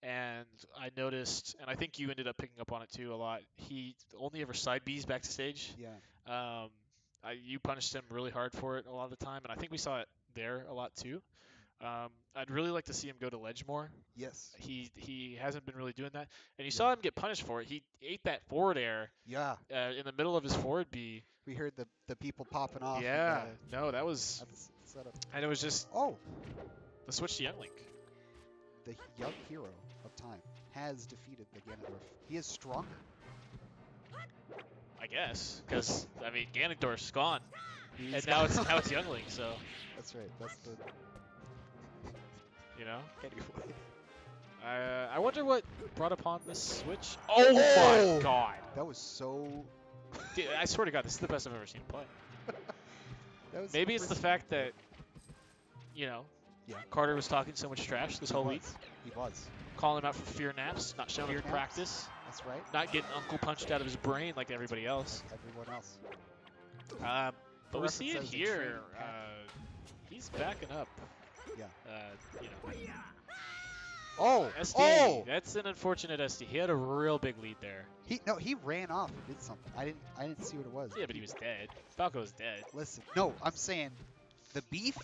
B: And I noticed, and I think you ended up picking up on it too a lot, he only ever side Bs back to stage.
D: Yeah.
B: You punished him really hard for it a lot of the time, and I think we saw it there a lot too. I'd really like to see him go to ledge more.
D: Yes.
B: He hasn't been really doing that, and you saw him get punished for it. He ate that forward air
D: Yeah.
B: in the middle of his forward B.
D: We heard the people popping off.
B: Yeah,
D: And,
B: no, that was,
D: at the setup.
B: and it was just
D: Oh,
B: the switch to Young Link.
D: the young hero of time has defeated the Ganondorf. He is stronger.
B: I guess, because I mean Ganondorf's gone,
D: He's
B: and now it's Young Link, so
D: That's right. That's the.
B: you know.
D: Anyway.
B: I wonder what brought upon this switch. Oh my God!
D: That was so.
B: Dude, I swear to God, this is the best I've ever seen him play.
D: That was
B: Maybe it's the
D: frisky.
B: fact that, you know,
D: Yeah.
B: Carter was talking so much trash this whole week,
D: He was.
B: calling him out for fear naps, not showing
D: Fear
B: up to
D: naps.
B: practice,
D: That's right.
B: not getting uncle punched out of his brain like everybody else.
D: Everyone else.
B: But we see it
D: reference as a
B: here.
D: training camp.
B: He's backing up.
D: Yeah.
B: You know,
D: Oh.
B: SD.
D: Oh.
B: That's an unfortunate SD. He had a real big lead there.
D: He ran off and did something. I didn't see what it was.
B: Yeah, but he was dead. Falco's dead.
D: Listen. No, I'm saying the beef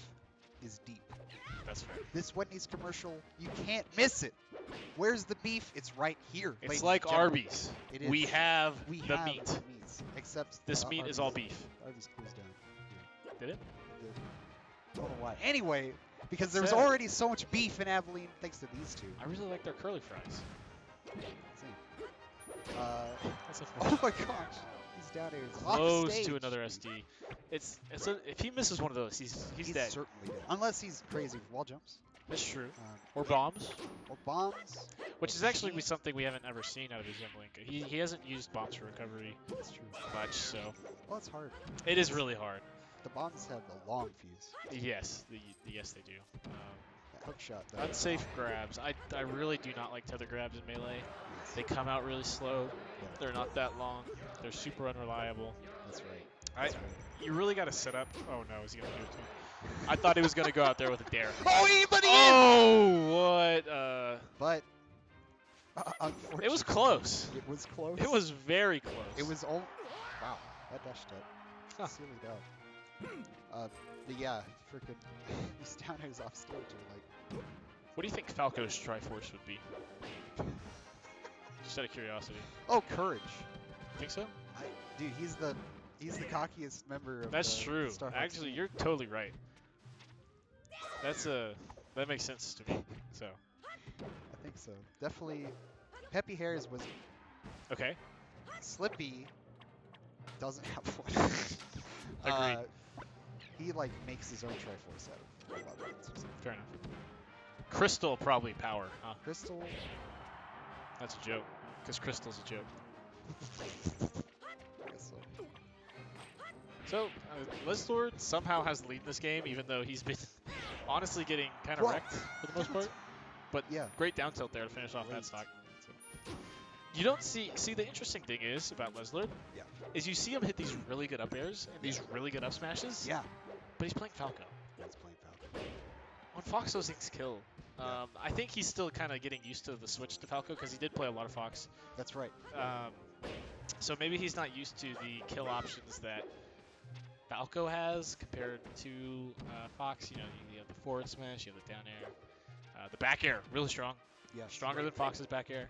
D: is deep.
B: That's fair.
D: This Wendy's commercial, you can't miss it. Where's the beef? It's right here.
B: It's
D: ladies
B: like
D: and gentlemen.
B: Arby's.
D: It is.
B: We have
D: We
B: the
D: have
B: meat.
D: the meats, except
B: This
D: the
B: meat is all
D: Arby's.
B: beef.
D: Arby's closed down.
B: Did it?
D: Don't know why. Anyway, because there's
B: Sad.
D: already so much beef in Abilene thanks to these two.
B: I really like their curly fries.
D: Same.
B: That's
D: Oh my gosh. He's down here. He's off
B: close
D: stage.
B: to another SD. If he misses one of those, he's dead.
D: certainly dead. Unless he's crazy with wall jumps.
B: That's true.
D: Um,
B: Or bombs,
D: or bombs.
B: which is actually something we haven't ever seen out of his Young Link. He hasn't used bombs for recovery
D: That's true.
B: much, so
D: Well, it's hard.
B: it is really hard.
D: the bombs have a long fuse.
B: Yes, yes they do.
D: That hook shot, though.
B: Unsafe grabs. I really do not like tether grabs in Melee.
D: Yes.
B: They come out really slow.
D: Yeah,
B: They're not that long. They're super unreliable.
D: that's right.
B: I,
D: That's right.
B: you really got to set up. Oh no, is he gonna do it too? I thought he was gonna go out there with a dare.
D: But he is!
B: Oh, what?
D: But unfortunately,
B: It was close.
D: It was close.
B: It was very close.
D: It was all. Wow, that dashed up.
B: Huh.
D: Silly dog. But yeah, freaking these downers off stage are like.
B: What do you think Falco's Triforce would be? Just out of curiosity.
D: Oh, courage.
B: Think so?
D: Dude, he's the cockiest member of
B: That's
D: the
B: true.
D: Star Fox
B: Actually,
D: team.
B: you're totally right. That makes sense to me. So,
D: I think so. Definitely, Peppy Hair's wisdom.
B: okay.
D: Slippy doesn't have one.
B: Agreed.
D: He like makes his own Triforce out of a lot of things or something.
B: Fair enough. Crystal probably power, huh?
D: Crystal.
B: That's a joke. Because Crystal's a joke.
D: I guess so.
B: So, Lizlord somehow has the lead in this game, even though he's been honestly getting kind of
D: Whoa.
B: wrecked for the most part. But
D: Yeah.
B: great down tilt there to finish off that
D: Great.
B: stock. You don't see the interesting thing is about Lizlord
D: Yeah.
B: is you see him hit these really good up airs and these really good up smashes,
D: Yeah.
B: but he's playing Falco.
D: That's playing Falcon.
B: On Fox, those things kill.
D: Yeah.
B: I think he's still kind of getting used to the switch to Falco because he did play a lot of Fox.
D: That's right.
B: So maybe he's not used to the kill options that Falco has compared to Fox. You know, you have the forward smash, you have the down air, the back air, really strong,
D: Yeah.
B: stronger than Fox's back air.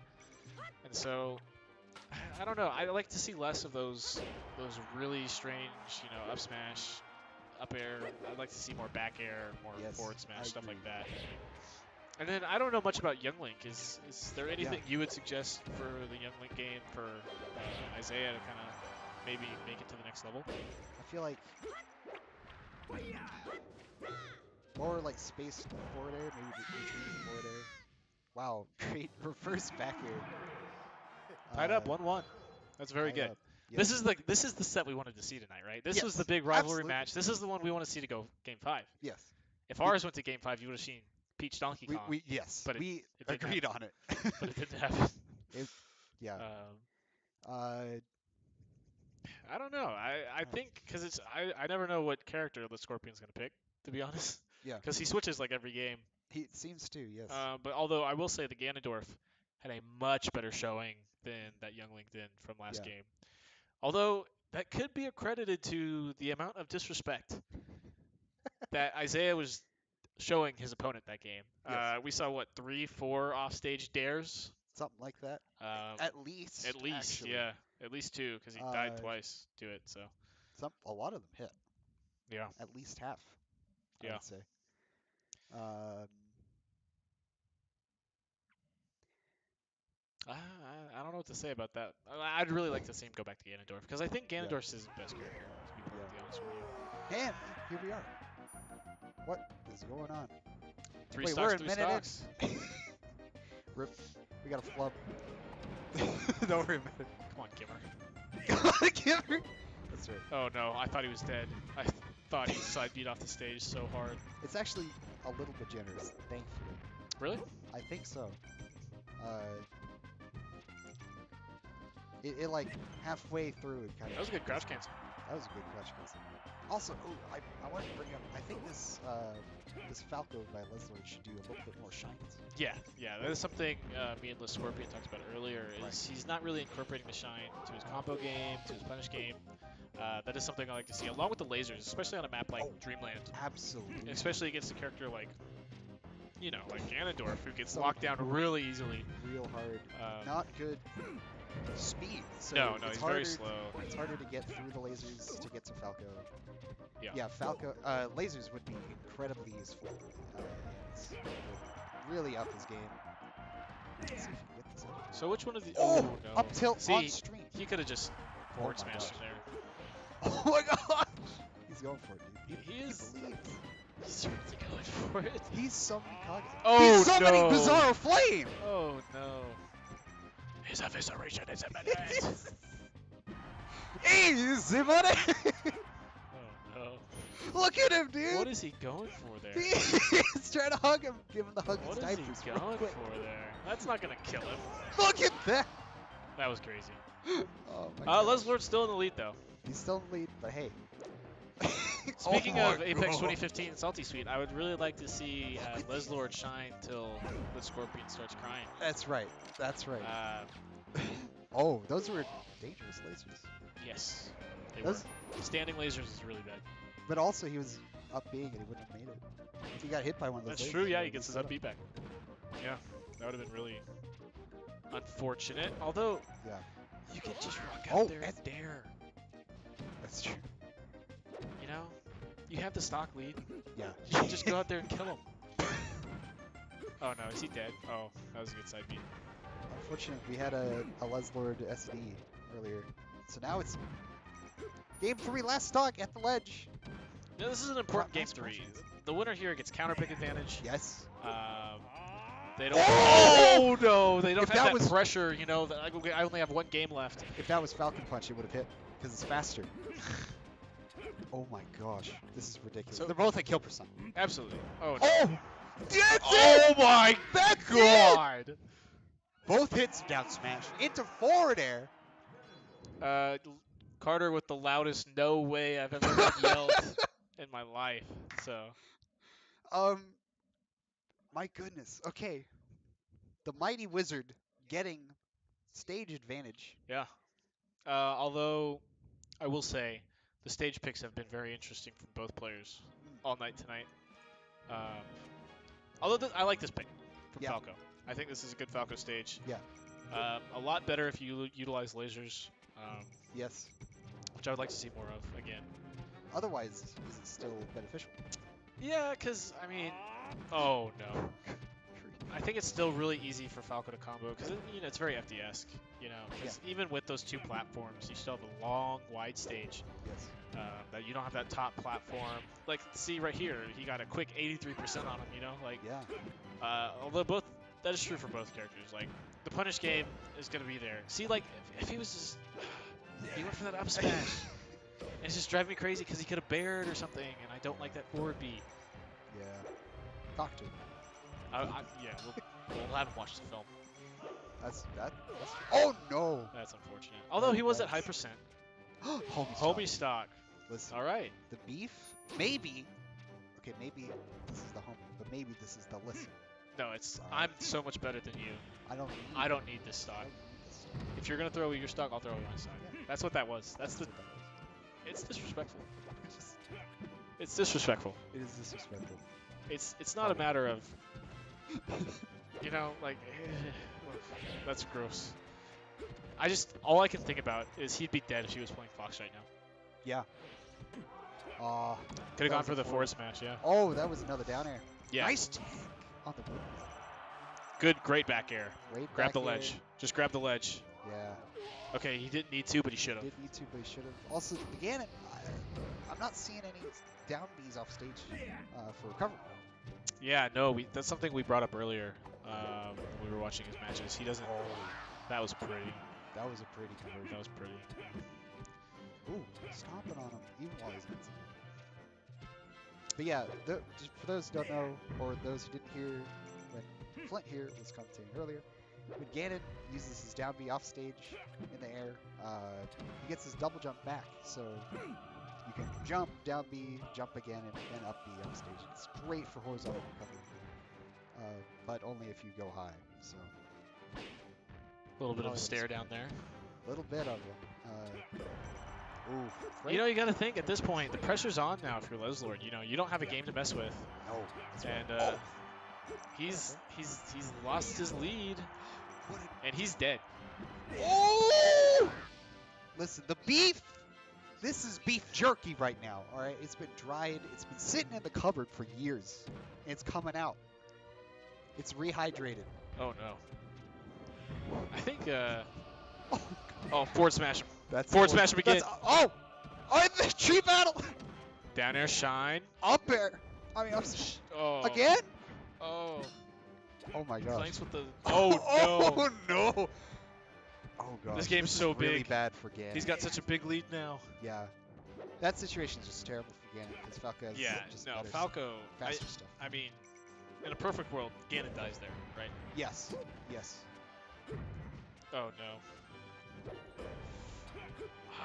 B: And so, I don't know. I like to see less of those really strange, you know, up smash, up air. I'd like to see more back air, more
D: Yes,
B: forward
D: I
B: smash, stuff like
D: agree.
B: that. And then I don't know much about Young Link. Is there anything you would suggest for the Young Link game for Isaiah to kind of maybe make it to the next level?
D: I feel like more like space forward air, maybe retreat forward air. Wow, great reverse back air.
B: Tied up 1-1. That's very
D: tied
B: good.
D: up. Yep.
B: This is the set we wanted to see tonight, right? This was
D: Yes,
B: the big rivalry
D: absolutely.
B: match. This is the one we want to see to go Game 5.
D: Yes.
B: If ours went to Game 5, you would have seen Peach Donkey Kong.
D: Yes.
B: but
D: we
B: it didn't
D: agreed on it.
B: but it didn't happen.
D: Yeah.
B: I don't know. I think because it's I never know what character the Scorpion's gonna pick, to be honest.
D: Yeah.
B: Because he switches like every game.
D: He seems to. Yes.
B: But although I will say the Ganondorf had a much better showing than that Young Link did from last
D: Yeah.
B: game. Although that could be accredited to the amount of disrespect that Isaiah was showing his opponent that game.
D: Yes.
B: We saw what 3-4 offstage dares.
D: Something like that. At least. Actually.
B: Yeah, at least 2 because he died twice to it. So
D: A lot of them hit.
B: yeah.
D: At least half. I
B: Yeah.
D: would say.
B: I don't know what to say about that. I'd really like to see him go back to Ganondorf because I think Ganondorf's his best character. To be perfectly honest with you.
D: And here we are. What is going on?
B: 3
D: Wait,
B: stocks,
D: we're a
B: 3
D: minute in.
B: stocks.
D: Rip. We got a flub. Don't remember.
B: Come on, Kimmer.
D: Give her. That's right.
B: Oh no, I thought he was dead. I thought he side beat off the stage so hard.
D: It's actually a little bit generous, thankfully.
B: Really?
D: I think so. It like halfway through it kind of.
B: That was a good crouch cancel.
D: That was a good crouch cancel. Also, I wanted to bring up. I think this Falco by Leslie should do a little bit more shines.
B: Yeah, that is something me and Liz Scorpion talked about earlier. Is
D: Right.
B: he's not really incorporating the shine to his combo game, to his punish game. That is something I like to see, along with the lasers, especially on a map like Dreamland,
D: Absolutely.
B: especially against a character like, you know, like Ganondorf, who gets
D: So-
B: locked down really easily.
D: Real hard.
B: Um,
D: Not good speed. So
B: no,
D: it's
B: he's
D: harder,
B: very slow.
D: It's harder to get through the lasers to get to Falco.
B: Yeah.
D: Yeah, Falco. Lasers would be incredibly useful. And would really up his game. Let's see if we can get this out.
B: So which one of the?
D: Oh,
B: no.
D: up tilt
B: See,
D: on stream.
B: he could have just
D: Oh
B: forward
D: my
B: smashed
D: gosh.
B: him there.
D: Oh my gosh! He's going for it, dude.
B: He is.
D: believes.
B: He's really going for it.
D: He's summoning Kage.
B: Oh,
D: He's summoning
B: no.
D: Bizarro Flame!
B: Oh no. His evisceration is imminent.
D: Easy money!
B: Oh no.
D: Look at him, dude.
B: What is he going for there?
D: He's trying to hug him, give him the hug
B: What
D: his
B: is he
D: diapers real
B: going
D: quick.
B: for there? That's not gonna kill him.
D: Look at that.
B: That was crazy.
D: Oh my god.
B: Leslord's still in the lead though.
D: He's still in the lead, but hey.
B: Speaking
D: Oh
B: of
D: my
B: Apex
D: God.
B: 2015 Salty Suite, I would really like to see Leslord shine till the Scorpion starts crying.
D: That's right. That's right.
B: Uh,
D: Oh, those were dangerous lasers.
B: yes, they
D: Those-
B: were. Standing lasers is really bad.
D: But also, he was up being and he wouldn't have made it. If he got hit by one of those
B: That's
D: lasers,
B: true, yeah,
D: would
B: he
D: have
B: gets his
D: set
B: up beat back. Yeah, that would have been really unfortunate. Although,
D: Yeah,
B: you can just rock
D: Oh,
B: out there and
D: and-
B: dare.
D: that's true.
B: You know? You have the stock lead.
D: Yeah.
B: You can just go out there and kill him. Oh no, is he dead? Oh, that was a good side beat.
D: Unfortunately, we had a Leslord SD earlier. So now it's game 3, last stock at the ledge.
B: Yeah, this is an important game
D: Nice
B: 3.
D: questions.
B: The winner here gets counter pick advantage.
D: Yes.
B: They don't.
D: Oh!
B: Oh no! They don't
D: If
B: have
D: that
B: that
D: was-
B: pressure. You know that I only have one game left.
D: If that was Falcon Punch, it would have hit because it's faster. Oh my gosh, this is ridiculous.
B: So-
D: They're both at kill percent.
B: Absolutely. Oh no!
D: Oh! That's
B: Oh my
D: That's it!
B: God!
D: Both hits down smash into forward air.
B: Carter with the loudest "No way" I've ever heard yelled in my life. So
D: My goodness. Okay. The mighty wizard getting stage advantage.
B: yeah. Although I will say the stage picks have been very interesting from both players all night tonight. Although I like this pick from
D: Yeah.
B: Falco. I think this is a good Falco stage.
D: Yeah.
B: A lot better if you utilize lasers,
D: Yes.
B: which I would like to see more of again.
D: Otherwise, is it still beneficial?
B: Yeah, because, I mean, oh no. I think it's still really easy for Falco to combo because it's very FD-esque, you know. 'Cause even with those two platforms, you still have a long, wide stage.
D: Yes.
B: That you don't have that top platform. Like, see right here, he got a quick 83% on him, you know. Like,
D: Yeah.
B: although that is true for both characters. Like, the punish game is gonna be there. See, like, if he was just, he went for that up smash, and it's just driving me crazy because he could have bared or something, and I don't like that forward B.
D: Yeah. Talk to him.
B: Yeah, we'll have him watch the film.
D: That's. Oh no!
B: That's unfortunate. Although he was at high percent.
D: Homie.
B: Homie stock.
D: Listen.
B: All right.
D: The beef. Maybe. Okay. Maybe this is the homie, but maybe this is the listen.
B: No, I'm so much better than you.
D: I don't need
B: need this
D: I
B: stock.
D: don't need this stuff.
B: If you're gonna throw away your stock, I'll throw away my stock.
D: Yeah.
B: That's what that was. That's the.
D: what that
B: It's disrespectful.
D: was. Just-
B: It's disrespectful.
D: It is disrespectful.
B: It's not a matter of, you know, like, that's gross. All I can think about is he'd be dead if he was playing Fox right now.
D: Yeah.
B: Could have
D: That
B: gone
D: was
B: for
D: a
B: the
D: forward.
B: forward smash, yeah.
D: Oh, that was another down air.
B: Yeah.
D: Nice tag on the move.
B: Great back air.
D: Great
B: Grab
D: back
B: the
D: air.
B: ledge. Just grab the ledge.
D: Yeah.
B: Okay, he didn't need to, but he should have.
D: Did need to, but he should have. Also, again, I'm not seeing any down Bs off stage for recovery.
B: Yeah, no, that's something we brought up earlier when we were watching his matches. He doesn't.
D: Oh,
B: That was pretty.
D: that was a pretty conversion.
B: That was pretty.
D: Ooh, stomping on him even while he's missing. But yeah, just for those who don't know, or those who didn't hear when Flint here was commentating earlier, when Ganon uses his down B off stage in the air, he gets his double jump back. So you can jump, down B, jump again, and then up B off stage. It's great for horizontal recovery, but only if you go high. So
B: A little bit of a stare down there.
D: a little bit of it. Ooh,
B: You know, you got to think at this point, the pressure's on now if you're Leslord. You know, you don't have a
D: Yeah.
B: game to mess with,
D: no, that's right.
B: and he's lost his lead,
D: What
B: and he's dead.
D: Oh! Listen, the beef. This is beef jerky right now. All right, it's been dried. It's been sitting in the cupboard for years. And it's coming out. It's rehydrated.
B: Oh no. I think.
D: Oh,
B: Oh, forward smash him.
D: that's
B: Forward smash him again.
D: Oh, oh, the tree battle.
B: Down air shine.
D: Up air. I mean,
B: Oh.
D: again.
B: Oh.
D: Oh my gosh.
B: Flanks with the. Oh no.
D: Oh no. Oh gosh.
B: This game's
D: is
B: so
D: really
B: big.
D: bad for Ganon.
B: He's got such a big lead now.
D: Yeah. That situation is just terrible for Ganon because Falco has
B: Yeah,
D: just
B: no,
D: better,
B: Falco.
D: faster stuff.
B: I mean, in a perfect world, Ganon dies there, right?
D: Yes. Yes.
B: Oh no.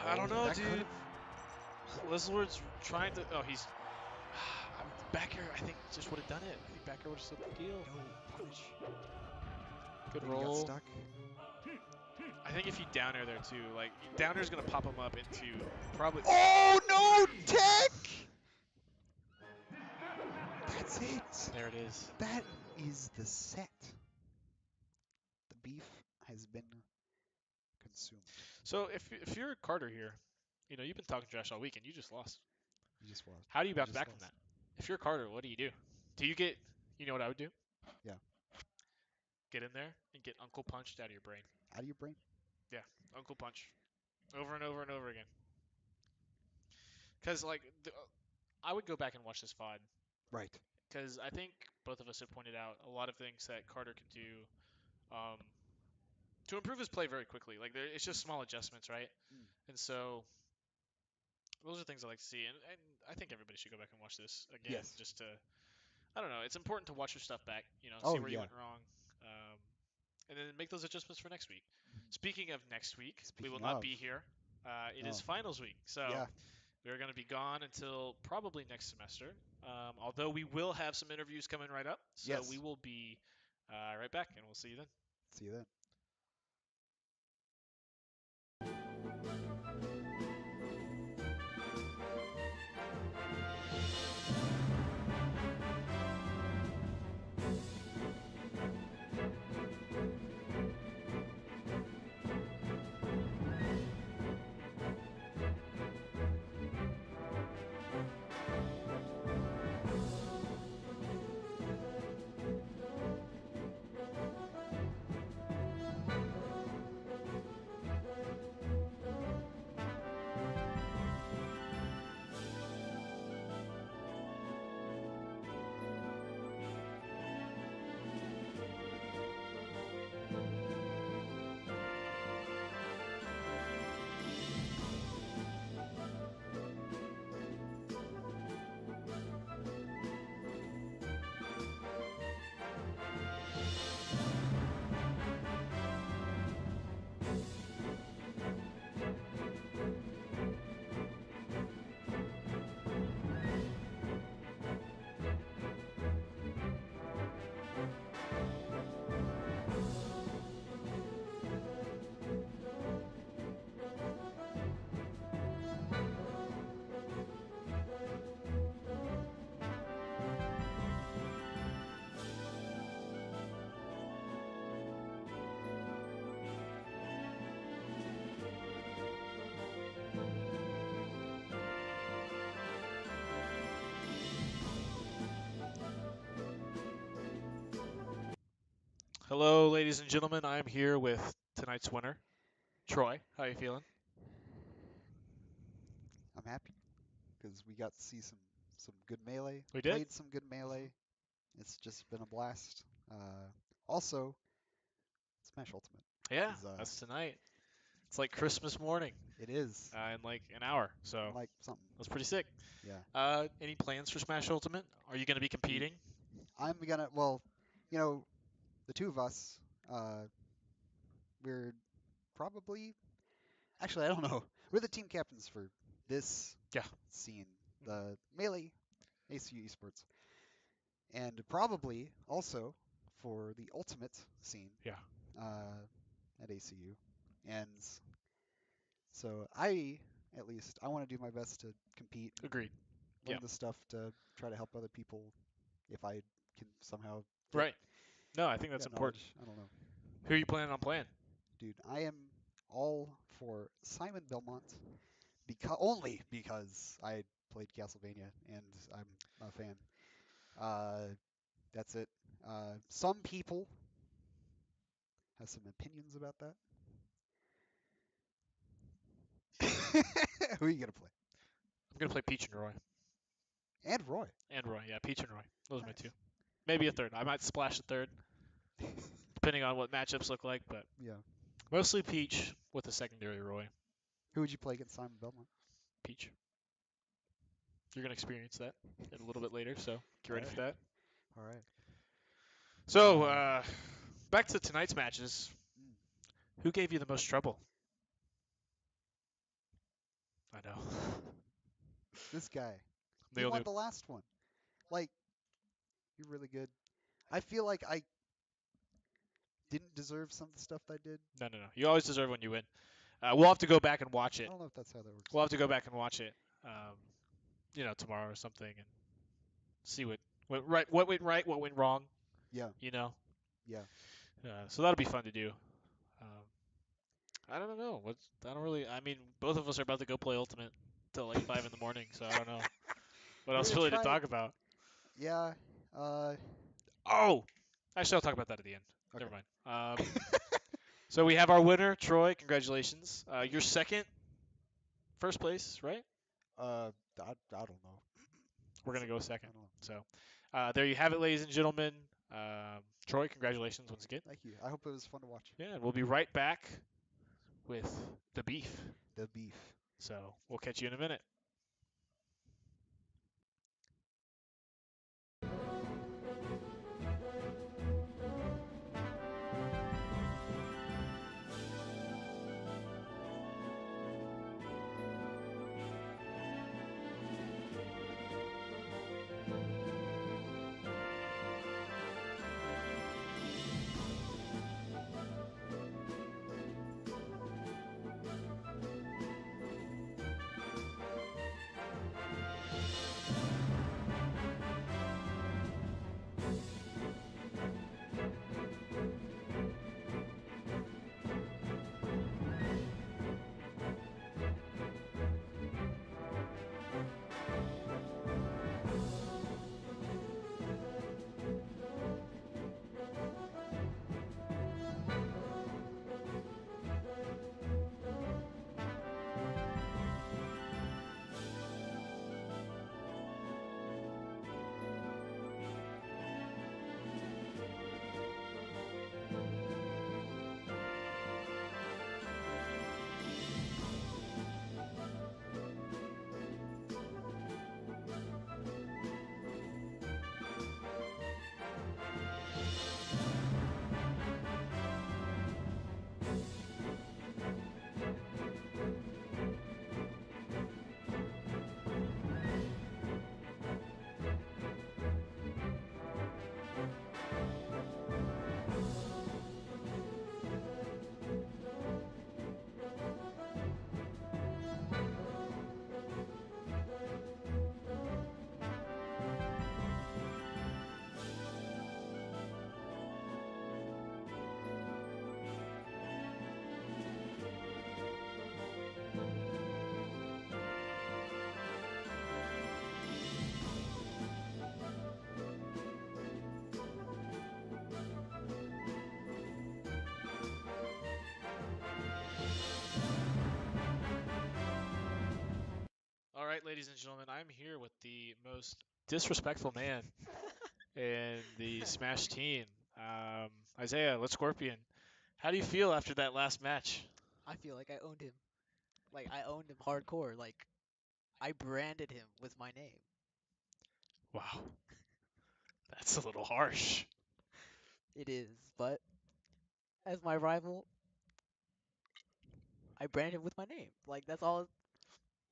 B: I don't
D: Oh,
B: know,
D: that
B: dude.
D: could've-
B: Lizard's trying to. Oh, he's. Back air, I think, just would have done it. I think back air would have stood the deal.
D: No punish.
B: Good
D: Maybe he got
B: roll.
D: stuck.
B: I think if you down air there too, like down air's gonna pop him up into probably.
D: Oh no, tech! That's it.
B: There it is.
D: That is the set. The beef has been consumed.
B: So if you're Carter here, you've been talking trash all week and you just lost.
D: You just lost.
B: How do you
D: You
B: bounce
D: just
B: back from
D: lost.
B: that? If you're Carter, what do you do? Do you get? You know what I would do?
D: Yeah.
B: Get in there and get Uncle Punched out of your brain.
D: Out of your brain.
B: Yeah, Uncle Punch, over and over and over again. Because I would go back and watch this VOD
D: Right.
B: because I think both of us have pointed out a lot of things that Carter can do um, to improve his play very quickly. Like it's just small adjustments, right?
D: Mm.
B: And so those are things I like to see, and I think everybody should go back and watch this again,
D: Yes.
B: just to. I don't know. It's important to watch your stuff back,
D: Oh,
B: see where you
D: yeah.
B: went wrong, and then make those adjustments for next week.
D: Mhm.
B: Speaking of next week, we will
D: Speaking
B: not
D: of.
B: be here. It is
D: Oh.
B: finals week, so
D: Yeah.
B: we are going to be gone until probably next semester. Although we will have some interviews coming right up, so
D: Yes.
B: we will be right back, and we'll see you then.
D: See you then.
B: Hello, ladies and gentlemen. I'm here with tonight's winner, Troy. How you feeling?
D: I'm happy because we got to see some good melee.
B: We did.
D: Played some good melee. It's just been a blast. Also, Smash Ultimate
B: Yeah,
D: is
B: that's tonight. It's like Christmas morning
D: it is
B: in like an hour, so
D: like something.
B: that's pretty sick.
D: Yeah.
B: Any plans for Smash Ultimate? Are you going to be
D: Dude,
B: competing?
D: I'm gonna the two of us we're probably actually I don't know. We're the team captains for this
B: Yeah.
D: scene, the melee ACU Esports, and probably also for the ultimate scene
B: Yeah.
D: at ACU. And so at least, I want to do my best to compete,
B: Agreed.
D: learn
B: Yeah.
D: the stuff to try to help other people if I can somehow
B: Right. No, I think that's
D: get
B: important.
D: knowledge. I don't know.
B: Who are you planning on playing?
D: Dude, I am all for Simon Belmont only because I played Castlevania and I'm a fan. That's it. Some people have some opinions about that. Who are you gonna play?
B: I'm going to play Peach and Roy.
D: And Roy.
B: And Roy, yeah, Peach and Roy. Those are my
D: Nice.
B: two. Maybe a third. I might splash a third, depending on what matchups look like, but
D: Yeah.
B: mostly Peach with a secondary Roy.
D: Who would you play against Simon Belmont?
B: Peach. You're gonna experience that a little bit later, so get
D: All
B: ready for
D: right.
B: that.
D: All right.
B: So back to tonight's matches.
D: Mm,
B: Who gave you the most trouble? I know.
D: this guy. He
B: The
D: won
B: only
D: the last one. Like, you're really good. I feel like I didn't deserve some of the stuff I did.
B: no. You always deserve when you win. We'll have to go back and watch
D: I
B: it.
D: don't know if that's how that works.
B: We'll have to go back and watch it. Um, tomorrow or something, and see what went right, what went wrong.
D: Yeah.
B: You know.
D: Yeah.
B: So that'll be fun to do. Um, I don't know. I don't really. I mean, both of us are about to go play Ultimate till like 5 in the morning, so I don't know what
D: We're
B: else
D: gonna
B: really to
D: try.
B: talk about.
D: Yeah.
B: Oh, actually, I'll talk about that at the end. Never
D: Okay.
B: mind. So we have our winner, Troy. Congratulations. You're second, first place, right?
D: I don't know.
B: We're gonna go second.
D: I don't know.
B: So there you have it, ladies and gentlemen. Troy, congratulations once again.
D: Thank you. I hope it was fun to watch.
B: Yeah, and we'll be right back with the beef.
D: The beef.
B: So we'll catch you in a minute. All right, ladies and gentlemen, I'm here with the most disrespectful man in the Smash team, Isaiah. Let's Scorpion. How do you feel after that last match?
C: I feel like I owned him. Like I owned him hardcore. Like I branded him with my name.
B: Wow, that's a little harsh.
C: It is, but as my rival, I branded him with my name. Like that's all.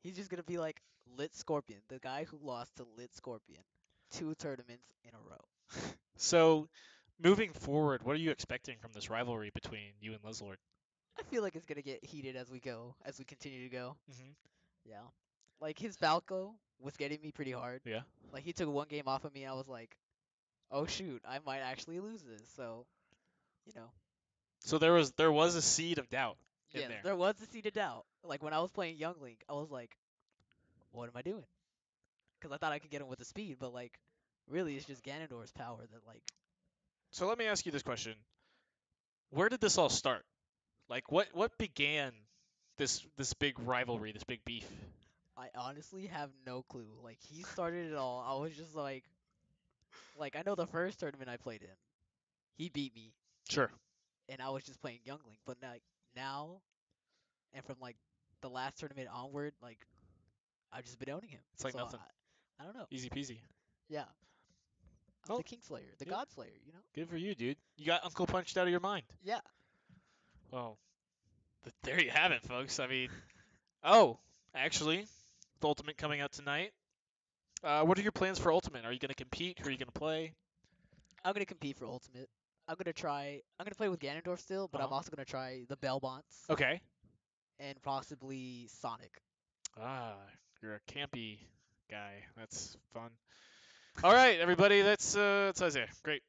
C: He's just gonna be like Lit Scorpion, the guy who lost to Lit Scorpion, 2 tournaments in a row.
B: So, moving forward, what are you expecting from this rivalry between you and Leslord?
C: I feel like it's gonna get heated as we go, as we continue to go.
B: Hmm.
C: Yeah, like his Falco was getting me pretty hard.
B: Yeah.
C: Like he took 1 game off of me, and I was like, oh shoot, I might actually lose this. So, you know,
B: So there was a seed of doubt in
C: yes,
B: there.
C: there was a seed of doubt. Like when I was playing Young Link, I was like, what am I doing? Because I thought I could get him with the speed, but like, really, it's just Ganondorf's power that like.
B: So let me ask you this question: where did this all start? Like, what began this big rivalry, this big beef?
C: I honestly have no clue. Like he started it all. I was just like I know the first tournament I played in, he beat me,
B: Sure.
C: and I was just playing Young Link. But now, and from like the last tournament onward, like I've just been owning him.
B: It's like
C: So
B: nothing.
C: I don't know.
B: Easy peasy.
C: Yeah, I'm
B: Oh,
C: the King Slayer, the
B: yeah.
C: God Slayer. You know.
B: Good for you, dude. You got Uncle punched out of your mind.
C: Yeah.
B: Well, there you have it, folks. I mean, oh, actually, with Ultimate coming out tonight, what are your plans for Ultimate? Are you going to compete? Who are you going to play?
C: I'm gonna compete for Ultimate. I'm gonna try. I'm gonna play with Ganondorf still, but I'm
B: Uh-huh.
C: also gonna try the Belmonts
B: Okay.
C: and possibly Sonic.
B: Ah, you're a campy guy. That's fun. All right, everybody. That's Isaiah. Great.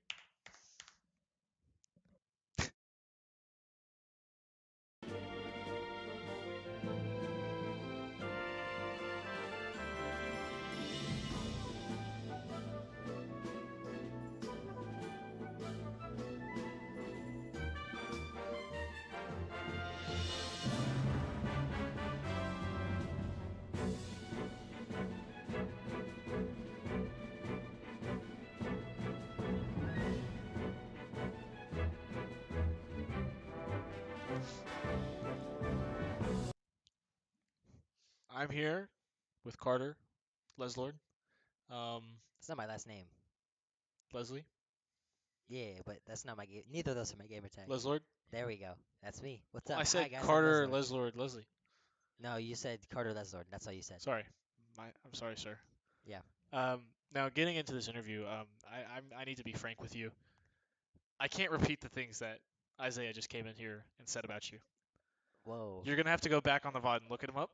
B: I'm here with Carter, Leslord,
A: It's not my last name.
B: Leslie,
A: Yeah, but that's not my neither of those are my gamer tag.
B: Leslord.
A: There we go. That's me. What's
B: Well, I
A: up? Hi
B: said
A: guys, I'm
B: Carter,
A: Leslord.
B: Leslord, Leslie.
A: No, you said Carter Leslord. That's all you said.
B: Sorry. I'm sorry, sir.
A: Yeah.
B: Now getting into this interview, I need to be frank with you. I can't repeat the things that Isaiah just came in here and said about you.
A: Whoa.
B: You're gonna have to go back on the VOD and look at them up.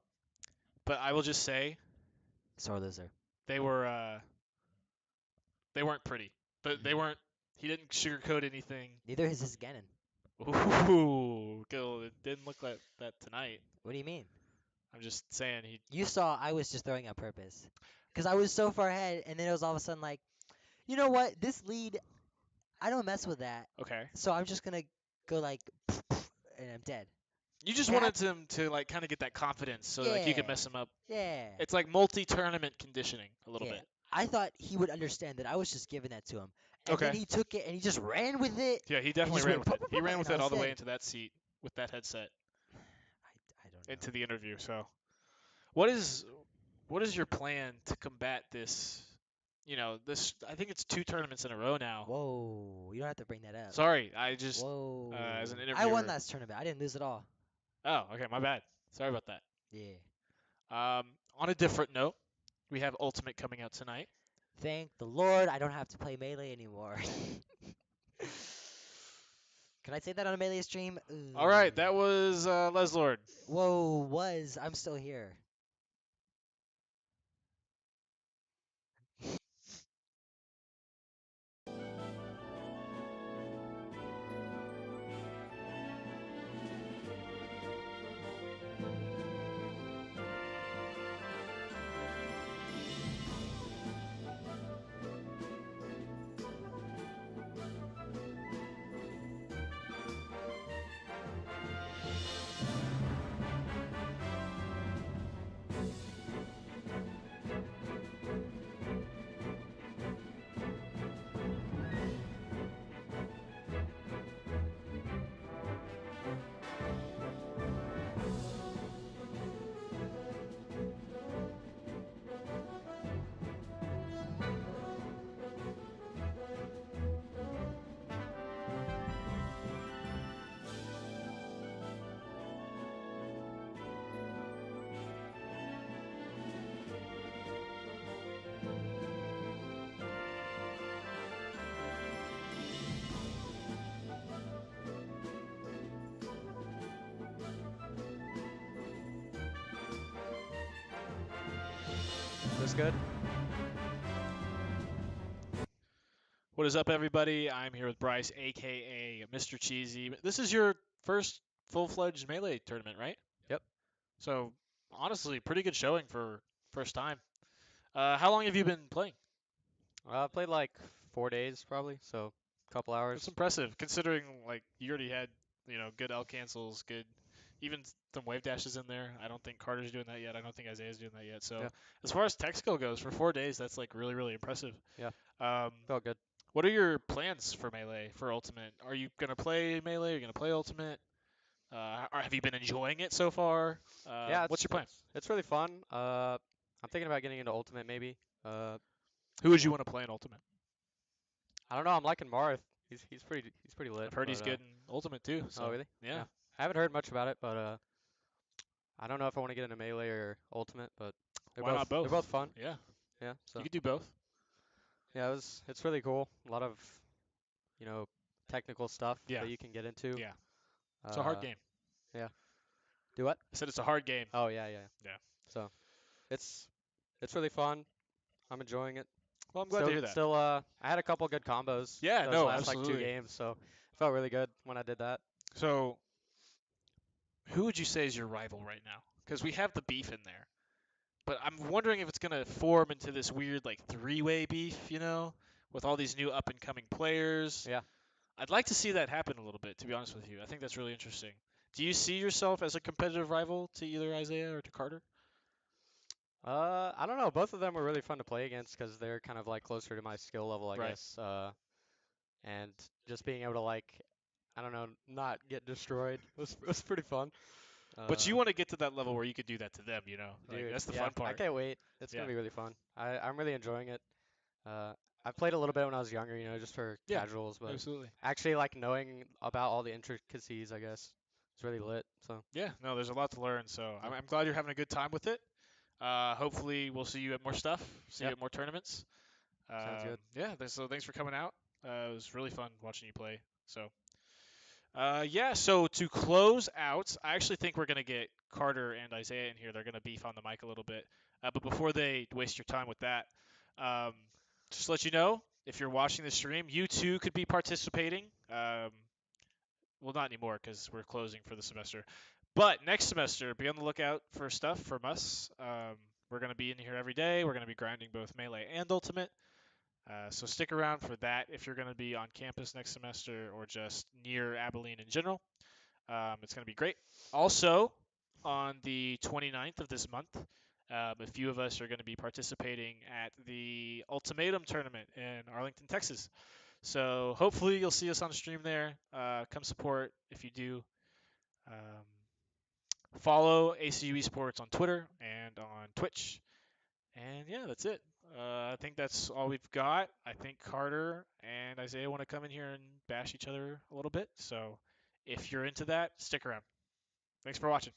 B: But I will just say
A: Sore loser.
B: they were they weren't pretty. But they
A: Mhm.
B: weren't. He didn't sugarcoat anything.
A: Neither is this Ganon.
B: Ooh, it didn't look like that tonight.
A: What do you mean?
B: I'm just saying he.
A: You saw I was just throwing on purpose. Because I was so far ahead, and then it was all of a sudden like, you know what? This lead, I don't mess with that.
B: Okay.
A: So I'm just going to go like, and I'm dead.
B: You just
A: It hap-
B: wanted him to like kind of get that confidence so like you could
A: yeah.
B: mess him up.
A: Yeah.
B: It's like multi-tournament conditioning a little
A: Yeah.
B: bit.
A: I thought he would understand that I was just giving that to him. And then
B: Okay.
A: he took it and he just ran with it.
B: Yeah, he
A: And
B: definitely
A: just
B: ran
A: went,
B: with
A: "Pop,
B: it.
A: pop,
B: He
A: pop,"
B: ran
A: and
B: with
A: I
B: it
A: was
B: all the way
A: dead.
B: into that seat with that headset
A: I don't know.
B: into the interview. So, what is what is your plan to combat this? You know, this I think it's 2 tournaments in a row now.
A: Whoa. You don't have to bring that up.
B: Sorry, I just as an
A: Whoa. I won
B: interviewer.
A: last tournament. I didn't lose at all.
B: Oh, okay, my bad. Sorry about that.
A: Yeah.
B: On a different note, we have Ultimate coming out tonight.
A: Thank the Lord I don't have to play Melee anymore. Can I say that on a Melee stream?
B: All right,
A: Ooh.
B: that was Leslord.
A: Whoa, I'm still here.
E: This good?
B: What is up, everybody? I'm here with Bryce, aka Mr. Cheesy. This is your first full-fledged Melee tournament, right?
E: Yep.
B: So, honestly, pretty good showing for first time. How long have you been playing?
E: I played like 4 days probably, so a couple
B: That's
E: hours.
B: impressive, considering like you already had, good L cancels, good, even some wave dashes in there. I don't think Carter's doing that yet. I don't think Isaiah's doing that yet. So,
E: Yeah.
B: as far as tech skill goes, for 4 days, that's like really, really impressive.
E: Yeah.
B: Um,
E: Felt good.
B: what are your plans for Melee, for Ultimate? Are you gonna play Melee? Are you gonna play Ultimate? Or have you been enjoying it so far?
E: Yeah,
B: What's
E: it's
B: your plan?
E: it's it's really fun. I'm thinking about getting into Ultimate maybe.
B: Who would you want to play in Ultimate?
E: I don't know. I'm liking Marth. He's pretty lit.
B: I've heard he's
E: But
B: good in Ultimate too. So
E: oh really?
B: yeah.
E: I haven't heard much about it, but I don't know if I want to get into Melee or Ultimate, but
B: Why not
E: they're
B: both?
E: both fun.
B: Yeah,
E: Yeah.
B: you
E: So
B: could do both.
E: yeah, it's really cool. A lot of you know technical stuff
B: Yeah,
E: that you can get into.
B: yeah. It's a hard
E: Uh,
B: game.
E: yeah. Do what?
B: I said it's a hard game.
E: Oh yeah, yeah.
B: Yeah.
E: So it's it's really fun. I'm enjoying it.
B: Well, I'm glad to hear that.
E: I had a couple good combos
B: Yeah,
E: those
B: no,
E: last like 2
B: absolutely.
E: games, so it felt really good when I did that.
B: So, who would you say is your rival right now? Because we have the beef in there, but I'm wondering if it's gonna form into this weird like three-way beef, with all these new up-and-coming players.
E: Yeah.
B: I'd like to see that happen a little bit, to be honest with you. I think that's really interesting. Do you see yourself as a competitive rival to either Isaiah or to Carter?
E: I don't know. Both of them were really fun to play against because they're kind of like closer to my skill level, I
B: Right.
E: guess. And just being able to like, I don't know, not get destroyed was pretty fun.
B: But you want to get to that level where you could do that to them. Like
E: Dude,
B: that's the
E: yeah,
B: fun
E: I
B: part.
E: can't wait. It's
B: Yeah.
E: gonna be really fun. I'm really enjoying it. I played a little bit when I was younger, just for
B: Yeah,
E: casuals, but
B: absolutely.
E: actually like knowing about all the intricacies, I guess, it's really lit. So
B: Yeah, no, there's a lot to learn, so
E: yeah.
B: I'm glad you're having a good time with it. Hopefully, we'll see you at more stuff, see you
E: Yep.
B: at more tournaments.
E: Sounds good.
B: Yeah, so thanks for coming out. It was really fun watching you play. So, yeah, so to close out, I actually think we're going to get Carter and Isaiah in here. They're going to beef on the mic a little bit. But before they waste your time with that, um, just to let you know, if you're watching the stream, you too could be participating. Well, not anymore because we're closing for the semester. But next semester, be on the lookout for stuff from us. We're going to be in here every day. We're going to be grinding both Melee and Ultimate. So stick around for that if you're going to be on campus next semester or just near Abilene in general. It's going to be great. Also, on the 29th of this month, a few of us are going to be participating at the Ultimatum tournament in Arlington, Texas. So hopefully you'll see us on stream there. Come support if you do. Um, Follow ACU Esports on Twitter and on Twitch. And yeah, that's it. I think that's all we've got. I think Carter and Isaiah want to come in here and bash each other a little bit. So if you're into that, stick around. Thanks for watching.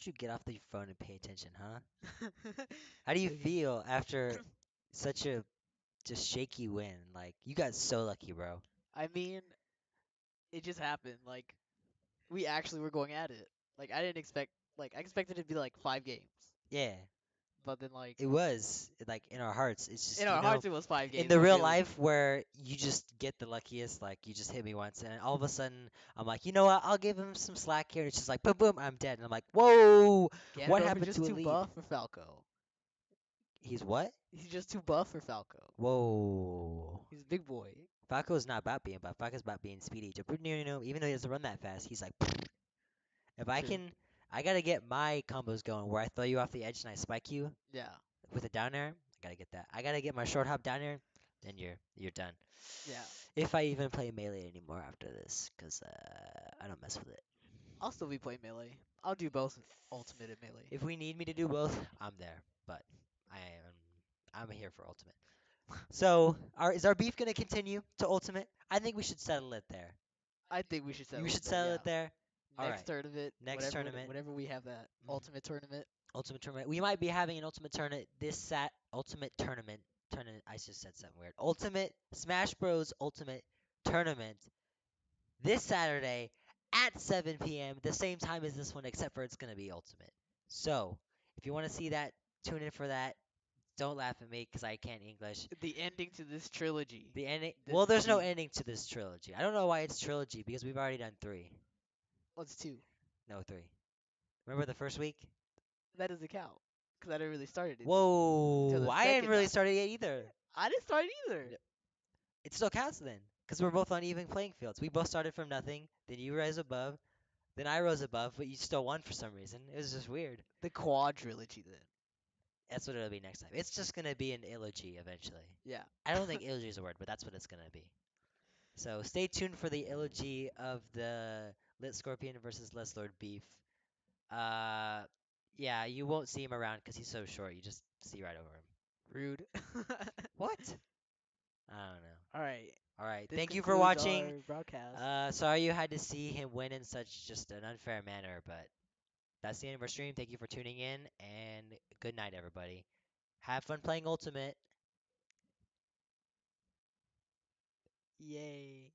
A: don't you get off the phone and pay attention, huh? How do you
C: Okay.
A: feel after such a just shaky win? Like you got so lucky, bro.
C: I mean, it just happened. Like we actually were going at it. Like I didn't expect. Like I expected it to be like 5 games,
A: Yeah,
C: but then like
A: it was like in our hearts. It's
C: in
A: just
C: our hearts it was five
A: in
C: games,
A: the
C: but
A: real
C: really
A: life where you just get the luckiest. Like you just hit me once, and all of a sudden I'm like, you know what? I'll give him some slack here. And it's just like boom, boom, I'm dead. And I'm like, whoa, what
C: Ganondorf is
A: happened
C: just
A: to
C: too
A: Elite?
C: buff for Falco.
A: He's what?
C: He's just too buff for Falco.
A: Whoa.
C: He's a big boy.
A: Falco's not about being buff. Falco's about being speedy. Even though he doesn't run that fast, he's like, if I
C: True.
A: can, I gotta get my combos going where I throw you off the edge and I spike you
C: Yeah.
A: with a down air. I gotta get that. I gotta get my short hop down air. Then you're done.
C: Yeah.
A: If I even play melee anymore after this, cause I don't mess with it.
C: I'll still be playing melee. I'll do both ultimate and melee.
A: If we need me to do both, I'm there. But I am I'm here for ultimate. So, is our beef gonna continue to ultimate? I think we should settle it there.
C: I think we should
A: You
C: settle
A: should
C: it there.
A: settle
C: Yeah.
A: it there. All
C: Next
A: right.
C: tournament,
A: Next tournament.
C: whenever we have that
A: Mhm.
C: ultimate tournament.
A: Ultimate tournament. We might be having an ultimate tournament this ultimate tournament. I just said something weird. Ultimate Smash Bros. Ultimate tournament this Saturday at 7 p.m. the same time as this one, except for it's gonna be ultimate. So if you want to see that, tune in for that. Don't laugh at me because I can't English.
C: The ending to this trilogy.
A: The ending.
C: This
A: Well,
C: is
A: there's no
C: key.
A: ending to this trilogy. I don't know why it's trilogy because we've already done three.
C: What's two?
A: No, three. Remember the first week?
C: That doesn't count because I didn't really start anything until
A: Whoa!
C: the
A: I hadn't
C: second
A: really
C: time.
A: started yet either.
C: I didn't start either.
A: No, it still counts then, because we're both on even playing fields. We both started from nothing. Then you rose above. Then I rose above, but you still won for some reason. It was just weird.
C: The quad trilogy then.
A: That's what it'll be next time. It's just gonna be an eulogy eventually.
C: Yeah.
A: I don't think eulogy is a word, but that's what it's gonna be. So stay tuned for the eulogy of the Lit Scorpion versus Les Lord beef. Uh, yeah, you won't see him around because he's so short. You just see right over him.
C: Rude.
A: What? I don't know.
C: All right.
A: All right.
C: This
A: Thank you for
C: concludes
A: watching.
C: our broadcast.
A: Sorry you had to see him win in such just an unfair manner, but that's the end of our stream. Thank you for tuning in, and good night, everybody. Have fun playing Ultimate.
C: Yay.